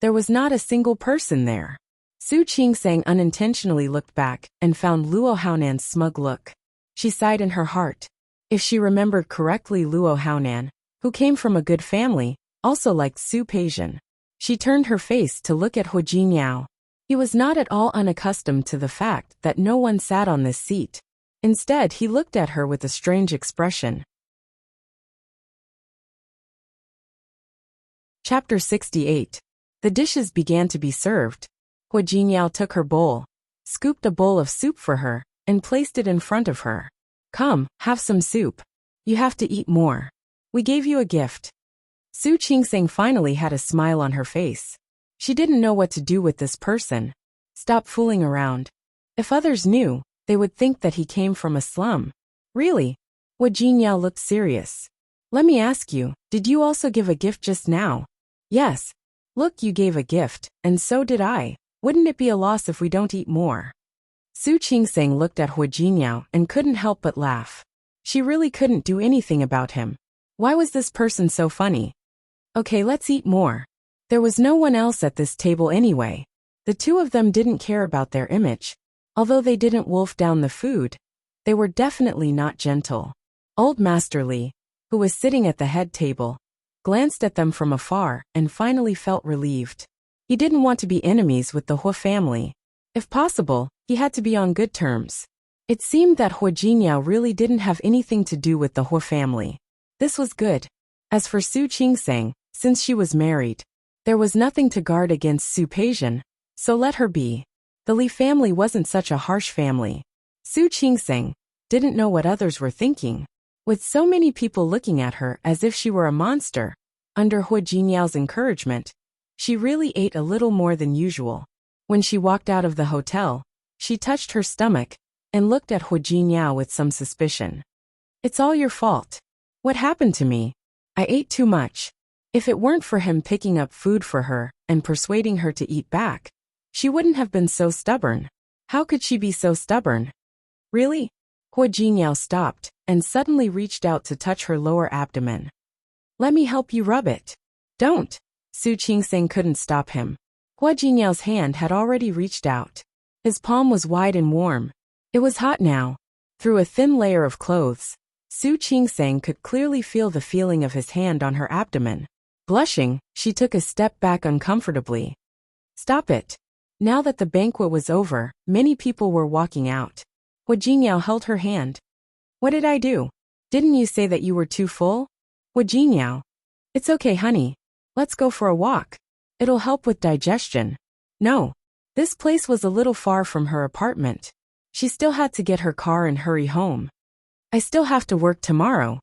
[SPEAKER 1] there was not a single person there. Su Qingsang unintentionally looked back and found Luo Haonan's smug look. She sighed in her heart. If she remembered correctly, Luo Haonan, who came from a good family, also liked Su Peijian. She turned her face to look at Hua Jinyao. He was not at all unaccustomed to the fact that no one sat on this seat. Instead, he looked at her with a strange expression. Chapter 68. The dishes began to be served. Hua Jinyao took her bowl, scooped a bowl of soup for her, and placed it in front of her. Come, have some soup. You have to eat more. We gave you a gift. Su Qingsang finally had a smile on her face. She didn't know what to do with this person. Stop fooling around. If others knew, they would think that he came from a slum. Really? Hua Jinyao looked serious. Let me ask you, did you also give a gift just now? Yes. Look, you gave a gift, and so did I. Wouldn't it be a loss if we don't eat more? Su Qingsang looked at Hua Jinyao and couldn't help but laugh. She really couldn't do anything about him. Why was this person so funny? Okay, let's eat more. There was no one else at this table anyway. The two of them didn't care about their image. Although they didn't wolf down the food, they were definitely not gentle. Old Master Li, who was sitting at the head table, glanced at them from afar and finally felt relieved. He didn't want to be enemies with the Hua family. If possible, he had to be on good terms. It seemed that Hua Jinyao really didn't have anything to do with the Hua family. This was good. As for Su Qingsang, since she was married, there was nothing to guard against Su Peijian, so let her be. The Li family wasn't such a harsh family. Su Qingsang didn't know what others were thinking. With so many people looking at her as if she were a monster, under Hua Jinyao's encouragement, she really ate a little more than usual. When she walked out of the hotel, she touched her stomach and looked at Hua Jinyao with some suspicion. It's all your fault. What happened to me? I ate too much. If it weren't for him picking up food for her and persuading her to eat back, she wouldn't have been so stubborn. How could she be so stubborn? Really? Hua Jinyao stopped and suddenly reached out to touch her lower abdomen. Let me help you rub it. Don't. Su Qingsang couldn't stop him. Hua Jinyao's hand had already reached out. His palm was wide and warm. It was hot now. Through a thin layer of clothes, Su Qingsang could clearly feel the feeling of his hand on her abdomen. Blushing, she took a step back uncomfortably. Stop it. Now that the banquet was over, many people were walking out. Hua Jinyao held her hand. What did I do? Didn't you say that you were too full? Hua Jinyao. It's okay, honey. Let's go for a walk. It'll help with digestion. No. This place was a little far from her apartment. She still had to get her car and hurry home. I still have to work tomorrow.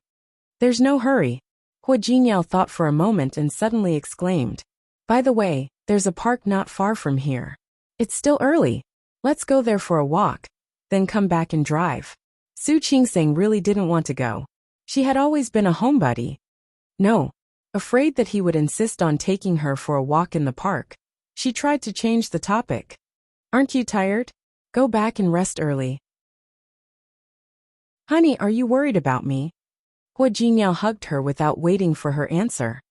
[SPEAKER 1] There's no hurry. Hua Jinyao thought for a moment and suddenly exclaimed. By the way, there's a park not far from here. It's still early. Let's go there for a walk, then come back and drive. Su Qingsang really didn't want to go. She had always been a homebody. No. Afraid that he would insist on taking her for a walk in the park, she tried to change the topic. Aren't you tired? Go back and rest early. Honey, are you worried about me? Hua Jinyao hugged her without waiting for her answer.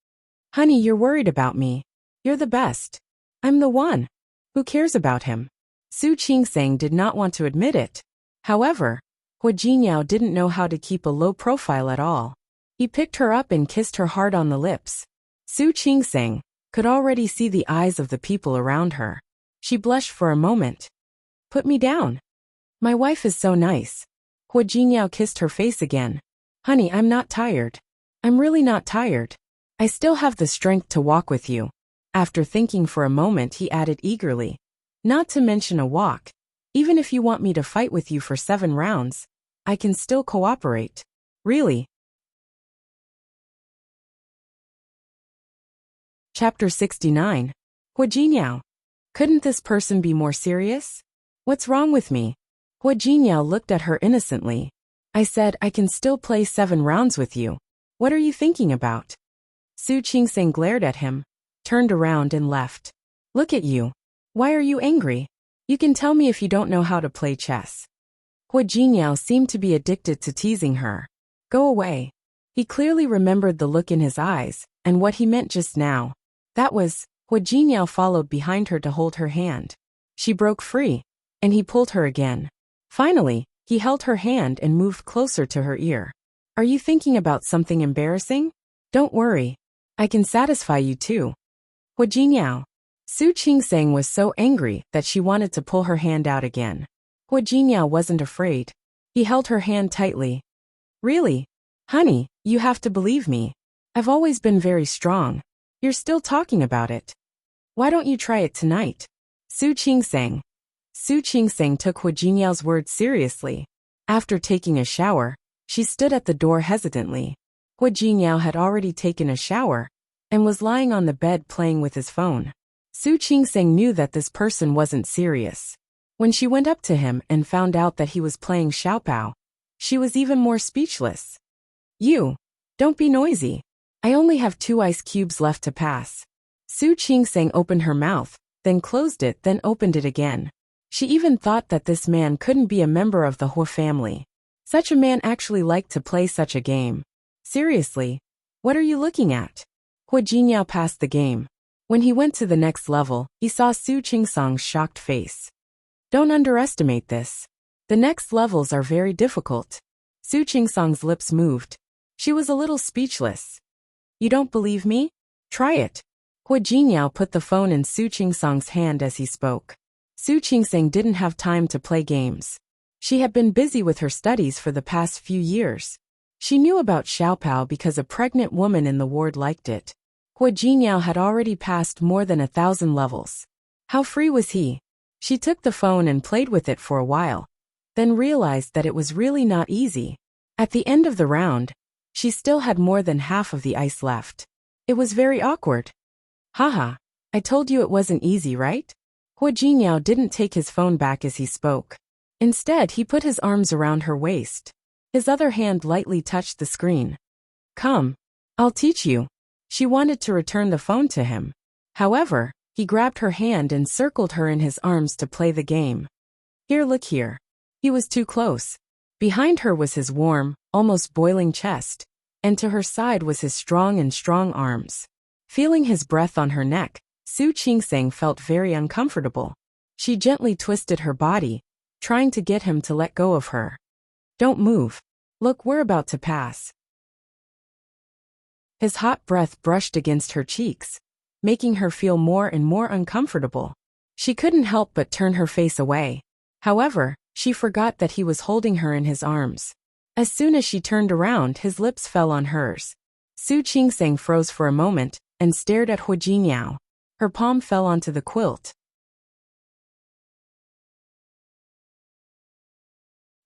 [SPEAKER 1] Honey, you're worried about me. You're the best. I'm the one. Who cares about him? Su Qingsang did not want to admit it. However, Hua Jinyao didn't know how to keep a low profile at all. He picked her up and kissed her hard on the lips. Su Qingsang could already see the eyes of the people around her. She blushed for a moment. Put me down. My wife is so nice. Hua Jinyao kissed her face again. Honey, I'm not tired. I'm really not tired. I still have the strength to walk with you. After thinking for a moment, he added eagerly. Not to mention a walk. Even if you want me to fight with you for 7 rounds, I can still cooperate. Really? Chapter 69. Huo couldn't this person be more serious? What's wrong with me? Huo looked at her innocently. I said I can still play 7 rounds with you. What are you thinking about? Su Qingseng glared at him, turned around and left. Look at you. Why are you angry? You can tell me if you don't know how to play chess. Huo seemed to be addicted to teasing her. Go away. He clearly remembered the look in his eyes, and what he meant just now. That was, Huo followed behind her to hold her hand. She broke free, and he pulled her again. Finally, he held her hand and moved closer to her ear. Are you thinking about something embarrassing? Don't worry. I can satisfy you too. Huo. Su Qingseng was so angry that she wanted to pull her hand out again. Huo wasn't afraid. He held her hand tightly. Really? Honey, you have to believe me. I've always been very strong. You're still talking about it. Why don't you try it tonight? Su Qingseng took Huo words seriously. After taking a shower, she stood at the door hesitantly. Huo had already taken a shower and was lying on the bed playing with his phone. Su Qingseng knew that this person wasn't serious. When she went up to him and found out that he was playing Xiaopao, she was even more speechless. You. Don't be noisy. I only have 2 ice cubes left to pass. Su Qingseng opened her mouth, then closed it, then opened it again. She even thought that this man couldn't be a member of the Huo family. Such a man actually liked to play such a game. Seriously? What are you looking at? Huo passed the game. When he went to the next level, he saw Su Qingseng's shocked face. Don't underestimate this. The next levels are very difficult. Su Qingseng's lips moved. She was a little speechless. You don't believe me? Try it. Huo put the phone in Su Qingseng's hand as he spoke. Su Qingseng didn't have time to play games. She had been busy with her studies for the past few years. She knew about Xiaopao because a pregnant woman in the ward liked it. Huo had already passed more than 1,000 levels. How free was he? She took the phone and played with it for a while, then realized that it was really not easy. At the end of the round, she still had more than half of the ice left. It was very awkward. Haha, I told you it wasn't easy, right? Huo didn't take his phone back as he spoke. Instead, he put his arms around her waist. His other hand lightly touched the screen. Come. I'll teach you. She wanted to return the phone to him. However, he grabbed her hand and circled her in his arms to play the game. Here, look here. He was too close. Behind her was his warm, almost boiling chest, and to her side was his strong arms. Feeling his breath on her neck, Su Qingseng felt very uncomfortable. She gently twisted her body, trying to get him to let go of her. Don't move. Look, we're about to pass. His hot breath brushed against her cheeks, making her feel more and more uncomfortable. She couldn't help but turn her face away. However, she forgot that he was holding her in his arms. As soon as she turned around, his lips fell on hers. Su Qingseng froze for a moment and stared at Huo. Her palm fell onto the quilt.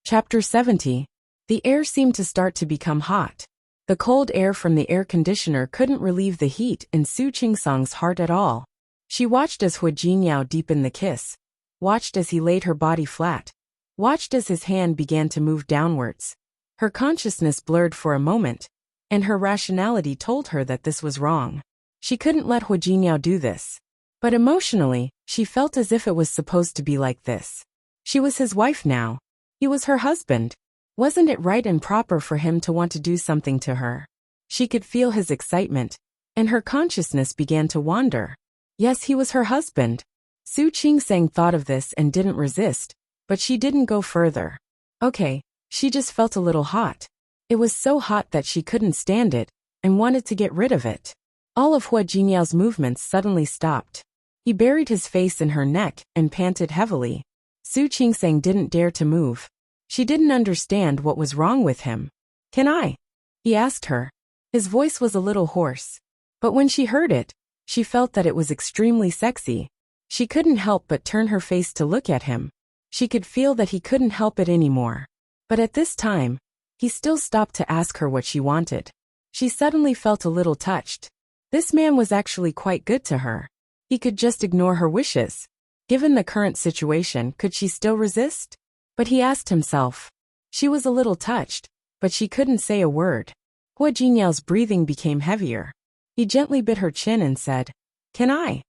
[SPEAKER 1] Chapter 70. The air seemed to start to become hot. The cold air from the air conditioner couldn't relieve the heat in Su Qingseng's heart at all. She watched as Huo deepened the kiss, watched as he laid her body flat, watched as his hand began to move downwards. Her consciousness blurred for a moment, and her rationality told her that this was wrong. She couldn't let Huo do this. But emotionally, she felt as if it was supposed to be like this. She was his wife now. He was her husband. Wasn't it right and proper for him to want to do something to her? She could feel his excitement, and her consciousness began to wander. Yes, he was her husband. Su Qingseng thought of this and didn't resist, but she didn't go further. Okay, she just felt a little hot. It was so hot that she couldn't stand it, and wanted to get rid of it. All of Huo movements suddenly stopped. He buried his face in her neck and panted heavily. Su Qingseng didn't dare to move. She didn't understand what was wrong with him. Can I? He asked her. His voice was a little hoarse. But when she heard it, she felt that it was extremely sexy. She couldn't help but turn her face to look at him. She could feel that he couldn't help it anymore. But at this time, he still stopped to ask her what she wanted. She suddenly felt a little touched. This man was actually quite good to her. He could just ignore her wishes. Given the current situation, could she still resist? But he asked himself. She was a little touched, but she couldn't say a word. Hua Jinyao's breathing became heavier. He gently bit her chin and said, "Can I?"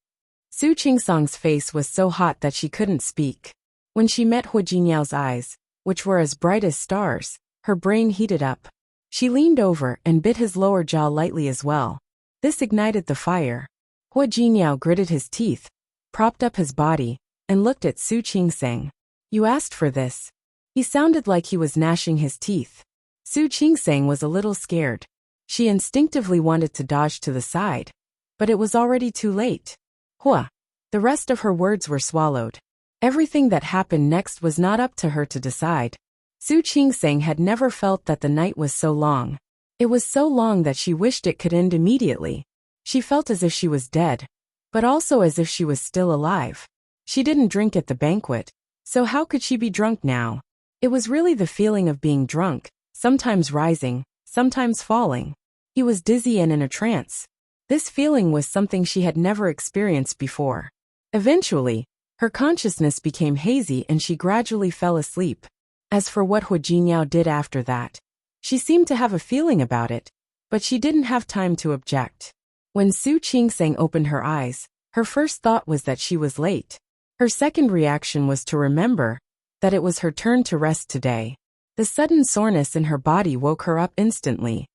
[SPEAKER 1] Su Qingsang's face was so hot that she couldn't speak. When she met Hua Jinyao's eyes, which were as bright as stars, her brain heated up. She leaned over and bit his lower jaw lightly as well. This ignited the fire. Hua Jinyao gritted his teeth, propped up his body, and looked at Su Qingsang. "You asked for this." He sounded like he was gnashing his teeth. Su Qingsang was a little scared. She instinctively wanted to dodge to the side. But it was already too late. Hua. The rest of her words were swallowed. Everything that happened next was not up to her to decide. Su Qingsang had never felt that the night was so long. It was so long that she wished it could end immediately. She felt as if she was dead, but also as if she was still alive. She didn't drink at the banquet, so how could she be drunk now? It was really the feeling of being drunk, sometimes rising, sometimes falling. He was dizzy and in a trance. This feeling was something she had never experienced before. Eventually, her consciousness became hazy and she gradually fell asleep. As for what Hua Jinyao did after that, she seemed to have a feeling about it, but she didn't have time to object. When Su Qingsang opened her eyes, her first thought was that she was late. Her second reaction was to remember that it was her turn to rest today. The sudden soreness in her body woke her up instantly.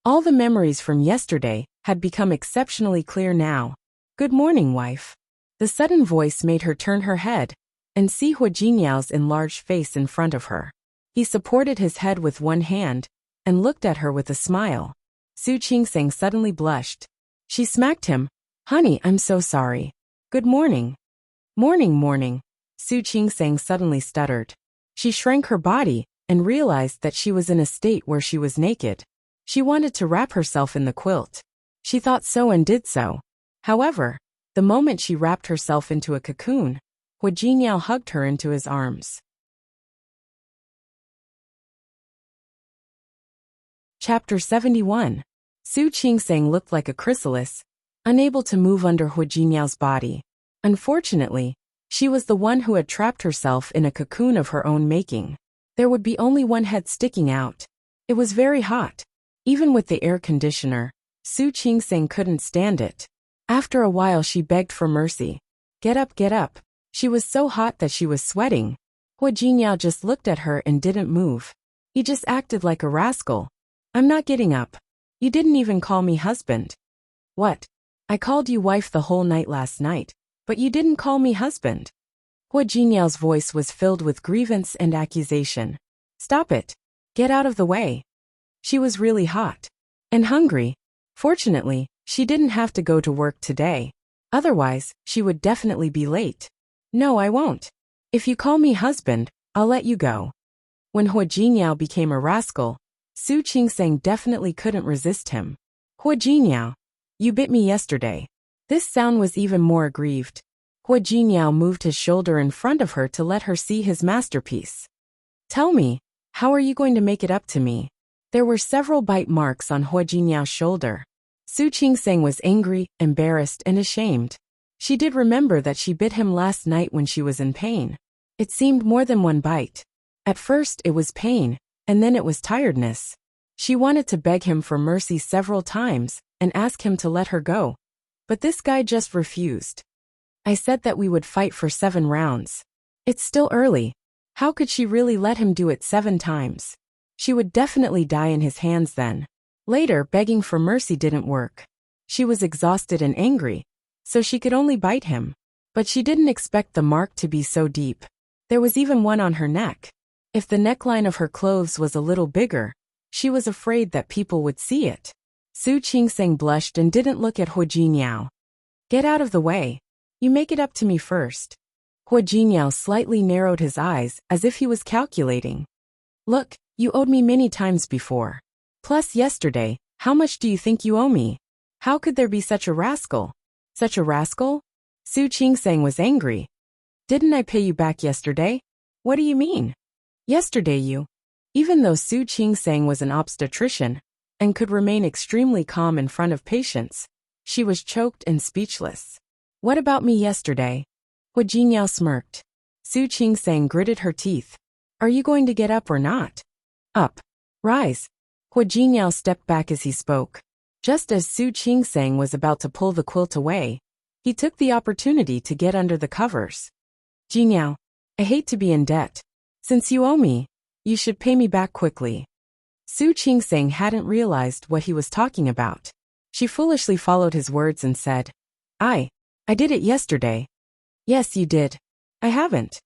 [SPEAKER 1] All the memories from yesterday had become exceptionally clear now. "Good morning, wife." The sudden voice made her turn her head and see Hua Jinyao's enlarged face in front of her. He supported his head with one hand and looked at her with a smile. Su Qingsang suddenly blushed. She smacked him. "Honey, I'm so sorry. Good morning." Morning. Su Qingsang suddenly stuttered. She shrank her body and realized that she was in a state where she was naked. She wanted to wrap herself in the quilt. She thought so and did so. However, the moment she wrapped herself into a cocoon, Hua Jinyao hugged her into his arms. Chapter 71. Su Qingsang looked like a chrysalis, unable to move under Hua Jinyao's body. Unfortunately, she was the one who had trapped herself in a cocoon of her own making. There would be only one head sticking out. It was very hot. Even with the air conditioner, Su Qingsang couldn't stand it. After a while she begged for mercy. Get up, get up." She was so hot that she was sweating. Hua Jinyao just looked at her and didn't move. He just acted like a rascal. "I'm not getting up. You didn't even call me husband." "What? I called you wife the whole night last night, but you didn't call me husband." Hua Jinyao's voice was filled with grievance and accusation. "Stop it. Get out of the way." She was really hot. And hungry. Fortunately, she didn't have to go to work today. Otherwise, she would definitely be late. "No, I won't. If you call me husband, I'll let you go." When Hua Jinyao became a rascal, Su Qingsang definitely couldn't resist him. "Hua Jinyao, you bit me yesterday." This sound was even more aggrieved. Hua Jinyao moved his shoulder in front of her to let her see his masterpiece. "Tell me, how are you going to make it up to me?" There were several bite marks on Hua Jinyao's shoulder. Su Qingsang was angry, embarrassed, and ashamed. She did remember that she bit him last night when she was in pain. It seemed more than one bite. At first it was pain, and then it was tiredness. She wanted to beg him for mercy several times and ask him to let her go. But this guy just refused. "I said that we would fight for 7 rounds. It's still early. How could she really let him do it 7 times? She would definitely die in his hands then." Later, begging for mercy didn't work. She was exhausted and angry, so she could only bite him. But she didn't expect the mark to be so deep. There was even one on her neck. If the neckline of her clothes was a little bigger, she was afraid that people would see it. Su Qingsang blushed and didn't look at Hua Jinyao. "Get out of the way. You make it up to me first." Hua Jinyao slightly narrowed his eyes as if he was calculating. "Look, you owed me many times before. Plus yesterday, how much do you think you owe me? How could there be such a rascal?" "Such a rascal?" Su Qingsang was angry. "Didn't I pay you back yesterday? What do you mean?" Yesterday you. Even though Su Qing-sang was an obstetrician and could remain extremely calm in front of patients, she was choked and speechless. What about me yesterday? Hua Jinyao smirked. Su Qing-sang gritted her teeth. Are you going to get up or not? Up. Rise. Hua Jinyao stepped back as he spoke. Just as Su Qing-sang was about to pull the quilt away, he took the opportunity to get under the covers. Jinyao, I hate to be in debt. Since you owe me, you should pay me back quickly. Su Qing-sang hadn't realized what he was talking about. She foolishly followed his words and said, I did it yesterday. Yes, you did. I haven't.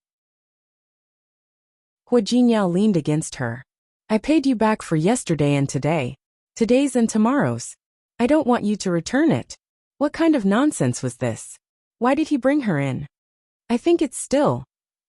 [SPEAKER 1] Hua Jinyao leaned against her. I paid you back for yesterday and today. Today's and tomorrow's. I don't want you to return it. What kind of nonsense was this? Why did he bring her in? I think it's still.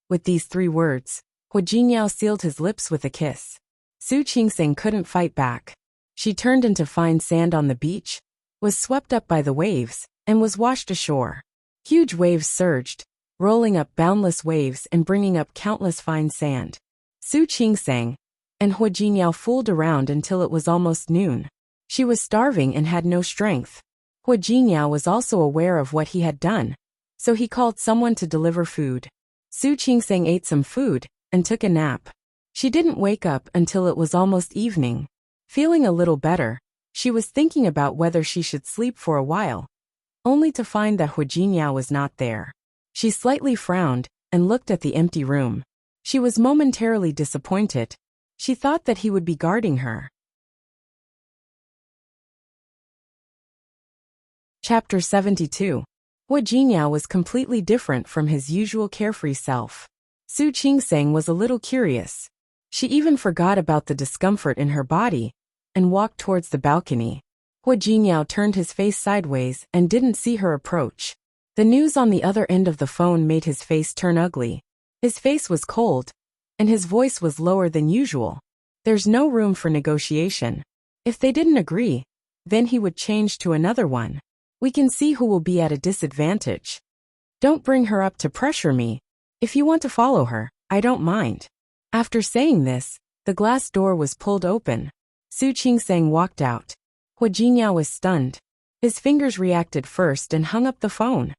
[SPEAKER 1] With these 3 words, Hua Jinyao sealed his lips with a kiss. Su Qing-sang couldn't fight back. She turned into fine sand on the beach, was swept up by the waves, and was washed ashore. Huge waves surged, rolling up boundless waves and bringing up countless fine sand. Su Qing-sang and Hua Jinyao fooled around until it was almost noon. She was starving and had no strength. Hua Jinyao was also aware of what he had done, so he called someone to deliver food. Su Qing-sang ate some food and took a nap. She didn't wake up until it was almost evening. Feeling a little better, she was thinking about whether she should sleep for a while, only to find that Hua Jinyao was not there. She slightly frowned and looked at the empty room. She was momentarily disappointed. She thought that he would be guarding her. Chapter 72. Hua Jinyao was completely different from his usual carefree self. Su Qing-sang was a little curious. She even forgot about the discomfort in her body and walked towards the balcony. Hua Jinyao turned his face sideways and didn't see her approach. The news on the other end of the phone made his face turn ugly. His face was cold, and his voice was lower than usual. There's no room for negotiation. If they didn't agree, then he would change to another one. We can see who will be at a disadvantage. Don't bring her up to pressure me. If you want to follow her, I don't mind. After saying this, the glass door was pulled open. Su Qing-sang walked out. Hua Jinyao was stunned. His fingers reacted first and hung up the phone.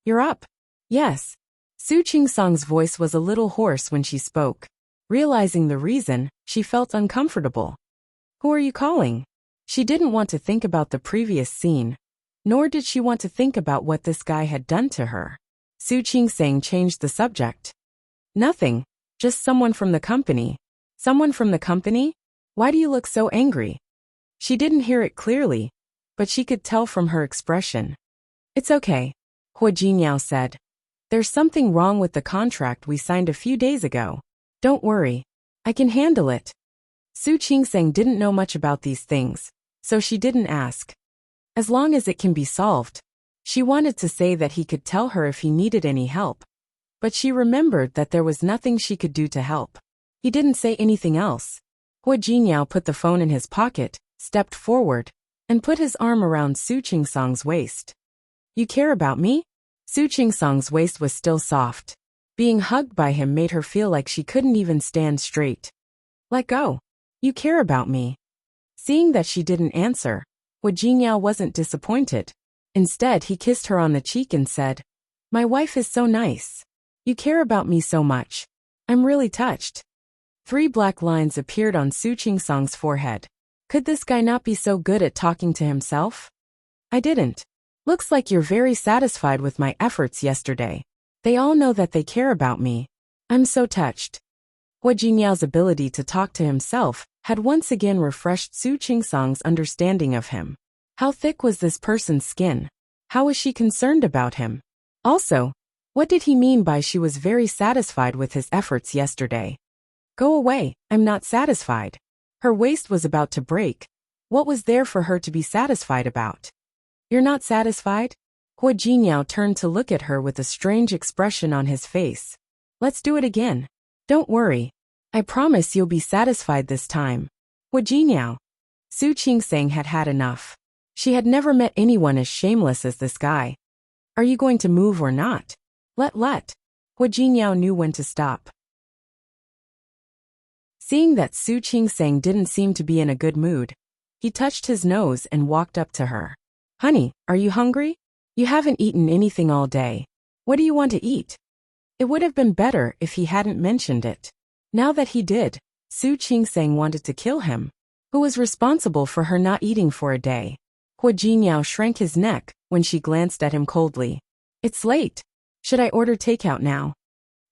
[SPEAKER 1] You're up? Yes. Su Qing-sang's voice was a little hoarse when she spoke. Realizing the reason, she felt uncomfortable. Who are you calling? She didn't want to think about the previous scene, nor did she want to think about what this guy had done to her. Su Qing-sang changed the subject. Nothing, just someone from the company. Someone from the company? Why do you look so angry? She didn't hear it clearly, but she could tell from her expression. It's okay, Hua Jinyao said. There's something wrong with the contract we signed a few days ago. Don't worry, I can handle it. Su Qing-sang didn't know much about these things, so she didn't ask. As long as it can be solved. She wanted to say that he could tell her if he needed any help, but she remembered that there was nothing she could do to help. He didn't say anything else. Hua Jinyao put the phone in his pocket, stepped forward, and put his arm around Su Qing-sang's waist. You care about me? Su Qing-sang's waist was still soft. Being hugged by him made her feel like she couldn't even stand straight. Let go. You care about me. Seeing that she didn't answer, Hua Jinyao wasn't disappointed. Instead, he kissed her on the cheek and said, My wife is so nice. You care about me so much. I'm really touched. 3 black lines appeared on Su Qing-sang's forehead. Could this guy not be so good at talking to himself? I didn't. Looks like you're very satisfied with my efforts yesterday. They all know that they care about me. I'm so touched. Hua Jinyao's ability to talk to himself had once again refreshed Su Qing-sang's understanding of him. How thick was this person's skin? How was she concerned about him? Also, what did he mean by she was very satisfied with his efforts yesterday? Go away, I'm not satisfied. Her waist was about to break. What was there for her to be satisfied about? You're not satisfied? Hua Jinyao turned to look at her with a strange expression on his face. Let's do it again. Don't worry. I promise you'll be satisfied this time. Hua Jinyao. Su Qing-sang had had enough. She had never met anyone as shameless as this guy. Are you going to move or not? Let. Hua Jinyao knew when to stop. Seeing that Su Qingsang didn't seem to be in a good mood, he touched his nose and walked up to her. Honey, are you hungry? You haven't eaten anything all day. What do you want to eat? It would have been better if he hadn't mentioned it. Now that he did, Su Qingsang wanted to kill him. Who was responsible for her not eating for a day? Hua Jingyao shrank his neck when she glanced at him coldly. It's late. Should I order takeout now?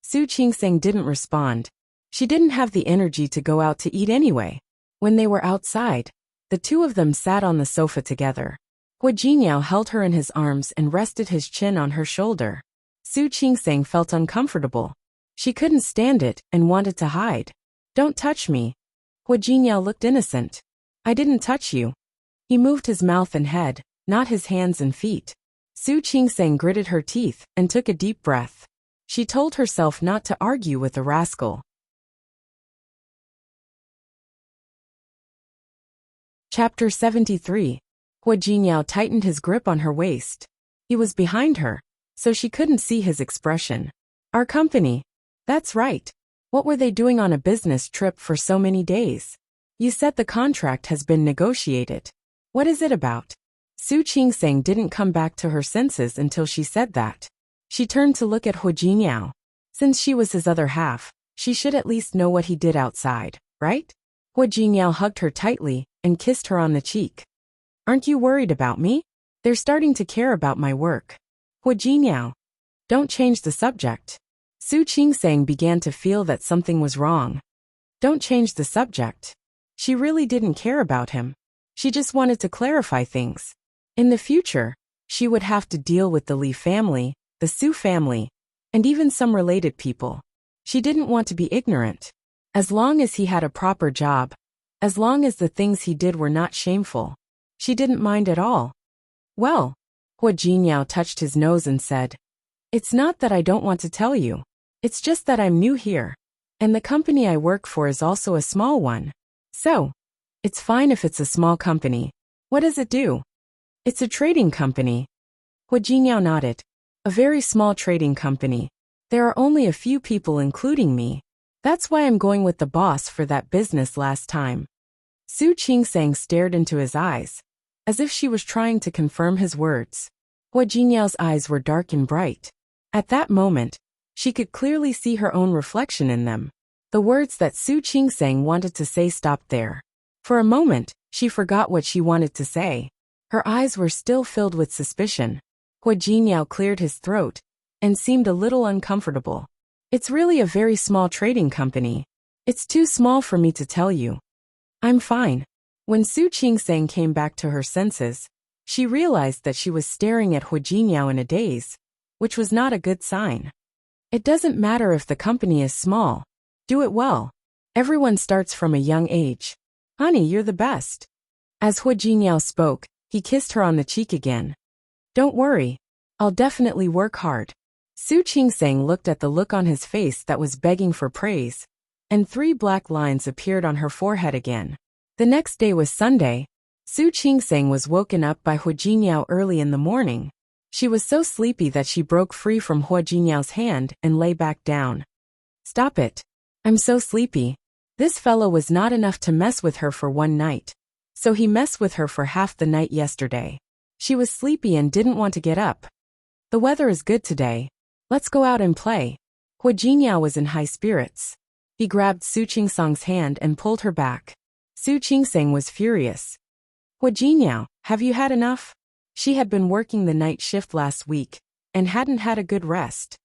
[SPEAKER 1] Su Qingsang didn't respond. She didn't have the energy to go out to eat anyway. When they were outside, the two of them sat on the sofa together. Hua Jingyao held her in his arms and rested his chin on her shoulder. Su Qingsang felt uncomfortable. She couldn't stand it and wanted to hide. Don't touch me. Hua Jingyao looked innocent. I didn't touch you. He moved his mouth and head, not his hands and feet. Su Qingsang gritted her teeth and took a deep breath. She told herself not to argue with the rascal. Chapter 73. Hua Jingyao tightened his grip on her waist. He was behind her, so she couldn't see his expression. Our company. That's right. What were they doing on a business trip for so many days? You said the contract has been negotiated. What is it about? Su Qingsang didn't come back to her senses until she said that. She turned to look at Hua Jingyao. Since she was his other half, she should at least know what he did outside, right? Hua Jingyao hugged her tightly and kissed her on the cheek. Aren't you worried about me? They're starting to care about my work. Hua Jingyao. Don't change the subject. Su Qingsang began to feel that something was wrong. Don't change the subject. She really didn't care about him. She just wanted to clarify things. In the future, she would have to deal with the Li family, the Su family, and even some related people. She didn't want to be ignorant. As long as he had a proper job, as long as the things he did were not shameful, she didn't mind at all. Well, Hua Jingyao touched his nose and said, it's not that I don't want to tell you. It's just that I'm new here, and the company I work for is also a small one. So, it's fine if it's a small company. What does it do? It's a trading company. Hua Jingyao nodded. A very small trading company. There are only a few people including me. That's why I'm going with the boss for that business last time. Su Qingsang stared into his eyes, as if she was trying to confirm his words. Hua Jinyao's eyes were dark and bright. At that moment, she could clearly see her own reflection in them. The words that Su Qingsang wanted to say stopped there. For a moment, she forgot what she wanted to say. Her eyes were still filled with suspicion. Hua Jinyao cleared his throat and seemed a little uncomfortable. It's really a very small trading company. It's too small for me to tell you. I'm fine. When Su Qingsang came back to her senses, she realized that she was staring at Hua Jinyao in a daze, which was not a good sign. It doesn't matter if the company is small. Do it well. Everyone starts from a young age. Honey, you're the best. As Hua Jinyao spoke, he kissed her on the cheek again. Don't worry. I'll definitely work hard. Su Qingsang looked at the look on his face that was begging for praise, and 3 black lines appeared on her forehead again. The next day was Sunday. Su Qingsang was woken up by Hua Jinyao early in the morning. She was so sleepy that she broke free from Hua Jinyao's hand and lay back down. Stop it. I'm so sleepy. This fellow was not enough to mess with her for one night, so he messed with her for half the night yesterday. She was sleepy and didn't want to get up. The weather is good today. Let's go out and play. Hua Jinyao was in high spirits. He grabbed Su Qingsang's hand and pulled her back. Su Qingsang was furious. Hua Jinyao, have you had enough? She had been working the night shift last week and hadn't had a good rest.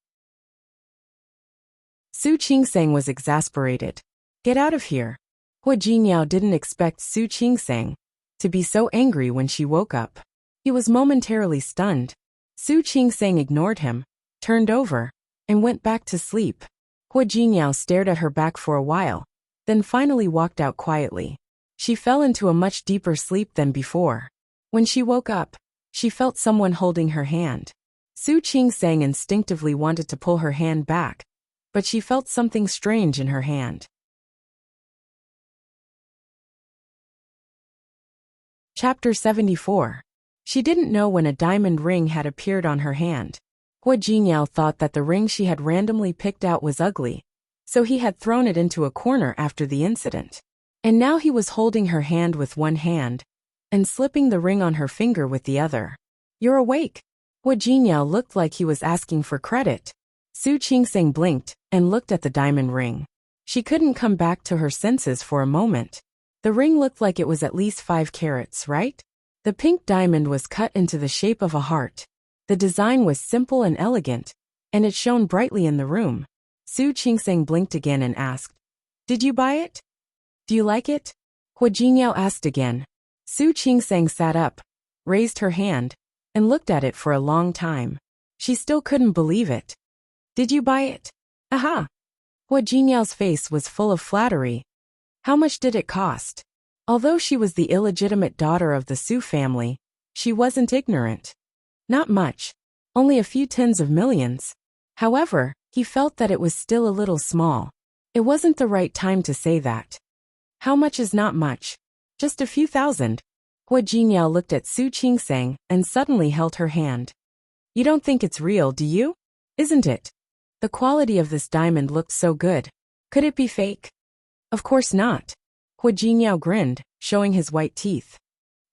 [SPEAKER 1] Su Qingsang was exasperated. Get out of here. Hua Jinyao didn't expect Su Qingsang to be so angry when she woke up. He was momentarily stunned. Su Qingsang ignored him, turned over, and went back to sleep. Hua Jinyao stared at her back for a while, then finally walked out quietly. She fell into a much deeper sleep than before. When she woke up, she felt someone holding her hand. Su Qingsang instinctively wanted to pull her hand back, but she felt something strange in her hand. Chapter 74. She didn't know when a diamond ring had appeared on her hand. Hua Jinyao thought that the ring she had randomly picked out was ugly, so he had thrown it into a corner after the incident. And now he was holding her hand with one hand and slipping the ring on her finger with the other. "You're awake." Hua Jingyao looked like he was asking for credit. Su Qingseng blinked and looked at the diamond ring. She couldn't come back to her senses for a moment. The ring looked like it was at least 5 carats, right? The pink diamond was cut into the shape of a heart. The design was simple and elegant, and it shone brightly in the room. Su Qingseng blinked again and asked, "Did you buy it? Do you like it?" Hua Jingyao asked again. Su Qingseng sat up, raised her hand, and looked at it for a long time. She still couldn't believe it. "Did you buy it?" "Aha!" Hua Jinyao's face was full of flattery. How much did it cost? Although she was the illegitimate daughter of the Su family, she wasn't ignorant. Not much. Only a few tens of millions. However, he felt that it was still a little small. It wasn't the right time to say that. How much is not much? Just a few thousand. Hua Jinyao looked at Su Qingseng and suddenly held her hand. "You don't think it's real, do you? Isn't it? The quality of this diamond looked so good. Could it be fake?" "Of course not." Hua Jinyao grinned, showing his white teeth.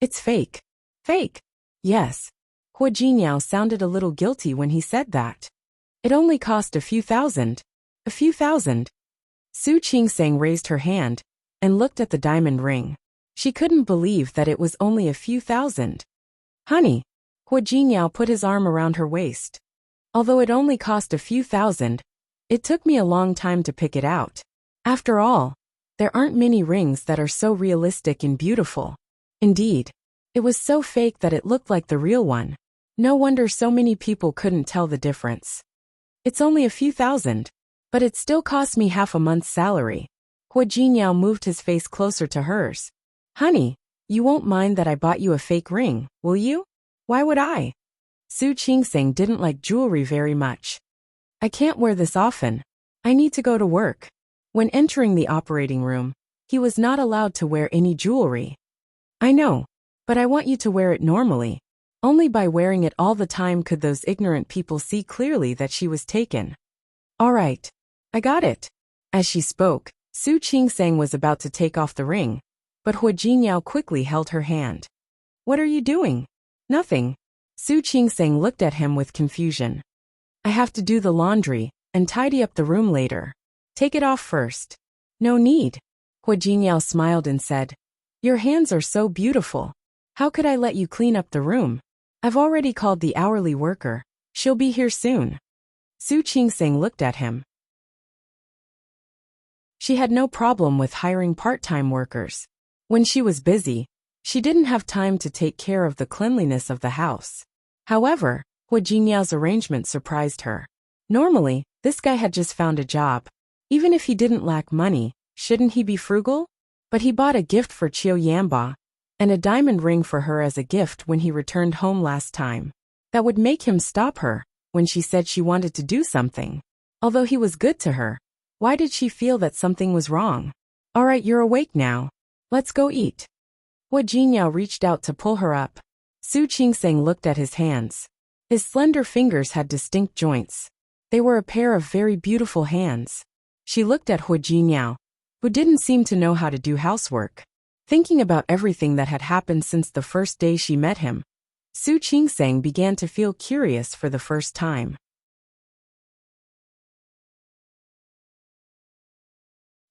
[SPEAKER 1] "It's fake." "Fake?" "Yes." Hua Jinyao sounded a little guilty when he said that. "It only cost a few thousand." "A few thousand?" Su Qingseng raised her hand and looked at the diamond ring. She couldn't believe that it was only a few thousand. "Honey." Hua Jinyao put his arm around her waist. "Although it only cost a few thousand, it took me a long time to pick it out. After all, there aren't many rings that are so realistic and beautiful. Indeed, it was so fake that it looked like the real one. No wonder so many people couldn't tell the difference. It's only a few thousand, but it still cost me half a month's salary." Hua Jinyao moved his face closer to hers. "Honey, you won't mind that I bought you a fake ring, will you?" "Why would I?" Su Qingseng didn't like jewelry very much. "I can't wear this often. I need to go to work." When entering the operating room, he was not allowed to wear any jewelry. "I know, but I want you to wear it normally. Only by wearing it all the time could those ignorant people see clearly that she was taken." "All right. I got it." As she spoke, Su Qingseng was about to take off the ring, but Hua Jinyao quickly held her hand. "What are you doing?" "Nothing." Su Qingseng looked at him with confusion. "I have to do the laundry and tidy up the room later. Take it off first." "No need." Hua Jinyao smiled and said, "Your hands are so beautiful. How could I let you clean up the room? I've already called the hourly worker. She'll be here soon." Su Qingseng looked at him. She had no problem with hiring part-time workers. When she was busy, she didn't have time to take care of the cleanliness of the house. However, Hua Jinyao's arrangement surprised her. Normally, this guy had just found a job. Even if he didn't lack money, shouldn't he be frugal? But he bought a gift for Qiu Yanba and a diamond ring for her as a gift when he returned home last time. That would make him stop her when she said she wanted to do something. Although he was good to her, why did she feel that something was wrong? "All right, you're awake now. Let's go eat." Hua Jinyao reached out to pull her up. Su Qingseng looked at his hands. His slender fingers had distinct joints. They were a pair of very beautiful hands. She looked at Hua Jinyao, who didn't seem to know how to do housework. Thinking about everything that had happened since the first day she met him, Su Qingseng began to feel curious for the first time.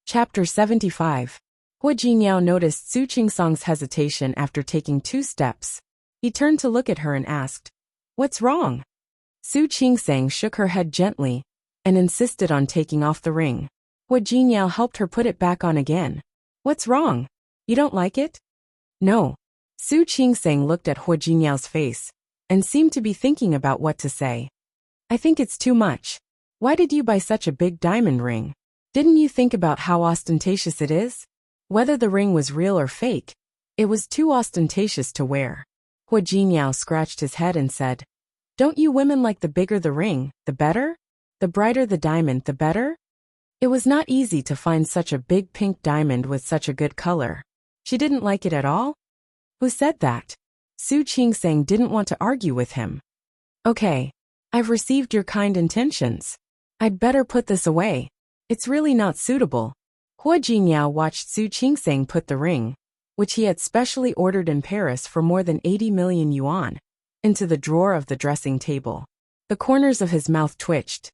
[SPEAKER 1] Chapter 75. Hua Jinyao noticed Su Qingseng's hesitation after taking 2 steps. He turned to look at her and asked, "What's wrong?" Su Qingseng shook her head gently and insisted on taking off the ring. Hua Jinyao helped her put it back on again. "What's wrong? You don't like it?" "No." Su Qingseng looked at Hua Jinyao's face and seemed to be thinking about what to say. "I think it's too much. Why did you buy such a big diamond ring? Didn't you think about how ostentatious it is? Whether the ring was real or fake, it was too ostentatious to wear." Hua Jinyao scratched his head and said, "Don't you women like the bigger the ring, the better? The brighter the diamond, the better?" It was not easy to find such a big pink diamond with such a good color. She didn't like it at all? Who said that? Su Qingseng didn't want to argue with him. "Okay, I've received your kind intentions. I'd better put this away." It's really not suitable. Hua Jingyao watched Su Qingseng put the ring, which he had specially ordered in Paris for more than 80 million yuan, into the drawer of the dressing table. The corners of his mouth twitched.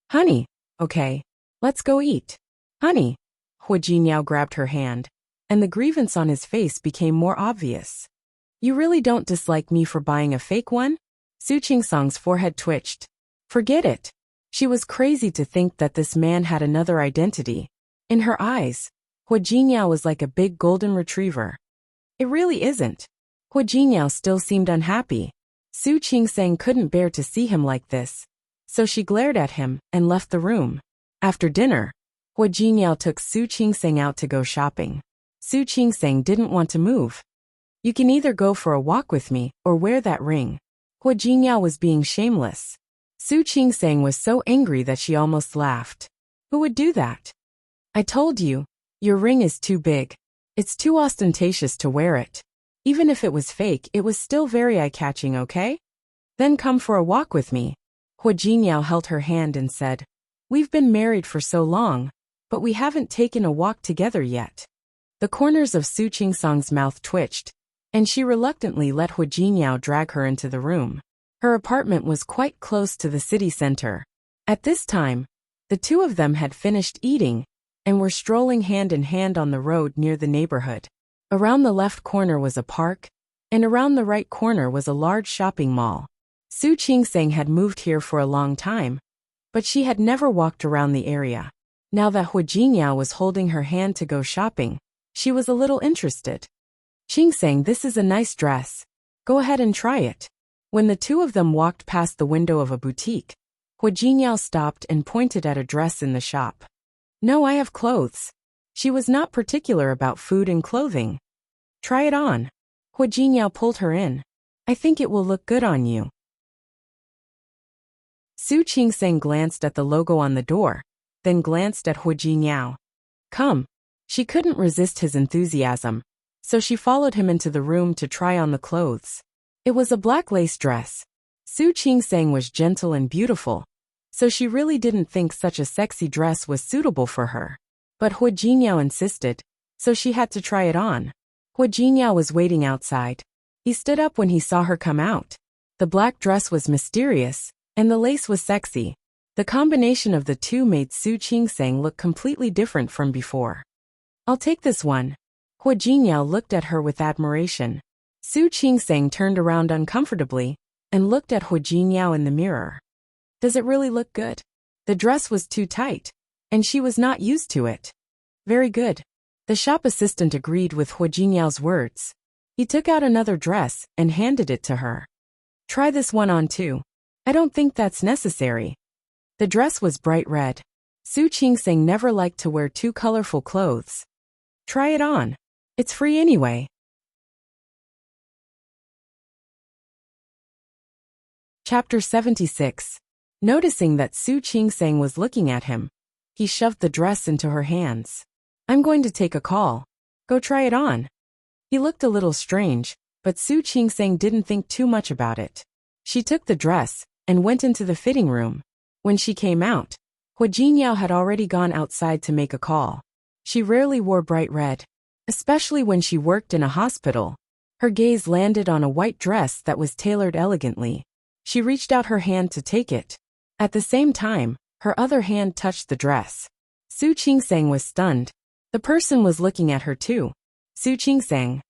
[SPEAKER 1] Honey, okay, let's go eat. Honey. Hua Jingyao grabbed her hand, and the grievance on his face became more obvious. You really don't dislike me for buying a fake one? Su Qingseng's forehead twitched. Forget it. She was crazy to think that this man had another identity. In her eyes, Hua Jingyao was like a big golden retriever. It really isn't. Hua Jingyao still seemed unhappy. Su Qingseng couldn't bear to see him like this, so she glared at him and left the room. After dinner, Hua Jingyao took Su Qingseng out to go shopping. Su Qingseng didn't want to move. You can either go for a walk with me or wear that ring. Hua Jingyao was being shameless. Su Qingseng was so angry that she almost laughed. Who would do that? I told you, your ring is too big. It's too ostentatious to wear it. Even if it was fake, it was still very eye-catching, okay? Then come for a walk with me. Hua Jingyao held her hand and said, We've been married for so long, but we haven't taken a walk together yet. The corners of Su Qingseng's mouth twitched, and she reluctantly let Hua Jingyao drag her into the room. Her apartment was quite close to the city center. At this time, the two of them had finished eating and were strolling hand in hand on the road near the neighborhood. Around the left corner was a park, and around the right corner was a large shopping mall. Su Qingseng had moved here for a long time, but she had never walked around the area. Now that Hua Jingyao was holding her hand to go shopping, she was a little interested. Qingseng, this is a nice dress. Go ahead and try it. When the two of them walked past the window of a boutique, Hua Jingyao stopped and pointed at a dress in the shop. No, I have clothes. She was not particular about food and clothing. Try it on. Hua Jingyao pulled her in. I think it will look good on you. Su Qingseng glanced at the logo on the door, then glanced at Hua Jingyao. Come. She couldn't resist his enthusiasm, so she followed him into the room to try on the clothes. It was a black lace dress. Su Qingseng was gentle and beautiful, so she really didn't think such a sexy dress was suitable for her. But Hua Jingyao insisted, so she had to try it on. Hua Jingyao was waiting outside. He stood up when he saw her come out. The black dress was mysterious, and the lace was sexy. The combination of the two made Su Qingseng look completely different from before. I'll take this one. Hua Jingyao looked at her with admiration. Su Qingseng turned around uncomfortably and looked at Hua Jingyao in the mirror. Does it really look good? The dress was too tight, and she was not used to it. Very good. The shop assistant agreed with Hua Jingyao's words. He took out another dress and handed it to her. Try this one on too. I don't think that's necessary. The dress was bright red. Su Qingseng never liked to wear too colorful clothes. Try it on. It's free anyway. Chapter 76. Noticing that Su Qingseng was looking at him, he shoved the dress into her hands. I'm going to take a call. Go try it on. He looked a little strange, but Su Qingseng didn't think too much about it. She took the dress and went into the fitting room. When she came out, Hua Jingyao had already gone outside to make a call. She rarely wore bright red, especially when she worked in a hospital. Her gaze landed on a white dress that was tailored elegantly. She reached out her hand to take it. At the same time, her other hand touched the dress. Su Qingseng was stunned. The person was looking at her too. Su Qingseng.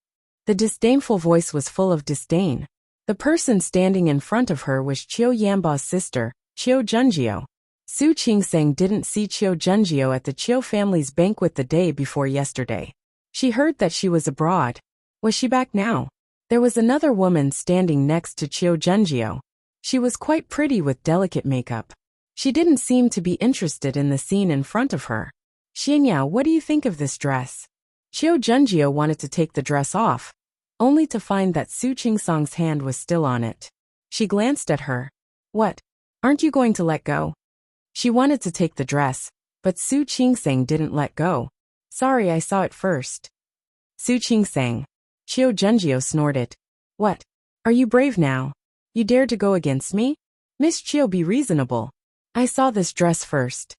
[SPEAKER 1] The disdainful voice was full of disdain. The person standing in front of her was Qiu Yanba's sister, Qiu Junjiu. Su Qingseng didn't see Qiu Junjiu at the Qiu family's banquet the day before yesterday. She heard that she was abroad. Was she back now? There was another woman standing next to Qiu Junjiu. She was quite pretty with delicate makeup. She didn't seem to be interested in the scene in front of her. Xianyao, what do you think of this dress? Qiu Junjiu wanted to take the dress off, only to find that Su Qingseng's hand was still on it. She glanced at her. What? Aren't you going to let go? She wanted to take the dress, but Su Qingseng didn't let go. Sorry, I saw it first. Su Qingseng. Qiu Junjiu snorted. What? Are you brave now? You dare to go against me? Miss Qiu, be reasonable. I saw this dress first.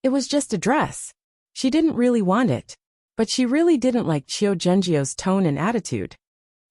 [SPEAKER 1] It was just a dress. She didn't really want it. But she really didn't like Chiu Junjio's tone and attitude.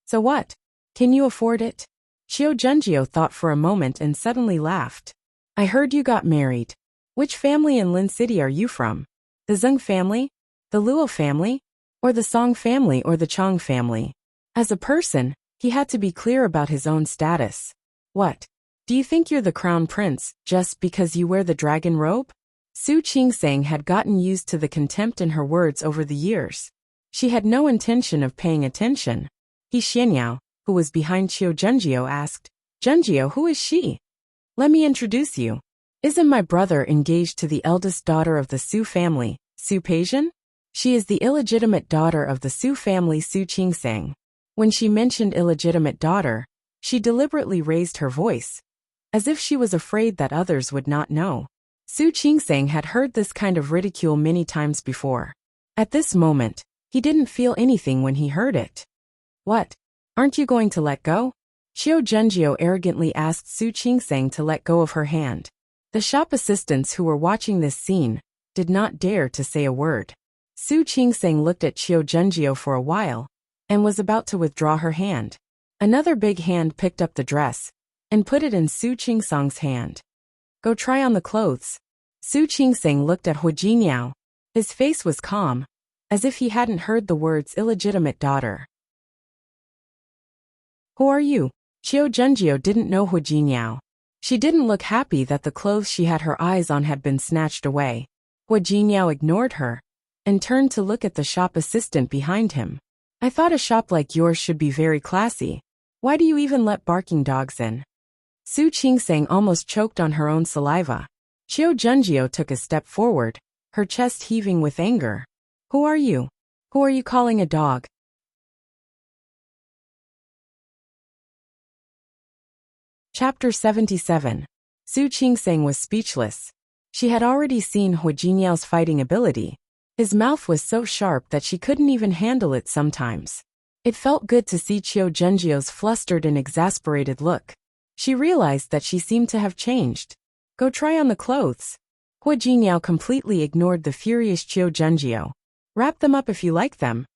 [SPEAKER 1] So what? Can you afford it? Chiu Junjio thought for a moment and suddenly laughed. I heard you got married. Which family in Lin City are you from? The Zeng family? The Luo family? Or the Song family or the Chang family? As a person, he had to be clear about his own status. What? Do you think you're the crown prince, just because you wear the dragon robe? Su Qingsang had gotten used to the contempt in her words over the years. She had no intention of paying attention. He Xianyao, who was behind Chiu Junjio, asked, Junjio, who is she? Let me introduce you. Isn't my brother engaged to the eldest daughter of the Su family, Su Peixian? She is the illegitimate daughter of the Su family Su Qingsang. When she mentioned illegitimate daughter, she deliberately raised her voice, as if she was afraid that others would not know. Su Qingsang had heard this kind of ridicule many times before. At this moment, he didn't feel anything when he heard it. What? Aren't you going to let go? Chiu Junjio arrogantly asked Su Qingsang to let go of her hand. The shop assistants who were watching this scene did not dare to say a word. Su Qingsang looked at Chiu Junjio for a while and was about to withdraw her hand. Another big hand picked up the dress and put it in Su Qingsang's hand. Go try on the clothes. Su Qingsang looked at Hu Jinyao. His face was calm, as if he hadn't heard the words illegitimate daughter. Who are you? Chiu Junjio didn't know Hu Jinyao. She didn't look happy that the clothes she had her eyes on had been snatched away. Hu Jinyao ignored her and turned to look at the shop assistant behind him. I thought a shop like yours should be very classy. Why do you even let barking dogs in? Su Qingsang almost choked on her own saliva. Chiu Junjio took a step forward, her chest heaving with anger. Who are you? Who are you calling a dog? Chapter 77. Su Qingsang was speechless. She had already seen Hu Jinyao's fighting ability. His mouth was so sharp that she couldn't even handle it sometimes. It felt good to see Chiu Junjio's flustered and exasperated look. She realized that she seemed to have changed. Go try on the clothes. Hu Jinyao completely ignored the furious Chiu Junjio. Wrap them up if you like them.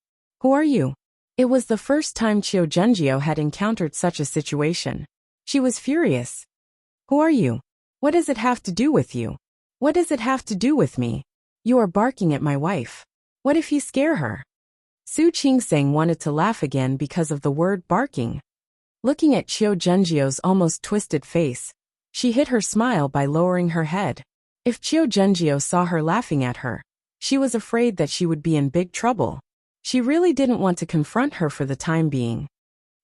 [SPEAKER 1] Who are you? It was the first time Chiu Junjio had encountered such a situation. She was furious. Who are you? What does it have to do with you? What does it have to do with me? You are barking at my wife. What if you scare her? Su Qingsang wanted to laugh again because of the word barking. Looking at Chiu Junjio's almost twisted face, she hid her smile by lowering her head. If Chiu Junjio saw her laughing at her, she was afraid that she would be in big trouble. She really didn't want to confront her for the time being.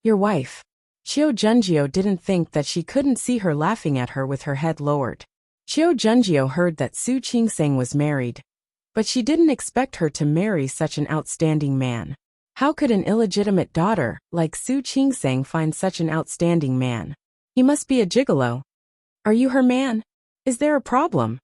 [SPEAKER 1] Your wife. Chiu Junjio didn't think that she couldn't see her laughing at her with her head lowered. Chiu Junjio heard that Su Qingsang was married, but she didn't expect her to marry such an outstanding man. How could an illegitimate daughter like Su Qingsang find such an outstanding man? He must be a gigolo. Are you her man? Is there a problem?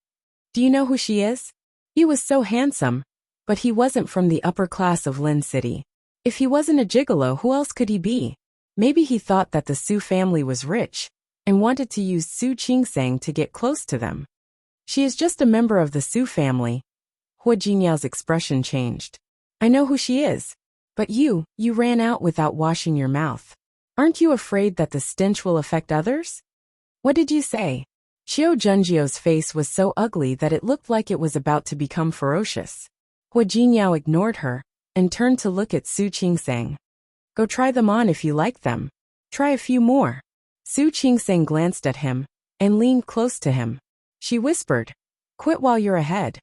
[SPEAKER 1] Do you know who she is? He was so handsome, but he wasn't from the upper class of Lin City. If he wasn't a gigolo, who else could he be? Maybe he thought that the Su family was rich and wanted to use Su Qingsang to get close to them. She is just a member of the Su family. Hu Jinyao's expression changed. I know who she is. But you ran out without washing your mouth. Aren't you afraid that the stench will affect others? What did you say? Chiu Junjio's face was so ugly that it looked like it was about to become ferocious. Hu Jinyao ignored her and turned to look at Su Qingsang. Go try them on if you like them. Try a few more. Su Qingsang glanced at him and leaned close to him. She whispered, quit while you're ahead.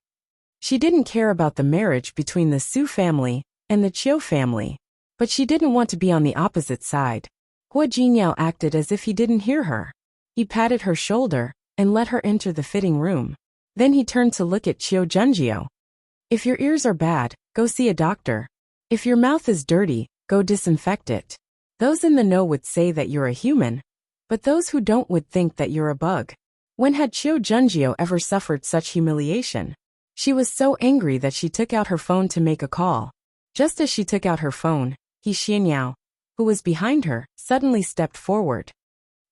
[SPEAKER 1] She didn't care about the marriage between the Su family and the Chiu family, but she didn't want to be on the opposite side. Hu Jinyao acted as if he didn't hear her. He patted her shoulder and let her enter the fitting room. Then he turned to look at Chiu Junjio. If your ears are bad, go see a doctor. If your mouth is dirty, go disinfect it. Those in the know would say that you're a human, but those who don't would think that you're a bug. When had Chiu Junjio ever suffered such humiliation? She was so angry that she took out her phone to make a call. Just as she took out her phone, He Xianyao, who was behind her, suddenly stepped forward.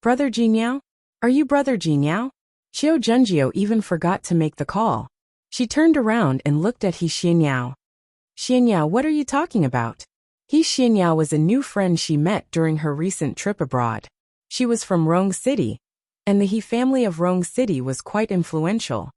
[SPEAKER 1] Brother Jinyao? Are you Brother Jinyao? Chiu Junjio even forgot to make the call. She turned around and looked at He Xianyao. Xianyao, what are you talking about? He Xianyao was a new friend she met during her recent trip abroad. She was from Rong City, and the He family of Rong City was quite influential.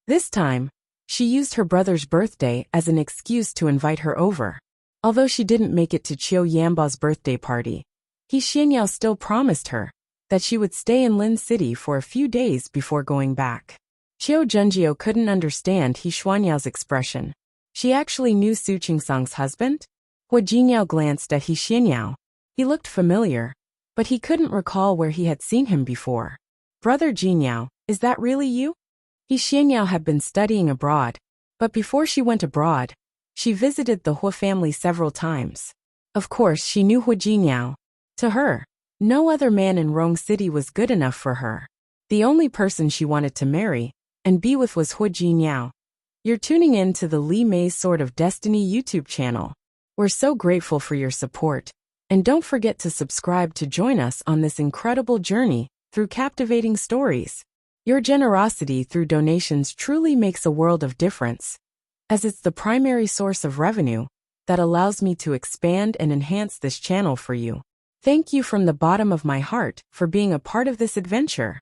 [SPEAKER 1] This time, she used her brother's birthday as an excuse to invite her over. Although she didn't make it to Qiu Yanba's birthday party, He Xianyao still promised her that she would stay in Lin City for a few days before going back. Qiu Zhenjiu couldn't understand He Xianyao expression. She actually knew Su Qingsang's husband? Hua Jinyao glanced at He Xianyao. He looked familiar, but he couldn't recall where he had seen him before. Brother Jinyao, is that really you? He Xianyao had been studying abroad, but before she went abroad, she visited the Hua family several times. Of course, she knew Hua Jinyao. To her, no other man in Rong City was good enough for her. The only person she wanted to marry and be with was Hua Jinyao. You're tuning in to the Li Mei's Sword of Destiny YouTube channel. We're so grateful for your support, and don't forget to subscribe to join us on this incredible journey through captivating stories. Your generosity through donations truly makes a world of difference, as it's the primary source of revenue that allows me to expand and enhance this channel for you. Thank you from the bottom of my heart for being a part of this adventure.